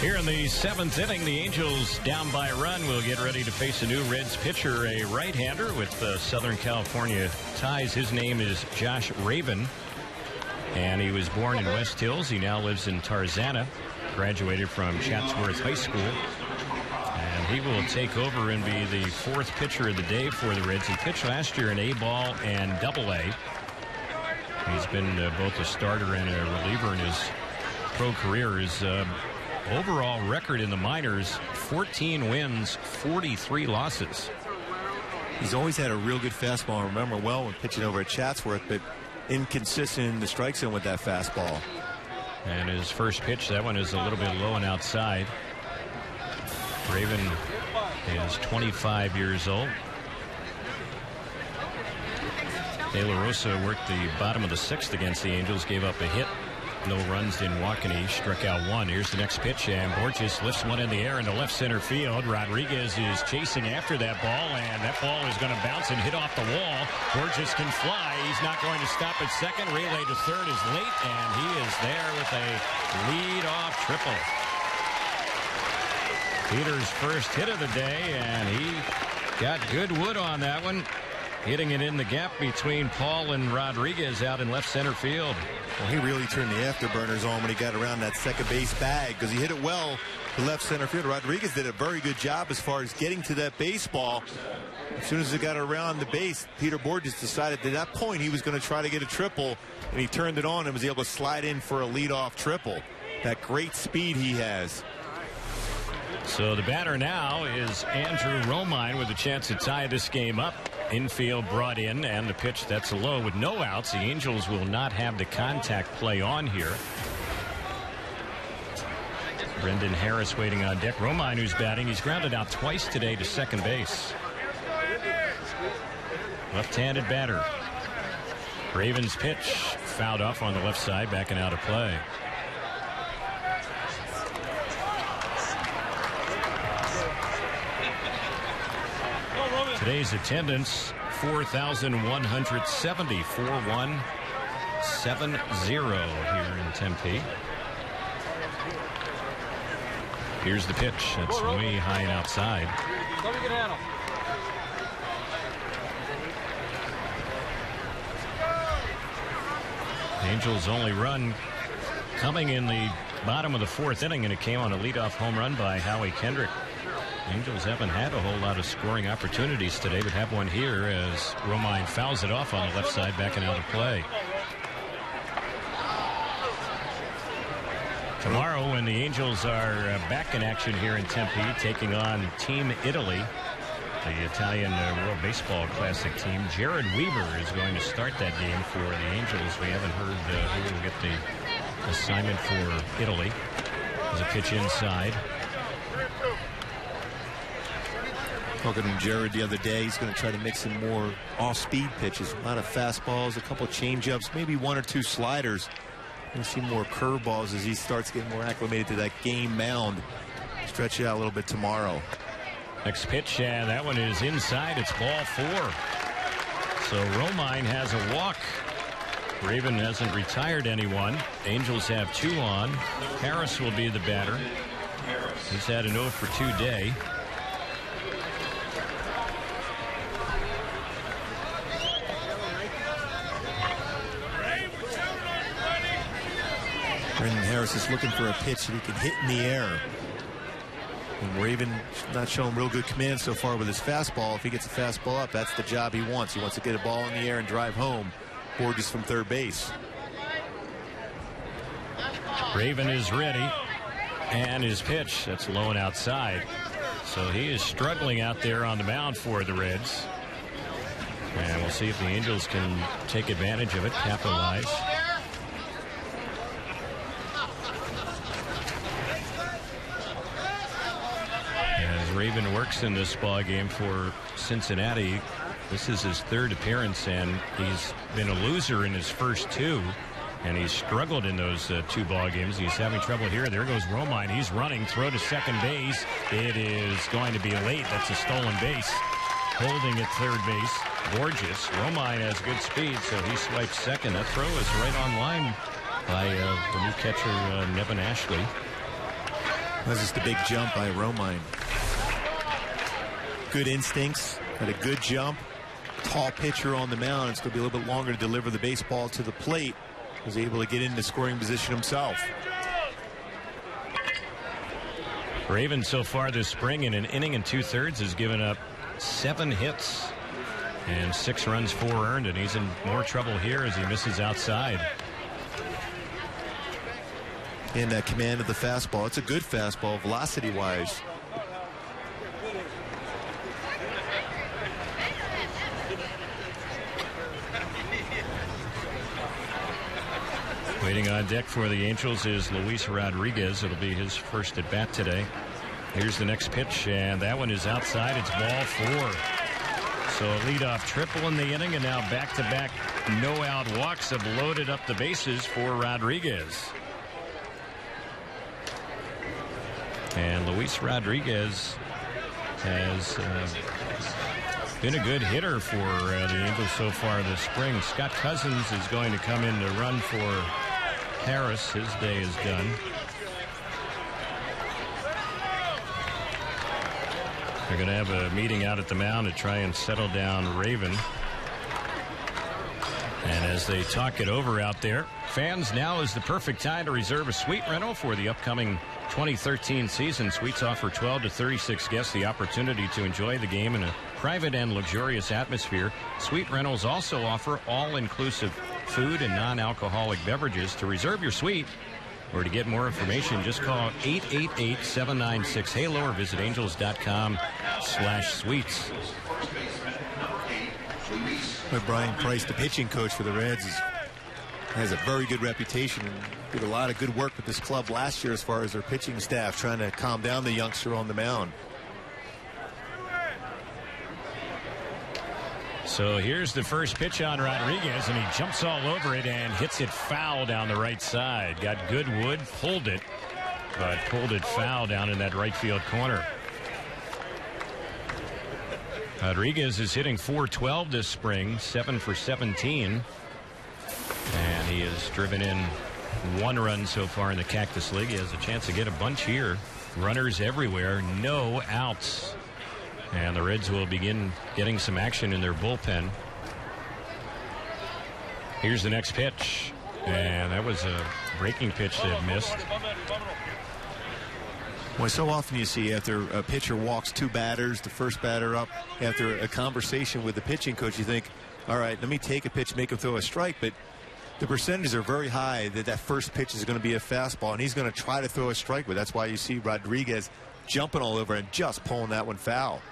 Here in the 7th inning, the Angels down by a run will get ready to face a new Reds pitcher, a right-hander with Southern California ties. His name is Josh Raven, and he was born in West Hills. He now lives in Tarzana, graduated from Chatsworth High School, and he will take over and be the 4th pitcher of the day for the Reds. He pitched last year in A-ball and Double-A. He's been both a starter and a reliever in his pro career. His overall record in the minors, 14 wins, 43 losses. He's always had a real good fastball. I remember well when pitching over at Chatsworth, but inconsistent in the strike zone with that fastball. And his first pitch, that one is a little bit low and outside. Raven is 25 years old. De La Rosa worked the bottom of the 6th against the Angels, gave up a hit. No runs, didn't walk any, struck out 1. Here's the next pitch, and Borges lifts one in the air into left center field. Rodriguez is chasing after that ball, and that ball is going to bounce and hit off the wall. Borges can fly. He's not going to stop at second. Relay to third is late, and he is there with a lead-off triple. Peter's first hit of the day, and he got good wood on that one, hitting it in the gap between Paul and Rodriguez out in left center field. Well, he really turned the afterburners on when he got around that second base bag because he hit it well to left center field. Rodriguez did a very good job as far as getting to that baseball. As soon as it got around the base, Peter Borges decided at that point he was going to try to get a triple, and he turned it on and was able to slide in for a leadoff triple. That great speed he has. So the batter now is Andrew Romine with a chance to tie this game up. Infield brought in, and the pitch, that's a low with no outs. The Angels will not have the contact play on here. Brendan Harris waiting on deck. Romine, who's batting, he's grounded out twice today to second base. Left-handed batter. Ravens pitch fouled off on the left side, backing out of play. Today's attendance, 4,170, 4170 here in Tempe. Here's the pitch. That's way high and outside. Angels' only run coming in the bottom of the 4th inning, and it came on a leadoff home run by Howie Kendrick. Angels haven't had a whole lot of scoring opportunities today, but have one here as Romine fouls it off on the left side, backing out of play. Tomorrow, when the Angels are back in action here in Tempe, taking on Team Italy, the Italian World Baseball Classic team, Jared Weaver is going to start that game for the Angels. We haven't heard who will get the assignment for Italy. There's a pitch inside. Talking to Jared the other day, he's going to try to mix in more off-speed pitches. A lot of fastballs, a couple change-ups, maybe 1 or 2 sliders. We'll see more curveballs as he starts getting more acclimated to that game mound. Stretch it out a little bit tomorrow. Next pitch, that one is inside. It's ball 4. So Romine has a walk. Raven hasn't retired anyone. Angels have 2 on. Harris will be the batter. He's had an 0 for 2 day. Brendan Harris is looking for a pitch that he can hit in the air. And Raven not showing real good command so far with his fastball. If he gets a fastball up, that's the job he wants. He wants to get a ball in the air and drive home. Borges from third base. Raven is ready. And his pitch, that's low and outside. So he is struggling out there on the mound for the Reds. And we'll see if the Angels can take advantage of it, capitalize. Raven works in this ball game for Cincinnati. This is his 3rd appearance, and he's been a loser in his first 2, and he's struggled in those 2 ball games. He's having trouble here. There goes Romine. He's running, throw to second base. It is going to be late. That's a stolen base. Holding at third base, Borges. Romine has good speed, so he swipes second. That throw is right on line by the new catcher, Nevin Ashley. That's just a big jump by Romine. Good instincts, had a good jump, tall pitcher on the mound. It's going to be a little bit longer to deliver the baseball to the plate. Was able to get into scoring position himself. Raven so far this spring in an inning and 2/3 has given up 7 hits and 6 runs, 4 earned, and he's in more trouble here as he misses outside. And that command of the fastball. It's a good fastball velocity wise. Waiting on deck for the Angels is Luis Rodriguez. It'll be his first at bat today. Here's the next pitch, and that one is outside. It's ball 4. So a leadoff triple in the inning, and now back-to-back no-out walks have loaded up the bases for Rodriguez. And Luis Rodriguez has been a good hitter for the Angels so far this spring. Scott Cousins is going to come in to run for Harris. His day is done. They're going to have a meeting out at the mound to try and settle down Raven. And as they talk it over out there, fans, now is the perfect time to reserve a suite rental for the upcoming 2013 season. Suites offer 12 to 36 guests the opportunity to enjoy the game in a private and luxurious atmosphere. Suite rentals also offer all-inclusive food and non-alcoholic beverages. To reserve your suite or to get more information, just call 888-796-HALO or visit angels.com/suites. But Brian Price, the pitching coach for the Reds, has a very good reputation and did a lot of good work with this club last year as far as their pitching staff, trying to calm down the youngster on the mound. So here's the first pitch on Rodriguez, and he jumps all over it and hits it foul down the right side. Got good wood, pulled it, but pulled it foul down in that right field corner. Rodriguez is hitting .412 this spring, 7 for 17. And he has driven in 1 run so far in the Cactus League. He has a chance to get a bunch here. Runners everywhere, no outs. And the Reds will begin getting some action in their bullpen. Here's the next pitch. And that was a breaking pitch that missed. Well, so often you see after a pitcher walks 2 batters, the first batter up, after a conversation with the pitching coach, you think, all right, let me take a pitch, make him throw a strike. But the percentages are very high that first pitch is going to be a fastball, and he's going to try to throw a strike. But that's why you see Rodriguez jumping all over and just pulling that one foul.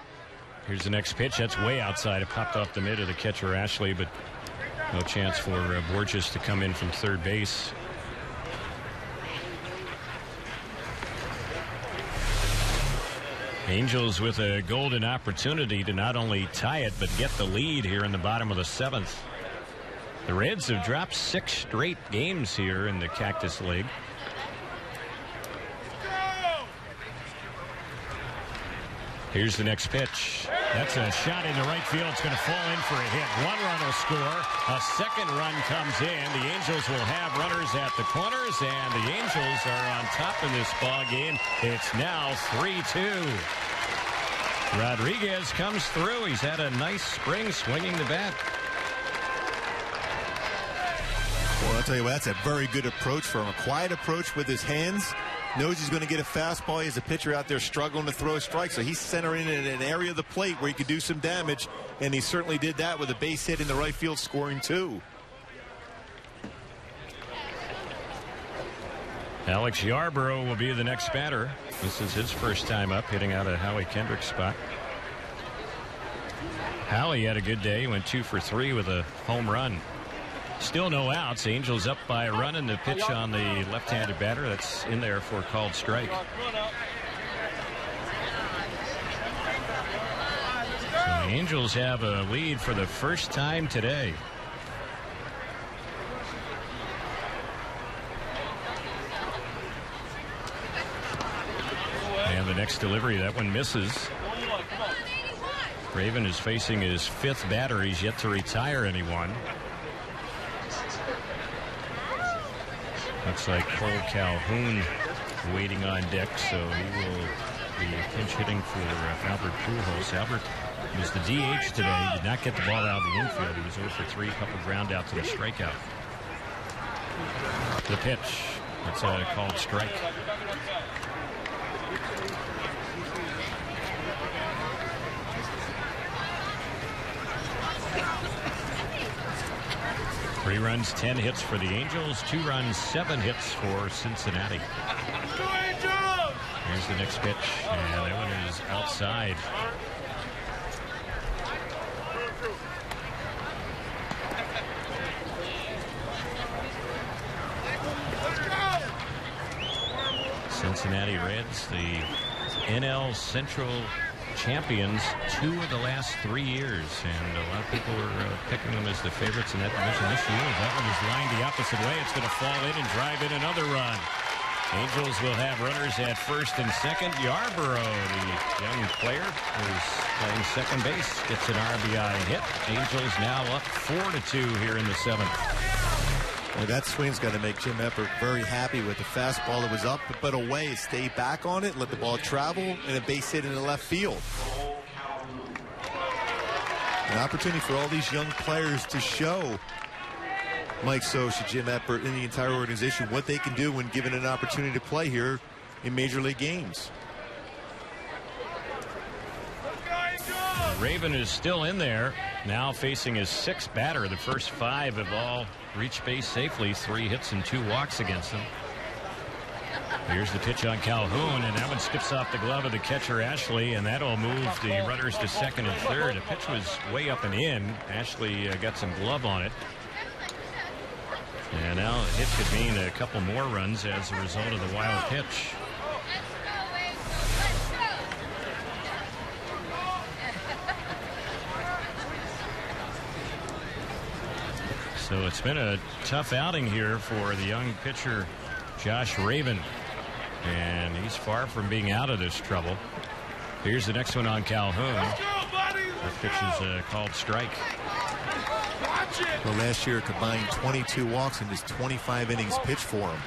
Here's the next pitch. That's way outside. It popped off the mid of the catcher, Ashley, but no chance for Borges to come in from third base. Angels with a golden opportunity to not only tie it, but get the lead here in the bottom of the 7th. The Reds have dropped 6 straight games here in the Cactus League. Here's the next pitch. That's a shot into right field. It's going to fall in for a hit. 1 run will score. A second run comes in. The Angels will have runners at the corners, and the Angels are on top in this ball game. It's now 3-2. Rodriguez comes through. He's had a nice spring swinging the bat. Well, I'll tell you what, that's a very good approach for him. A quiet approach with his hands. Knows he's going to get a fastball. He has a pitcher out there struggling to throw a strike, so he's centering in an area of the plate where he could do some damage, and he certainly did that with a base hit in the right field, scoring 2. Alex Yarborough will be the next batter. This is his first time up, hitting out of Howie Kendrick's spot. Howie had a good day. He went 2 for 3 with a home run. Still no outs. Angels up by a run, and the pitch on the left-handed batter that's in there for a called strike. So the Angels have a lead for the first time today. And the next delivery, that one misses. Raven is facing his 5th batter. He's yet to retire anyone. Looks like Cole Calhoun waiting on deck, so he will be pinch hitting for Albert Pujols. Albert was the DH today. Did not get the ball out of the infield. He was 0 for 3, a couple ground outs and a strikeout. The pitch. That's a called strike. Three runs, 10 hits for the Angels. 2 runs, 7 hits for Cincinnati. Here's the next pitch, and that one is outside. Cincinnati Reds, the NL Central champions 2 of the last 3 years, and a lot of people are picking them as the favorites in that division this year. That one is lined the opposite way. It's going to fall in and drive in another run. Angels will have runners at first and second. Yarborough, the young player who's playing second base, gets an RBI hit. Angels now up 4-2 here in the 7th. Well, that swing's got to make Jim Eppert very happy with the fastball that was up but away. Stay back on it, let the ball travel, and a base hit in the left field. An opportunity for all these young players to show Mike Scioscia, Jim Eppert, and the entire organization what they can do when given an opportunity to play here in Major League games. Raven is still in there, now facing his 6th batter. The first 5 have all reached base safely. 3 hits and 2 walks against them. Here's the pitch on Calhoun, and that one skips off the glove of the catcher, Ashley, and that'll move the runners to second and third. The pitch was way up and in. Ashley got some glove on it. And now a hit could mean a couple more runs as a result of the wild pitch. So it's been a tough outing here for the young pitcher, Josh Raven. And he's far from being out of this trouble. Here's the next one on Calhoun. That pitch is called strike. Well, last year combined 22 walks in just 25 innings pitched for him.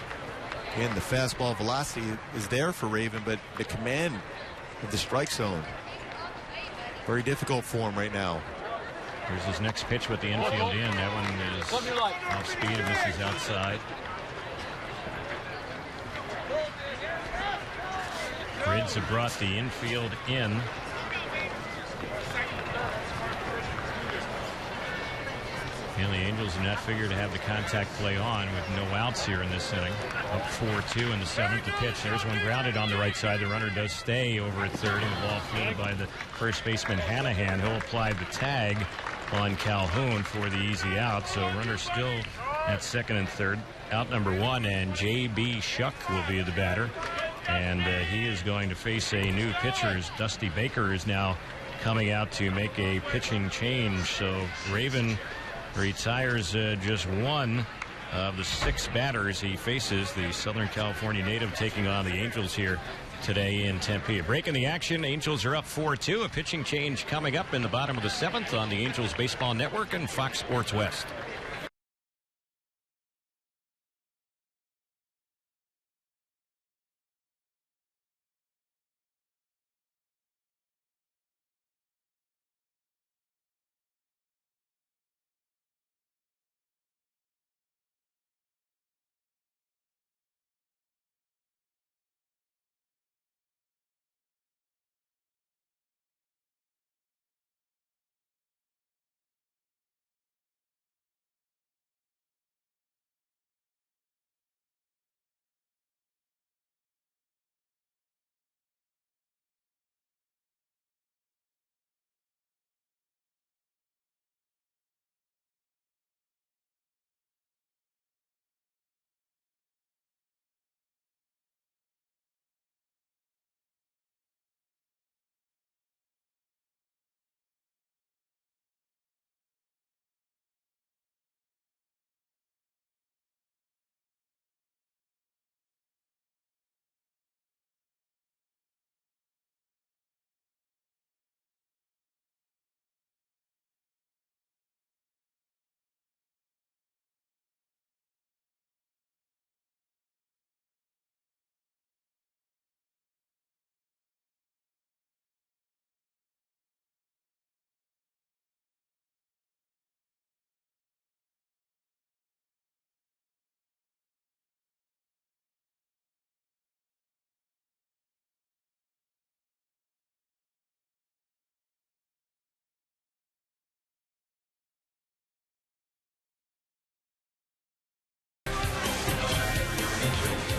And the fastball velocity is there for Raven, but the command of the strike zone, very difficult for him right now. Here's his next pitch with the infield in. That one is off speed and misses outside. Reds have brought the infield in. And the Angels have not figured to have the contact play on with no outs here in this inning. Up 4-2 in the 7th. The pitch. There's one grounded on the right side. The runner does stay over at third, and the ball fielded by the first baseman Hanahan. He'll apply the tag on Calhoun for the easy out. So runner still at second and third. Out number 1, and J.B. Shuck will be the batter. And he is going to face a new pitcher. As Dusty Baker is now coming out to make a pitching change. So Raven retires just one of the 6 batters he faces. The Southern California native taking on the Angels here today in Tempe. A break in the action. Angels are up 4-2. A pitching change coming up in the bottom of the 7th on the Angels Baseball Network and Fox Sports West.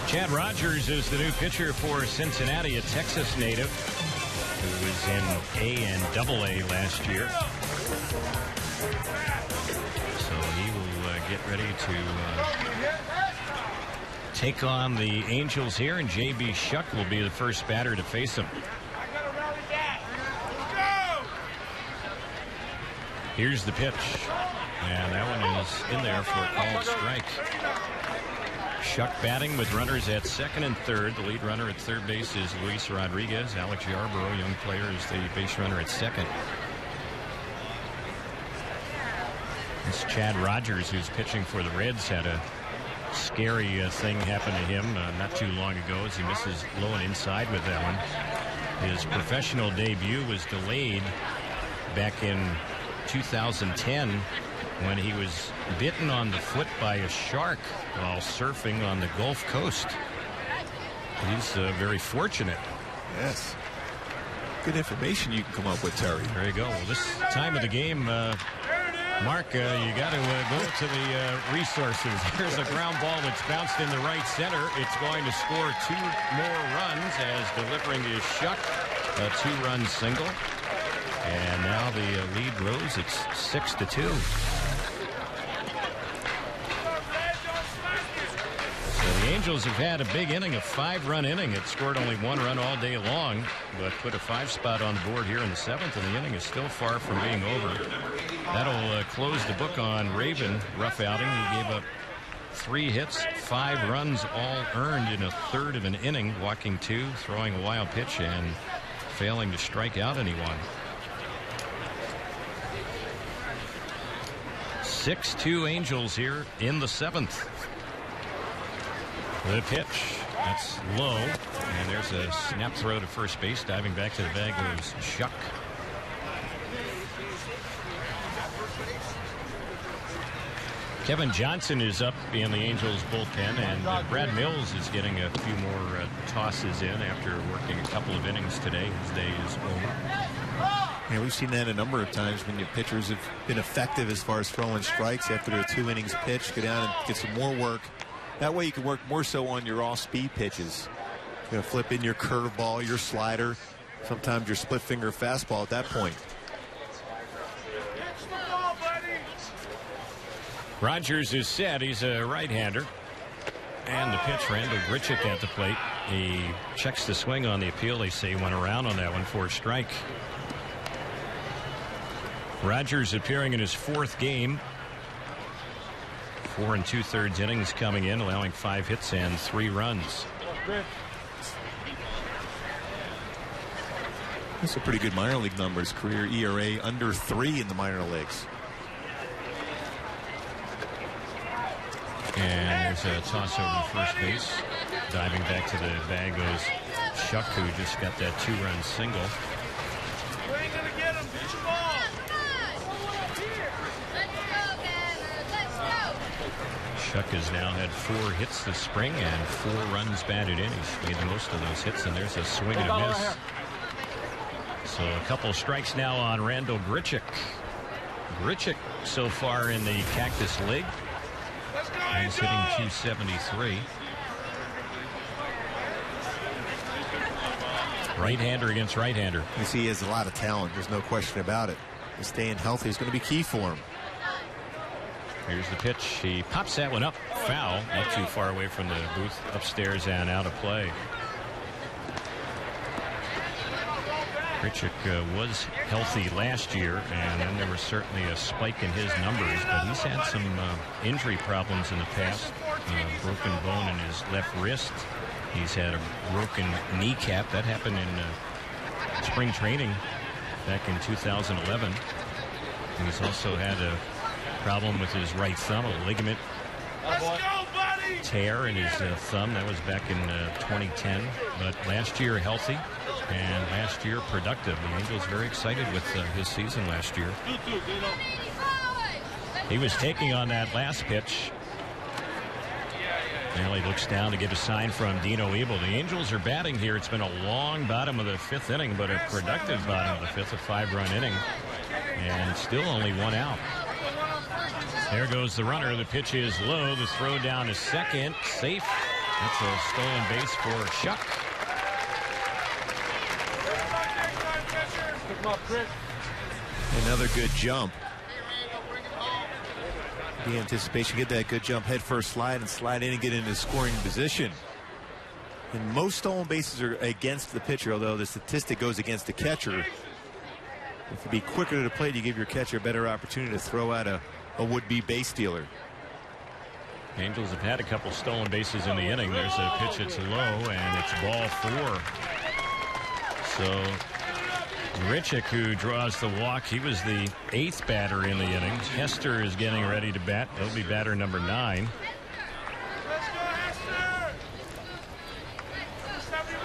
Chad Rogers is the new pitcher for Cincinnati, a Texas native who was in A and AA last year. So he will get ready to take on the Angels here, and J.B. Shuck will be the first batter to face him. Here's the pitch, and that one is in there for a called strike. Shuck batting with runners at second and third. The lead runner at third base is Luis Rodriguez. Alex Yarborough, young player, is the base runner at second. It's Chad Rogers, who's pitching for the Reds, had a scary thing happen to him not too long ago as he misses low and inside with that one. His professional debut was delayed back in 2010 when he was bitten on the foot by a shark while surfing on the Gulf Coast. He's very fortunate. Yes. Good information you can come up with, Terry. There you go. Well, this time of the game, Mark, you got to go to the resources. Here's a ground ball that's bounced in the right center. It's going to score 2 more runs as delivering is Shuck, a 2-run single. And now the lead rose. It's 6-2. The Angels have had a big inning, a 5-run inning. It scored only 1 run all day long, but put a 5 spot on the board here in the 7th, and the inning is still far from being over. That'll close the book on Raven. Rough outing. He gave up 3 hits, 5 runs, all earned in a third of an inning, walking 2, throwing a wild pitch, and failing to strike out anyone. 6-2 Angels here in the 7th. The pitch. That's low. And there's a snap throw to first base. Diving back to the bag goes Shuck. Kevin Johnson is up in the Angels bullpen, and Brad Mills is getting a few more tosses in after working a couple of innings today. His day is over. Yeah, we've seen that a number of times when your pitchers have been effective as far as throwing strikes after their 2 innings pitch. Go down and get some more work. That way you can work more so on your off-speed pitches. You're going to flip in your curveball, your slider, sometimes your split-finger fastball at that point. Rogers is set. He's a right-hander. And the pitch, Randall Grichuk at the plate. He checks the swing on the appeal. They say he went around on that one for a strike. Rogers appearing in his 4th game. 4 2/3 innings coming in, allowing 5 hits and 3 runs. That's a pretty good minor league numbers. Career ERA under 3 in the minor leagues. And there's a toss over to first base. Diving back to the bag goes Shuck, who just got that 2-run single. Shuck has now had 4 hits this spring and 4 runs batted in. He's made the most of those hits, and there's a swing and a miss. So a couple strikes now on Randall Grichuk. Grichuk so far in the Cactus League. He's hitting .273. Right-hander against right-hander. You see he has a lot of talent. There's no question about it. Staying healthy is going to be key for him. Here's the pitch. He pops that one up. Foul. Not too far away from the booth upstairs and out of play. Grichuk was healthy last year, and then there was certainly a spike in his numbers, but he's had some injury problems in the past. Broken bone in his left wrist. He's had a broken kneecap. That happened in spring training back in 2011. And he's also had a problem with his right thumb, a ligament tear in his thumb. That was back in 2010. But last year healthy, and last year productive. The Angels very excited with his season last year. He was taking on that last pitch. Now he looks down to get a sign from Dino Ebel. The Angels are batting here. It's been a long bottom of the 5th inning, but a productive bottom of the 5th, a 5-run inning, and still only 1 out. There goes the runner. The pitch is low. The throw down is second. Safe. That's a stolen base for Shuck. Another good jump. The anticipation, get that good jump, head first slide, and slide in and get into scoring position. And most stolen bases are against the pitcher, although the statistic goes against the catcher. If you be quicker to the plate, you give your catcher a better opportunity to throw out a would-be base stealer. Angels have had a couple stolen bases in the inning. There's a pitch that's low, and it's ball 4. So Grichuk, who draws the walk, he was the 8th batter in the inning. Hester is getting ready to bat. He'll be batter number 9.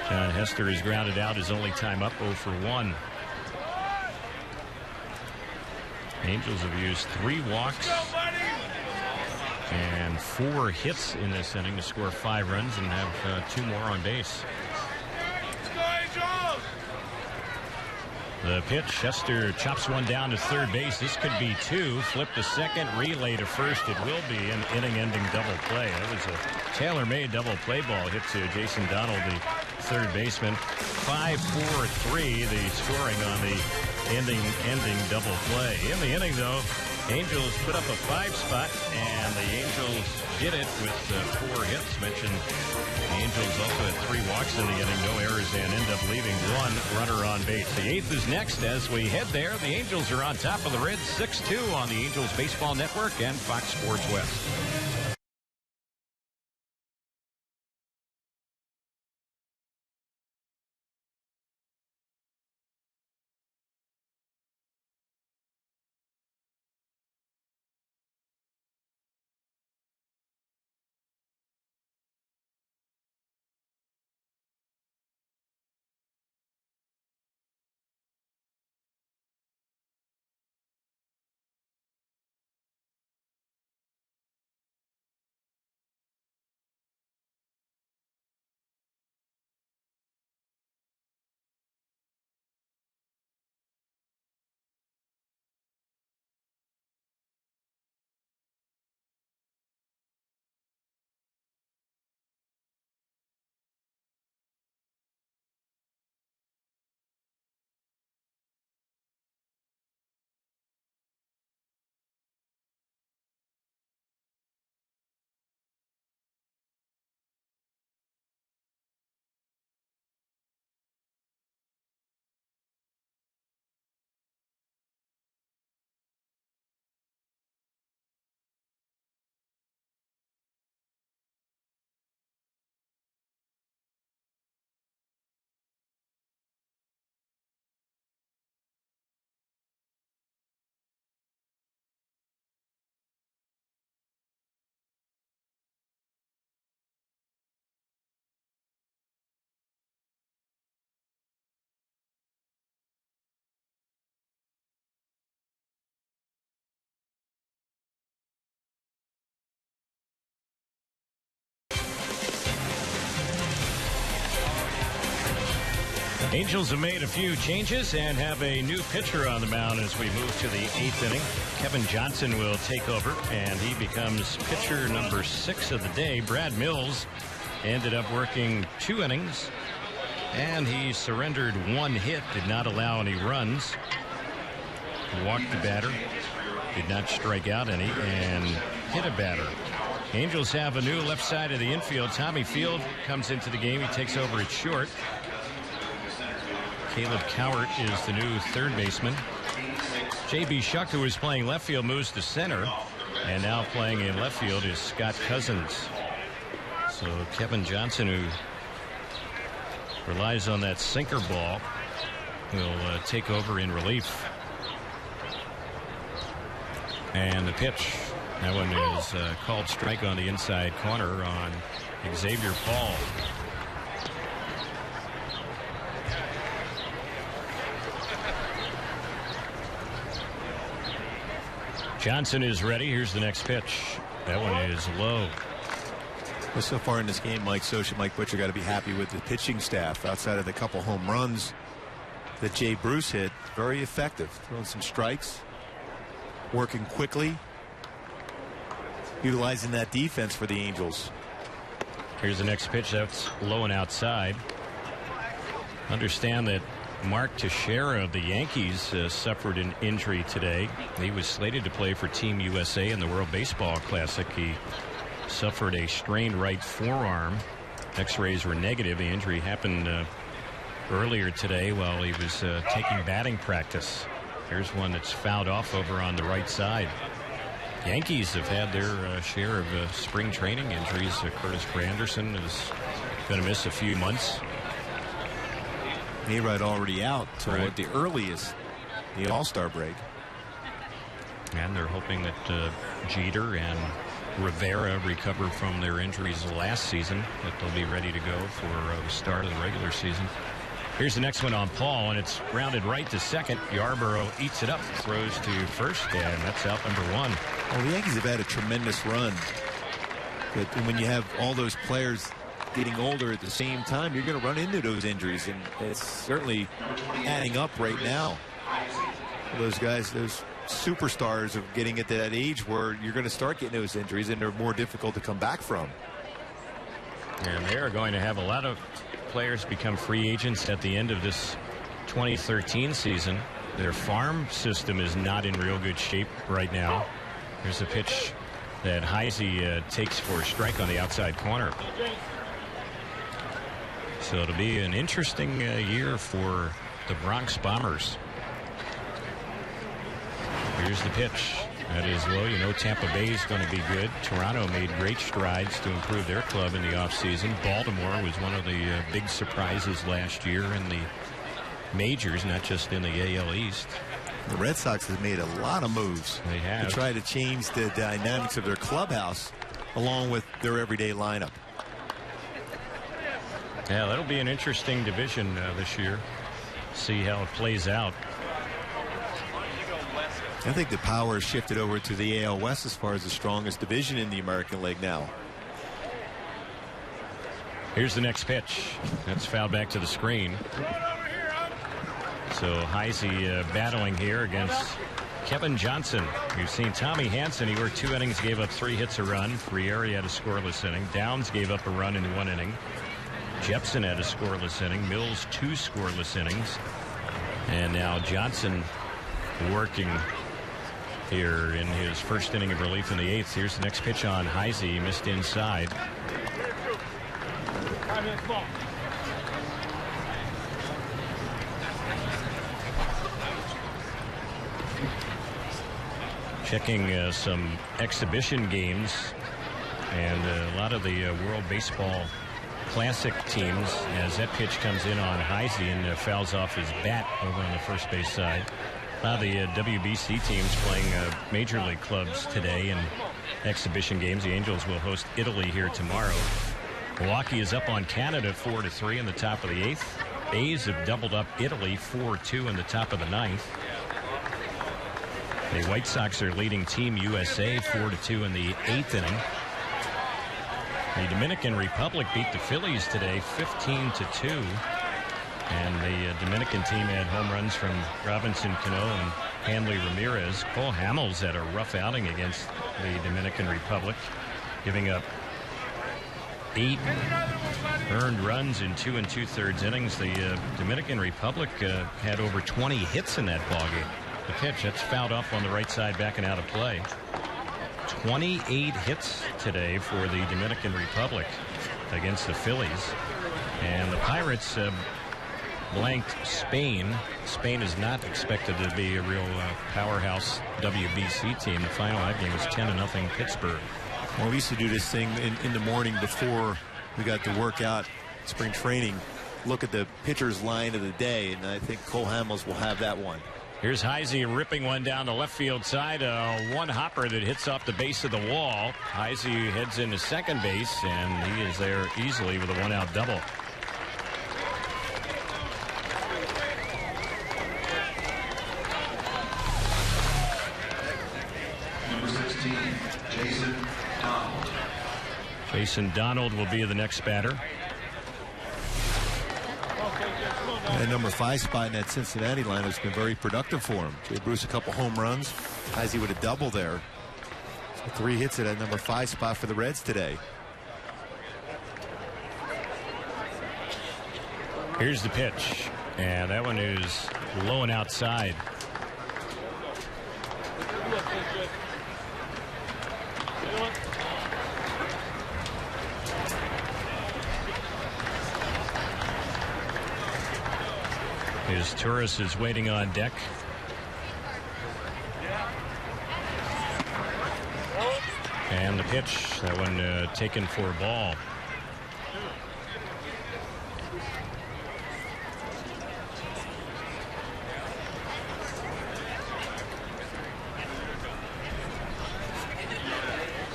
John Hester is grounded out his only time up, 0 for 1. Angels have used 3 walks and 4 hits in this inning to score 5 runs and have 2 more on base. The pitch, Hester chops one down to third base. This could be 2. Flip to second, relay to first. It will be an inning-ending double play. That was a tailor-made double play ball hit to Jason Donald, the third baseman. 5-4-3, the scoring on the ending double play. In the inning, though, Angels put up a 5 spot, and the Angels did it with 4 hits. Mentioned the Angels also had 3 walks in the inning, no errors, and end up leaving 1 runner on base. The 8th is next as we head there. The Angels are on top of the Reds 6-2 on the Angels Baseball Network and Fox Sports West. Angels have made a few changes and have a new pitcher on the mound as we move to the 8th inning. Kevin Johnson will take over, and he becomes pitcher number 6 of the day. Brad Mills ended up working 2 innings, and he surrendered 1 hit, did not allow any runs. Walked the batter, did not strike out any, and hit a batter. Angels have a new left side of the infield. Tommy Field comes into the game. He takes over at short. Caleb Cowart is the new third baseman. J.B. Shuck, who is playing left field, moves to center. And now playing in left field is Scott Cousins. So Kevin Johnson, who relies on that sinker ball, will take over in relief. And the pitch. That one is called strike on the inside corner on Xavier Paul. Johnson is ready. Here's the next pitch. That one is low. Well, so far in this game, Mike Scioscia, Mike Butcher got to be happy with the pitching staff. Outside of the couple home runs that Jay Bruce hit, very effective. Throwing some strikes, working quickly, utilizing that defense for the Angels. Here's the next pitch. That's low and outside. Understand that Mark Teixeira of the Yankees suffered an injury today. He was slated to play for Team USA in the World Baseball Classic. He suffered a strained right forearm. X-rays were negative. The injury happened earlier today while he was taking batting practice. Here's one that's fouled off over on the right side. Yankees have had their share of spring training injuries. Curtis Granderson is going to miss a few months. A-Rod already out till Right. at the earliest, the All-Star break. And they're hoping that Jeter and Rivera recover from their injuries last season, that they'll be ready to go for the start of the regular season. Here's the next one on Paul, and it's grounded right to second. Yarborough eats it up, throws to first, and that's out number 1. Well, the Yankees have had a tremendous run. But when you have all those players getting older at the same time, you're going to run into those injuries, and it's certainly adding up right now. Those guys, those superstars, are getting at that age where you're going to start getting those injuries, and they're more difficult to come back from. And they are going to have a lot of players become free agents at the end of this 2013 season. Their farm system is not in real good shape right now. Here's a pitch that Heisey takes for a strike on the outside corner. So it'll be an interesting year for the Bronx Bombers. Here's the pitch. That is low. You know Tampa Bay is going to be good. Toronto made great strides to improve their club in the offseason. Baltimore was one of the big surprises last year in the majors, not just in the AL East. The Red Sox have made a lot of moves. They have. To try to change the dynamics of their clubhouse along with their everyday lineup. Yeah, that'll be an interesting division this year. See how it plays out. I think the power has shifted over to the AL West as far as the strongest division in the American League now. Here's the next pitch. That's fouled back to the screen. So Heisey battling here against Kevin Johnson. You've seen Tommy Hanson. He worked 2 innings, gave up 3 hits a run. Frieri had a scoreless inning. Downs gave up a run in 1 inning. Jepson had a scoreless inning. Mills 2 scoreless innings. And now Johnson working here in his first inning of relief in the 8th. Here's the next pitch on Heisey. He missed inside. Checking some exhibition games, and a lot of the World Baseball Classic teams, as that pitch comes in on Heisey and fouls off his bat over on the first base side. A lot of the WBC teams playing major league clubs today in exhibition games. The Angels will host Italy here tomorrow. Milwaukee is up on Canada 4-3 in the top of the 8th. A's have doubled up Italy 4-2 in the top of the 9th. The White Sox are leading Team USA 4-2 in the 8th inning. The Dominican Republic beat the Phillies today 15-2. And the Dominican team had home runs from Robinson Cano and Hanley Ramirez. Cole Hamels had a rough outing against the Dominican Republic, giving up 8 earned runs in 2 2/3 innings. The Dominican Republic had over 20 hits in that ballgame. The pitch, that's fouled up on the right side, backing out of play. 28 hits today for the Dominican Republic against the Phillies. And the Pirates blanked Spain. Spain is not expected to be a real powerhouse WBC team. The final of that game was 10-0 Pittsburgh. Well, we used to do this thing in the morning before we got to work out spring training. Look at the pitcher's line of the day, and I think Cole Hamels will have that one. Here's Heisey ripping one down the left field side. One hopper that hits off the base of the wall. Heisey heads into second base, and he is there easily with a one-out double. Number 16, Jason Donald. Jason Donald will be the next batter. And number 5 spot in that Cincinnati line has been very productive for him. Jay Bruce, a couple home runs. Heisey with a double there. So 3 hits at that number 5 spot for the Reds today. Here's the pitch, and that one is low and outside. His Turris is waiting on deck. And the pitch, that one taken for a ball.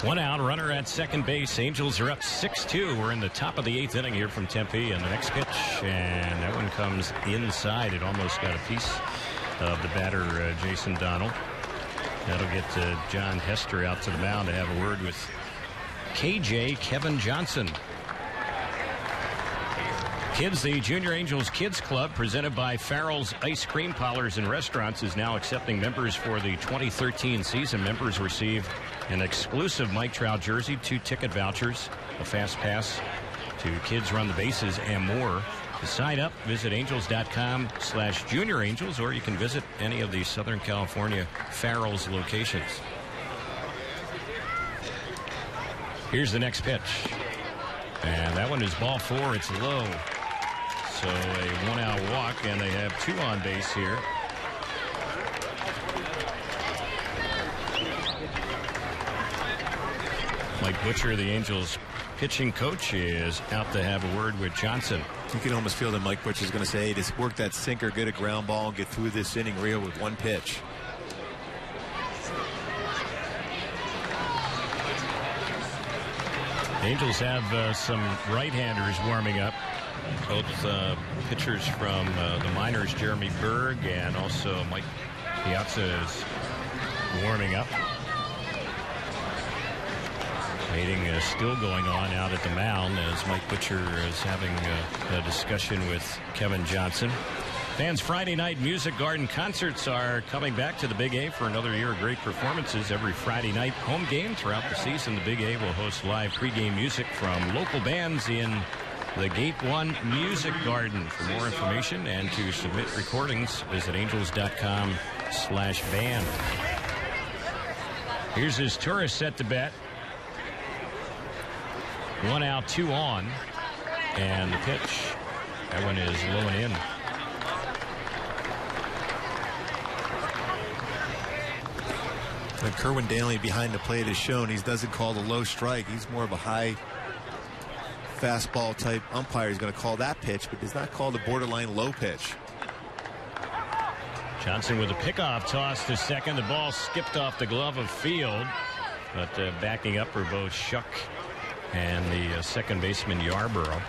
One out, runner at second base. Angels are up 6-2. We're in the top of the 8th inning here from Tempe, and the next pitch, and that one comes inside. It almost got a piece of the batter, Jason Donald. That'll get John Hester out to the mound to have a word with KJ Kevin Johnson. Kids, the Junior Angels Kids Club, presented by Farrell's Ice Cream Parlors and Restaurants, is now accepting members for the 2013 season. Members receive an exclusive Mike Trout jersey, 2 ticket vouchers, a fast pass to Kids Run the Bases, and more. To sign up, visit angels.com/Junior Angels, or you can visit any of the Southern California Farrell's locations. Here's the next pitch. And that one is ball 4. It's low. So a one-out walk, and they have 2 on base here. Mike Butcher, the Angels pitching coach, is out to have a word with Johnson. You can almost feel that Mike Butcher's going to say, hey, just work that sinker, get a ground ball, and get through this inning reel with 1 pitch. Angels have some right-handers warming up. Both pitchers from the minors, Jeremy Berg, and also Mike Piazza is warming up. Meeting is still going on out at the mound as Mike Butcher is having a discussion with Kevin Johnson. Fans, Friday night Music Garden concerts are coming back to the Big A for another year of great performances. Every Friday night home game throughout the season, the Big A will host live pregame music from local bands in the Gate 1 Music Garden. For more information and to submit recordings, visit angels.com/band. Here's his Turris set to bat. 1 out, 2 on, and the pitch, that one is low and in. When Kerwin Daly behind the plate has shown he doesn't call the low strike. He's more of a high fastball type umpire. He's going to call that pitch, but does not call the borderline low pitch. Johnson with a pickoff toss to second. The ball skipped off the glove of Field, but backing up are both Shuck and the second baseman Yarborough.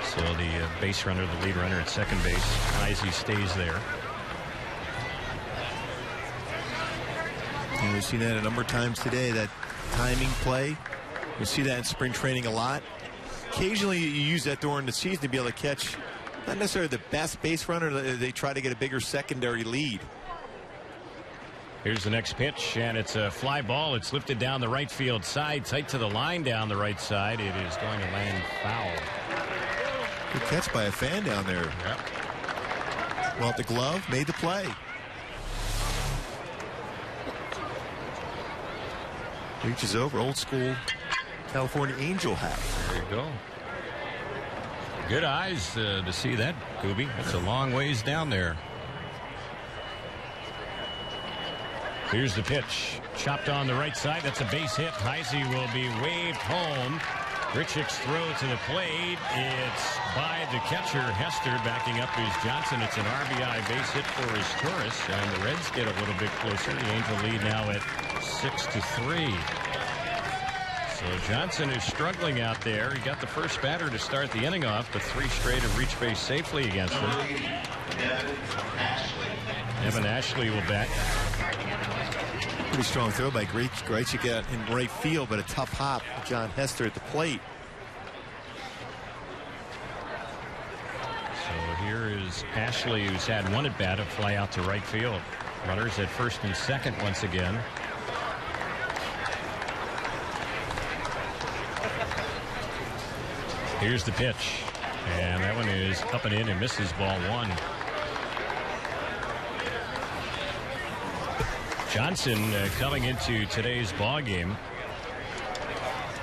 So the base runner, the lead runner at second base, Heisey, stays there. And we've seen that a number of times today, that timing play. We see that in spring training a lot. Occasionally you use that during the season to be able to catch not necessarily the best base runner. They try to get a bigger secondary lead. Here's the next pitch, and it's a fly ball. It's lifted down the right field side, tight to the line down the right side. It is going to land foul. Good catch by a fan down there. Yep. Well, the glove made the play. Reaches over, old school California Angel hat. There you go. Good eyes to see that, Gooby. That's a long ways down there. Here's the pitch. Chopped on the right side. That's a base hit. Heisey will be waved home. Richick's throw to the plate. It's by the catcher, Hester, backing up is Johnson. It's an RBI base hit for his Taurus, and the Reds get a little bit closer. The Angel lead now at 6-3. So Johnson is struggling out there. He got the first batter to start the inning off, but 3 straight have reached base safely against him. Evan Ashley will bat. Pretty strong throw by Grichuk out in right field, but a tough hop for John Hester at the plate. So here is Ashley, who's had one at bat, a fly out to right field. Runners at first and second once again. Here's the pitch, and that one is up and in and misses, ball 1. Johnson coming into today's ball game,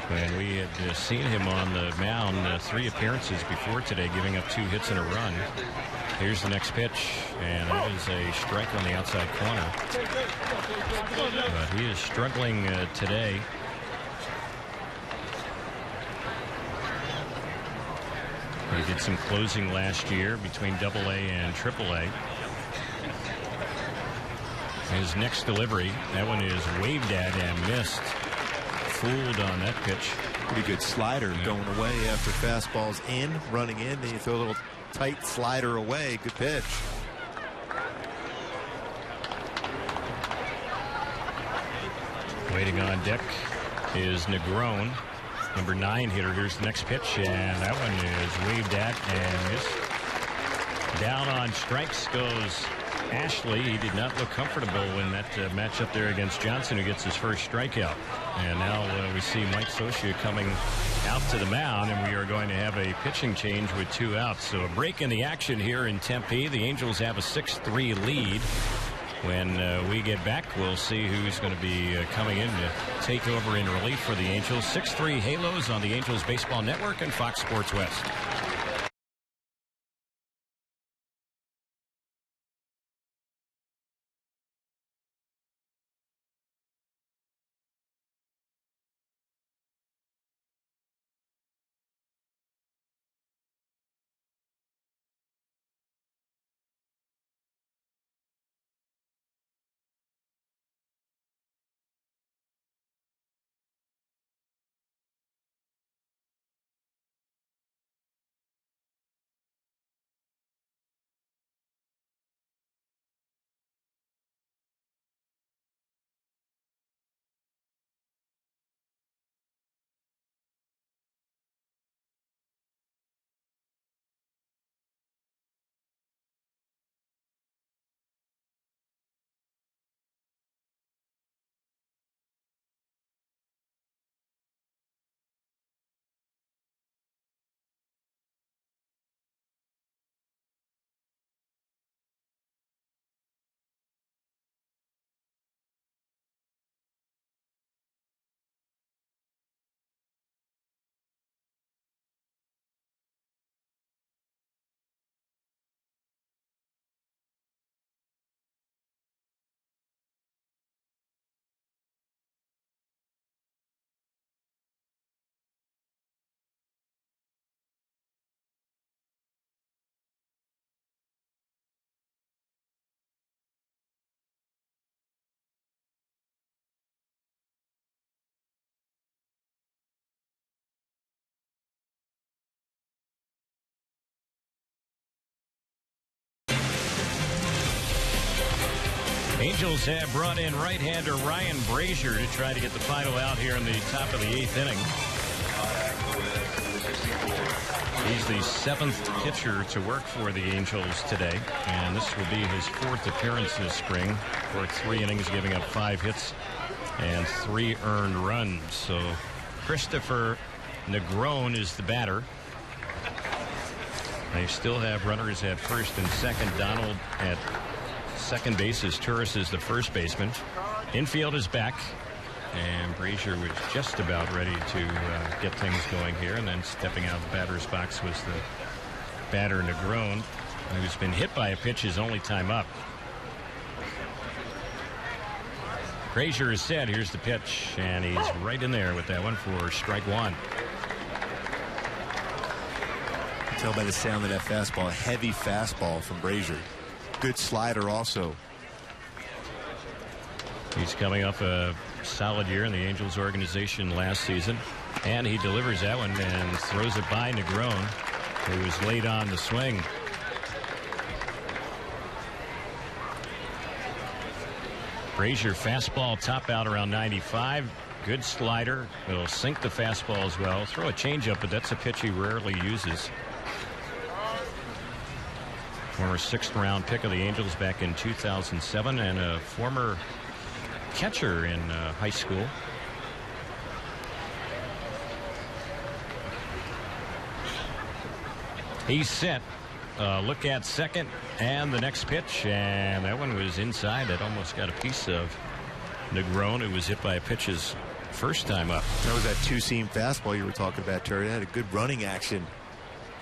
and we had seen him on the mound 3 appearances before today, giving up 2 hits and a run. Here's the next pitch, and that is a strike on the outside corner. But he is struggling today. He did some closing last year between AA and AAA. His next delivery, that one is waved at and missed. Fooled on that pitch. Pretty good slider going away after fastball's in, running in. Then you throw a little tight slider away. Good pitch. Waiting on deck is Negron, number 9 hitter. Here's the next pitch, and that one is waved at and missed. Down on strikes goes Ashley. He did not look comfortable in that matchup there against Johnson, who gets his first strikeout. And now we see Mike Socia coming out to the mound, and we are going to have a pitching change with 2 outs. So a break in the action here in Tempe. The Angels have a 6-3 lead. When we get back, we'll see who's going to be coming in to take over in relief for the Angels. 6-3 Halos on the Angels Baseball Network and Fox Sports West. Angels have brought in right-hander Ryan Brazier to try to get the final out here in the top of the 8th inning. He's the 7th pitcher to work for the Angels today, and this will be his 4th appearance this spring. Worked 3 innings, giving up 5 hits and 3 earned runs. So Christopher Negron is the batter. They still have runners at first and second. Donald at second base, as Turris is the first baseman. Infield is back, and Brazier was just about ready to get things going here, and then stepping out of the batter's box was the batter Negron, who's been hit by a pitch his only time up. Brazier is set. Here's the pitch, and he's right in there with that one for strike 1. You can tell by the sound of that fastball, heavy fastball from Brazier. Good slider also. He's coming off a solid year in the Angels organization last season, and he delivers that one and throws it by Negron, who was late on the swing. Brazier fastball top out around 95. Good slider. It'll sink the fastball as well. Throw a changeup, but that's a pitch he rarely uses. Former 6th round pick of the Angels back in 2007, and a former catcher in high school. He's set. Look at second, and the next pitch, and that one was inside. That almost got a piece of Negron, who was hit by a pitch his first time up. That was that 2-seam fastball you were talking about, Terry. That had a good running action.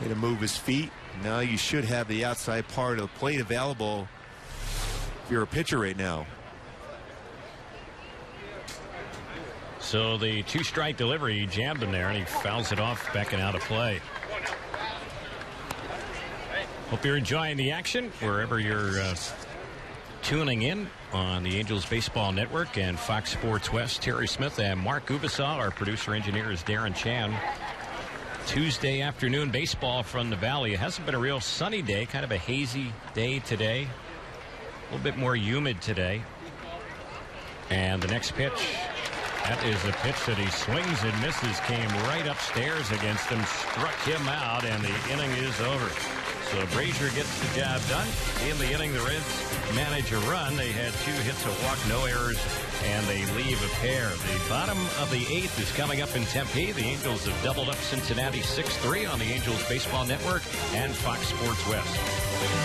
Way to move his feet. Now you should have the outside part of the plate available if you're a pitcher right now. So the 2-strike delivery, he jammed him there, and he fouls it off, backing out of play. Hope you're enjoying the action wherever you're tuning in on the Angels Baseball Network and Fox Sports West. Terry Smith and Mark Gubasal. Our producer-engineer is Darren Chan. Tuesday afternoon baseball from the Valley. It hasn't been a real sunny day, kind of a hazy day today. A little bit more humid today. And the next pitch, that is a pitch that he swings and misses, came right upstairs against him, struck him out, and the inning is over. So Brazier gets the job done. In the inning, the Reds manage a run. They had 2 hits, a walk, no errors, and they leave a pair. The bottom of the 8th is coming up in Tempe. The Angels have doubled up Cincinnati 6-3 on the Angels Baseball Network and Fox Sports West.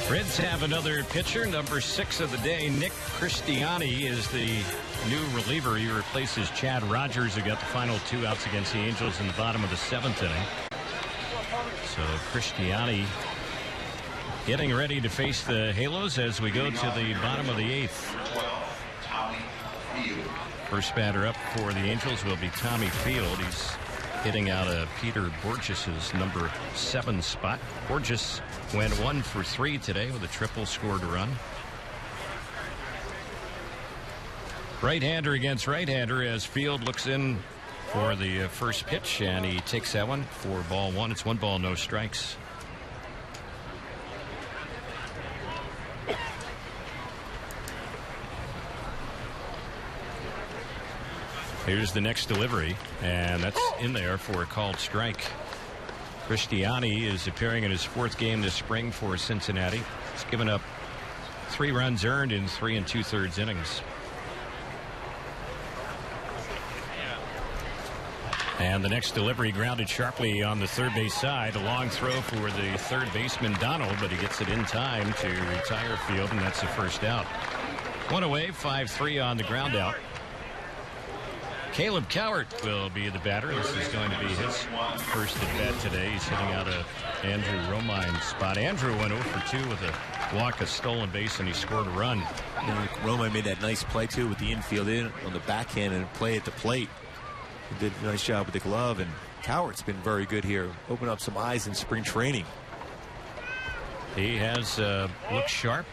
Reds have another pitcher, number 6 of the day. Nick Christiani is the new reliever. He replaces Chad Rogers, who got the final 2 outs against the Angels in the bottom of the 7th inning. So Christiani getting ready to face the Halos as we go to the bottom of the 8th. First batter up for the Angels will be Tommy Field. He's hitting out of Peter Borges's number 7 spot. Borges went 1 for 3 today with a triple, scored a run. Right-hander against right-hander as Field looks in for the first pitch, and he takes that one for ball 1. It's 1 ball, no strikes. Here's the next delivery, and that's in there for a called strike. Cristiani is appearing in his 4th game this spring for Cincinnati. He's given up 3 runs earned in 3 2/3 innings. And the next delivery grounded sharply on the third base side. A long throw for the third baseman Donald, but he gets it in time to retire Field, and that's the first out. 1 away, 5-3 on the ground out. Caleb Cowart will be the batter. This is going to be his first at bat today. He's hitting out of Andrew Romine's spot. Andrew went 0 for 2 with a walk, a stolen base, and he scored a run. Romine made that nice play, too, with the infield in on the backhand and play at the plate. He did a nice job with the glove, and Cowart's been very good here. Open up some eyes in spring training. He has looked sharp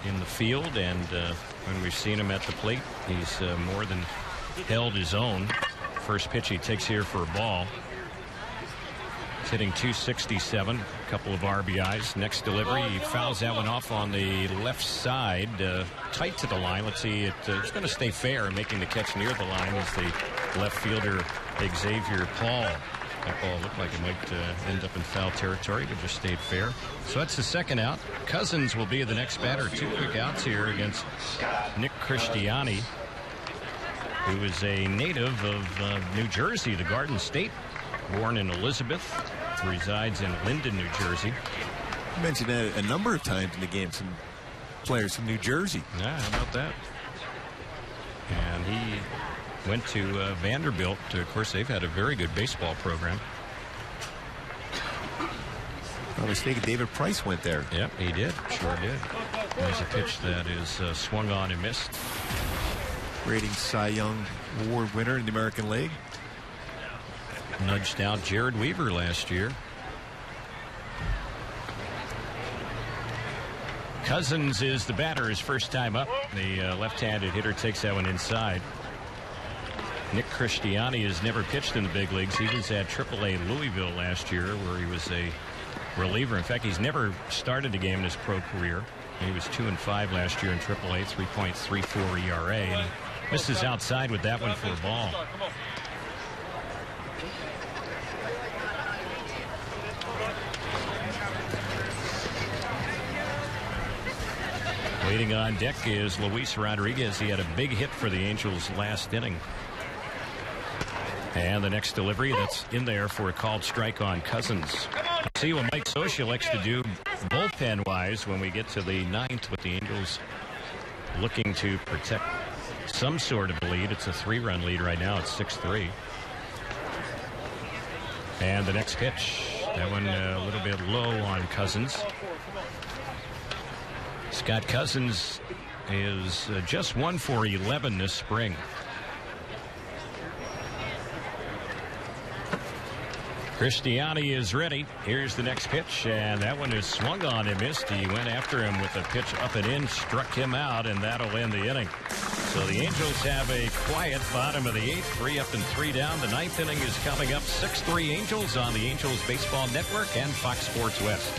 in the field, and when we've seen him at the plate, he's more than held his own. First pitch he takes here for a ball. He's hitting .267, a couple of RBIs. Next delivery, he fouls that one off on the left side, tight to the line. Let's see, it's going to stay fair, making the catch near the line is the left fielder Xavier Paul. That ball looked like it might end up in foul territory, but just stayed fair. So that's the second out. Cousins will be the next batter. 2 quick outs here against Nick Cristiani, who is a native of New Jersey, the Garden State. Born in Elizabeth, resides in Linden, New Jersey. You mentioned that a number of times in the game, some players from New Jersey. Yeah, how about that? And he went to Vanderbilt. Of course, they've had a very good baseball program. I was thinking David Price went there. Yep, he did. Sure did. There's a pitch that is swung on and missed. Rating Cy Young Award winner in the American League. Nudged out Jared Weaver last year. Cousins is the batter, his first time up. The left-handed hitter takes that one inside. Nick Cristiani has never pitched in the big leagues. He was at AAA Louisville last year, where he was a reliever. In fact, he's never started a game in his pro career. He was 2-5 last year in AAA, 3.34 ERA. And misses outside with that one for a ball. Waiting on deck is Luis Rodriguez. He had a big hit for the Angels last inning. And the next delivery, that's in there for a called strike on Cousins. See what Mike Scioscia likes to do bullpen-wise when we get to the 9th with the Angels looking to protect some sort of lead. It's a 3-run lead right now. It's 6-3. And the next pitch, that one a little bit low on Cousins. Scott Cousins is just 1 for 11 this spring. Cristiani is ready. Here's the next pitch, and that one is swung on and missed. He went after him with a pitch up and in, struck him out, and that'll end the inning. So the Angels have a quiet bottom of the 8th, 3 up and 3 down. The 9th inning is coming up. 6-3 Angels on the Angels Baseball Network and Fox Sports West.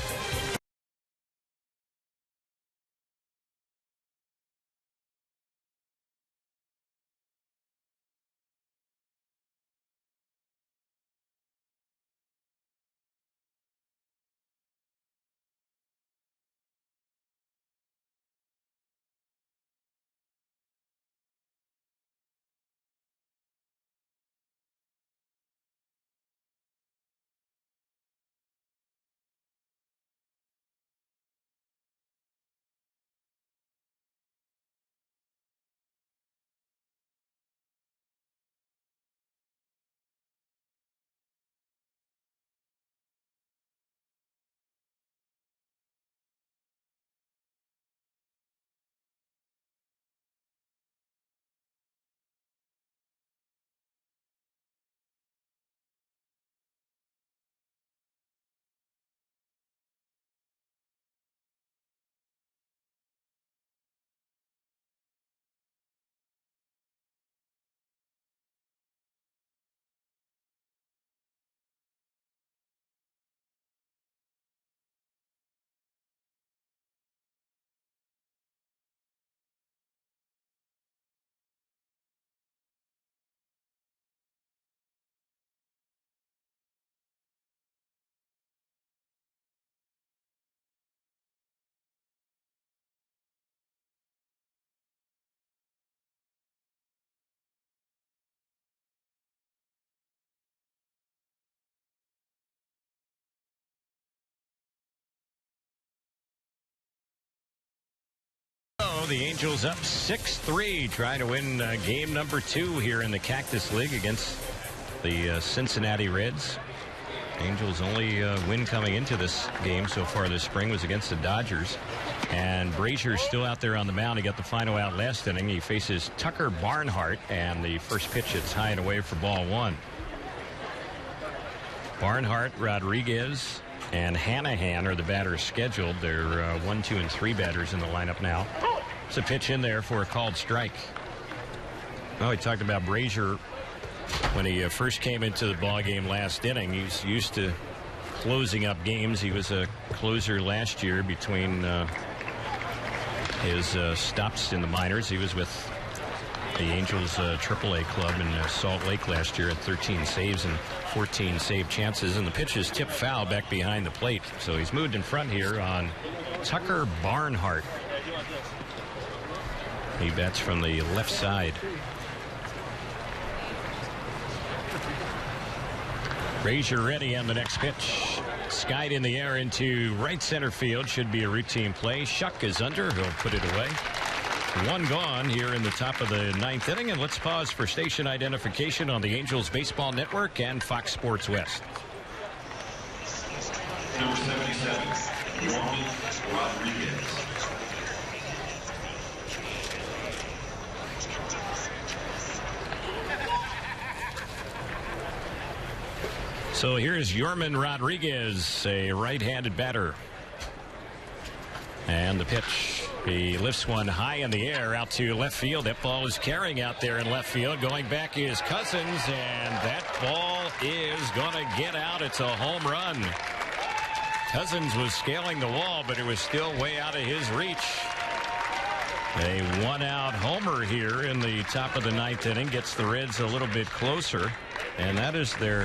The Angels up 6-3, trying to win game number 2 here in the Cactus League against the Cincinnati Reds. Angels' only win coming into this game so far this spring was against the Dodgers. And Brazier's still out there on the mound. He got the final out last inning. He faces Tucker Barnhart, and the first pitch hits high and away for ball 1. Barnhart, Rodriguez, and Hanahan are the batters scheduled. They're 1, 2, and 3 batters in the lineup now. It's a pitch in there for a called strike. Well, we talked about Brazier when he first came into the ball game last inning. He's used to closing up games. He was a closer last year between his stops in the minors. He was with the Angels AAA club in Salt Lake last year at 13 saves and 14 save chances, and the pitch is tipped foul back behind the plate. So he's moved in front here on Tucker Barnhart. He bats from the left side. Brazier ready on the next pitch. Skied in the air into right center field. Should be a routine play. Shuck is under. He'll put it away. 1 gone here in the top of the 9th inning. And let's pause for station identification on the Angels Baseball Network and Fox Sports West. Number 77, Norman Rodriguez. So here's Yorman Rodriguez, a right-handed batter. And the pitch. He lifts one high in the air out to left field. That ball is carrying out there in left field. Going back is Cousins, and that ball is going to get out. It's a home run. Cousins was scaling the wall, but it was still way out of his reach. A 1-out homer here in the top of the 9th inning gets the Reds a little bit closer, and that is their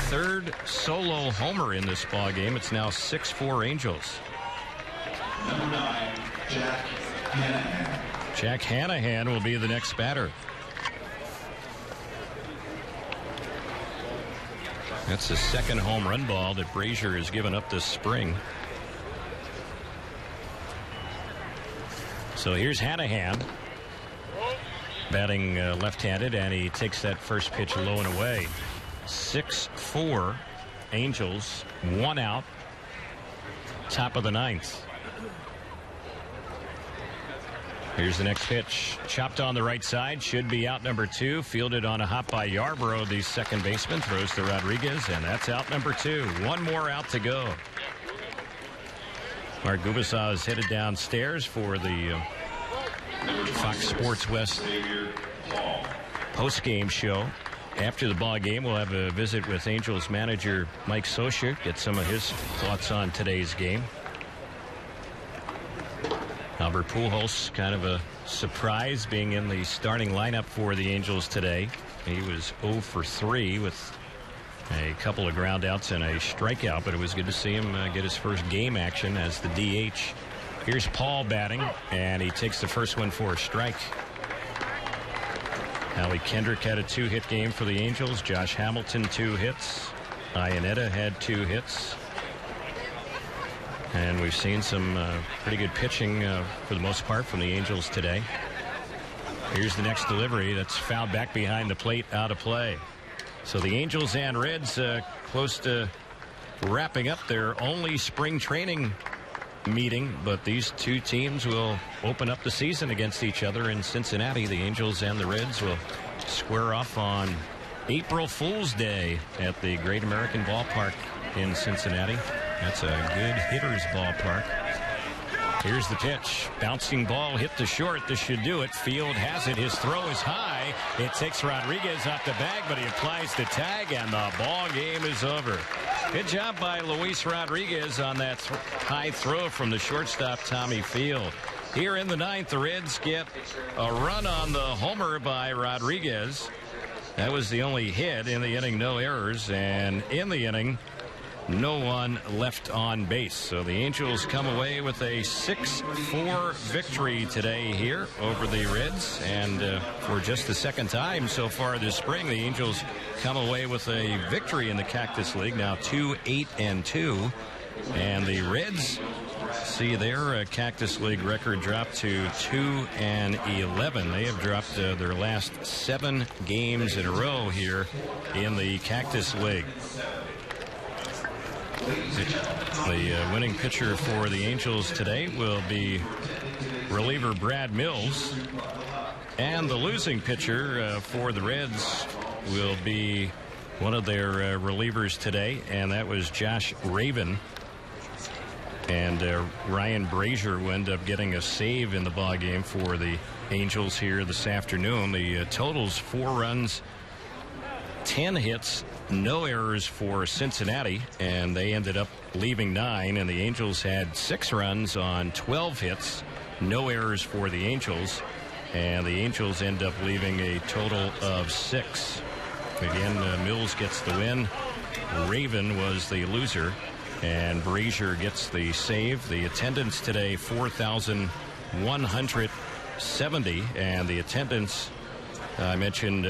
3rd solo homer in this ball game. It's now 6-4 Angels. Number 9, Jack Hanahan. Jack Hanahan will be the next batter. That's the 2nd home run ball that Brazier has given up this spring. So here's Hanahan, batting left-handed, and he takes that first pitch low and away. 6-4 Angels, 1 out, top of the 9th. Here's the next pitch. Chopped on the right side. Should be out number 2. Fielded on a hop by Yarborough, the second baseman. Throws to Rodriguez, and that's out number 2. 1 more out to go. Mark Gubicza is headed downstairs for the Fox Sports West post-game show. After the ball game, we'll have a visit with Angels manager Mike Scioscia, get some of his thoughts on today's game. Albert Pujols, kind of a surprise being in the starting lineup for the Angels today. He was 0 for 3 with a couple of ground outs and a strikeout, but it was good to see him get his first game action as the DH. Here's Paul batting, and he takes the first one for a strike. Howie Kendrick had a 2-hit game for the Angels. Josh Hamilton 2 hits. Iannetta had 2 hits. And we've seen some pretty good pitching for the most part from the Angels today. Here's the next delivery. That's fouled back behind the plate, out of play. So the Angels and Reds close to wrapping up their only spring training meeting, but these two teams will open up the season against each other in Cincinnati. The Angels and the Reds will square off on April Fool's Day at the Great American Ballpark in Cincinnati. That's a good hitter's ballpark. Here's the pitch. Bouncing ball hit to short. This should do it. Field has it. His throw is high. It takes Rodriguez off the bag, but he applies the tag, and the ball game is over. Good job by Luis Rodriguez on that high throw from the shortstop, Tommy Field. Here in the 9th, the Reds get a run on the homer by Rodriguez. That was the only hit in the inning, no errors, and in the inning, no one left on base. So the Angels come away with a 6-4 victory today here over the Reds. And for just the second time so far this spring, the Angels come away with a victory in the Cactus League. Now 2-8-2. And the Reds see their Cactus League record drop to 2-11. They have dropped their last 7 games in a row here in the Cactus League. The winning pitcher for the Angels today will be reliever Brad Mills. And the losing pitcher for the Reds will be one of their relievers today, and that was Josh Raven. And Ryan Brazier will end up getting a save in the ballgame for the Angels here this afternoon. The totals 4 runs, 10 hits, no errors for Cincinnati, and they ended up leaving 9. And the Angels had 6 runs on 12 hits, no errors for the Angels, and the Angels end up leaving a total of 6. Again, Mills gets the win. Raven was the loser, and Brazier gets the save. The attendance today, 4,170, and the attendance, I mentioned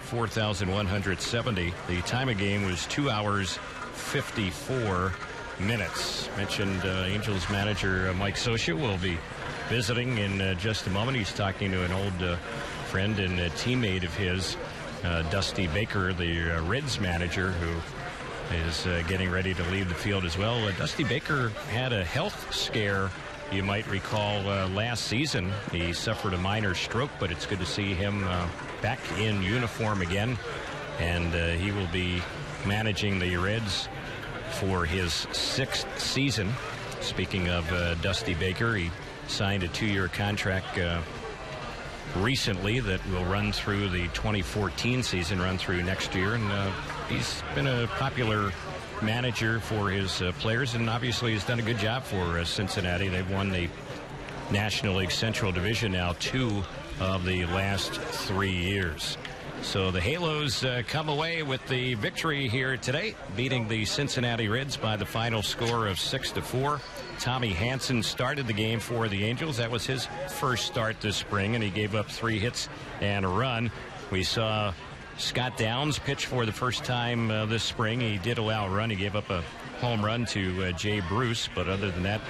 4,170. The time of game was 2 hours, 54 minutes. Mentioned Angels manager Mike Scioscia will be visiting in just a moment. He's talking to an old friend and a teammate of his, Dusty Baker, the Reds manager, who is getting ready to leave the field as well. Dusty Baker had a health scare, you might recall, last season. He suffered a minor stroke, but it's good to see him back in uniform again. And he will be managing the Reds for his 6th season. Speaking of Dusty Baker, he signed a 2-year contract recently that will run through the 2014 season, run through next year. And he's been a popular manager for his players, and obviously has done a good job for Cincinnati. They've won the National League Central Division now 2 of the last 3 years. So the Halos come away with the victory here today, beating the Cincinnati Reds by the final score of 6-4. Tommy Hanson started the game for the Angels. That was his first start this spring, and he gave up 3 hits and a run. We saw Scott Downs pitch for the first time this spring. He did allow a run. He gave up a home run to Jay Bruce, but other than that,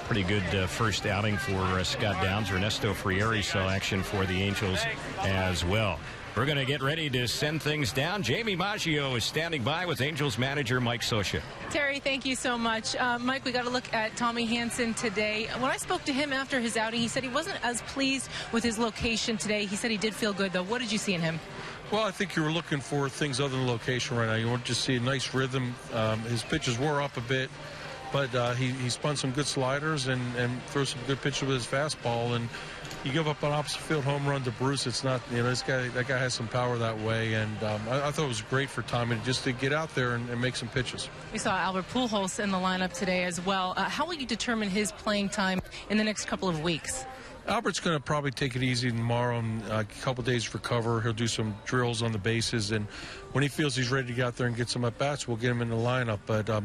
pretty good first outing for Scott Downs. Ernesto Frieri saw action for the Angels as well. We're going to get ready to send things down. Jamie Maggio is standing by with Angels manager Mike Scioscia. Terry, thank you so much. Mike, we got to look at Tommy Hanson today. When I spoke to him after his outing, he said he wasn't as pleased with his location today. He said he did feel good, though. What did you see in him? Well, I think you were looking for things other than location right now. You want to just see a nice rhythm. His pitches were up a bit, but he spun some good sliders and threw some good pitches with his fastball. And you give up an opposite field home run to Bruce. It's not, that guy has some power that way. And I thought it was great for Tommy just to get out there and make some pitches. We saw Albert Pujols in the lineup today as well. How will you determine his playing time in the next couple of weeks? Albert's going to probably take it easy tomorrow and a couple days recover. He'll do some drills on the bases, and when he feels he's ready to get out there and get some at-bats, we'll get him in the lineup. But, I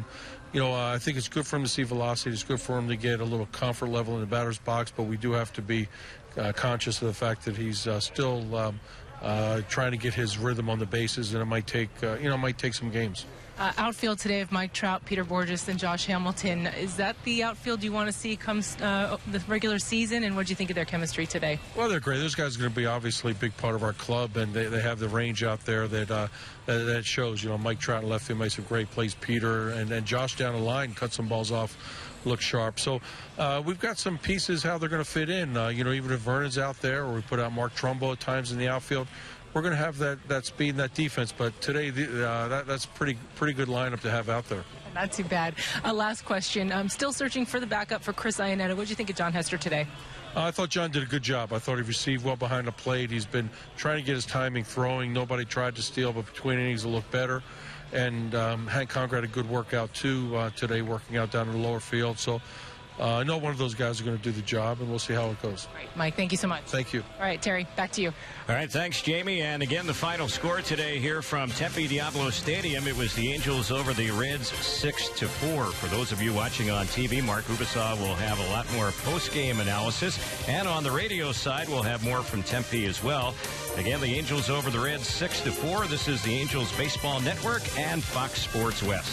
think it's good for him to see velocity. It's good for him to get a little comfort level in the batter's box, but we do have to be conscious of the fact that he's still trying to get his rhythm on the bases, and it might take some games. Outfield today of Mike Trout, Peter Bourjos, and Josh Hamilton. Is that the outfield you want to see come the regular season, and what do you think of their chemistry today? Well, they're great. Those guys are going to be obviously a big part of our club, and they have the range out there that shows. Mike Trout in left field makes some great plays. Peter and Josh down the line cut some balls off, look sharp. So we've got some pieces how they're going to fit in. Even if Vernon's out there, or we put out Mark Trumbo at times in the outfield, we're going to have that speed and that defense. But today, that's pretty good lineup to have out there. Not too bad. Last question. I'm still searching for the backup for Chris Iannetta. What did you think of John Hester today? I thought John did a good job. I thought he received well behind the plate. He's been trying to get his timing throwing. Nobody tried to steal, but between innings it looked better. And Hank Conger had a good workout, too, today, working out down in the lower field. So I know one of those guys is going to do the job, and we'll see how it goes. Right. Mike, thank you so much. Thank you. All right, Terry, back to you. All right, thanks, Jamie. And again, the final score today here from Tempe Diablo Stadium. It was the Angels over the Reds 6-4. For those of you watching on TV, Mark Ubisaw will have a lot more post-game analysis. And on the radio side, we'll have more from Tempe as well. Again, the Angels over the Reds 6-4. This is the Angels Baseball Network and Fox Sports West.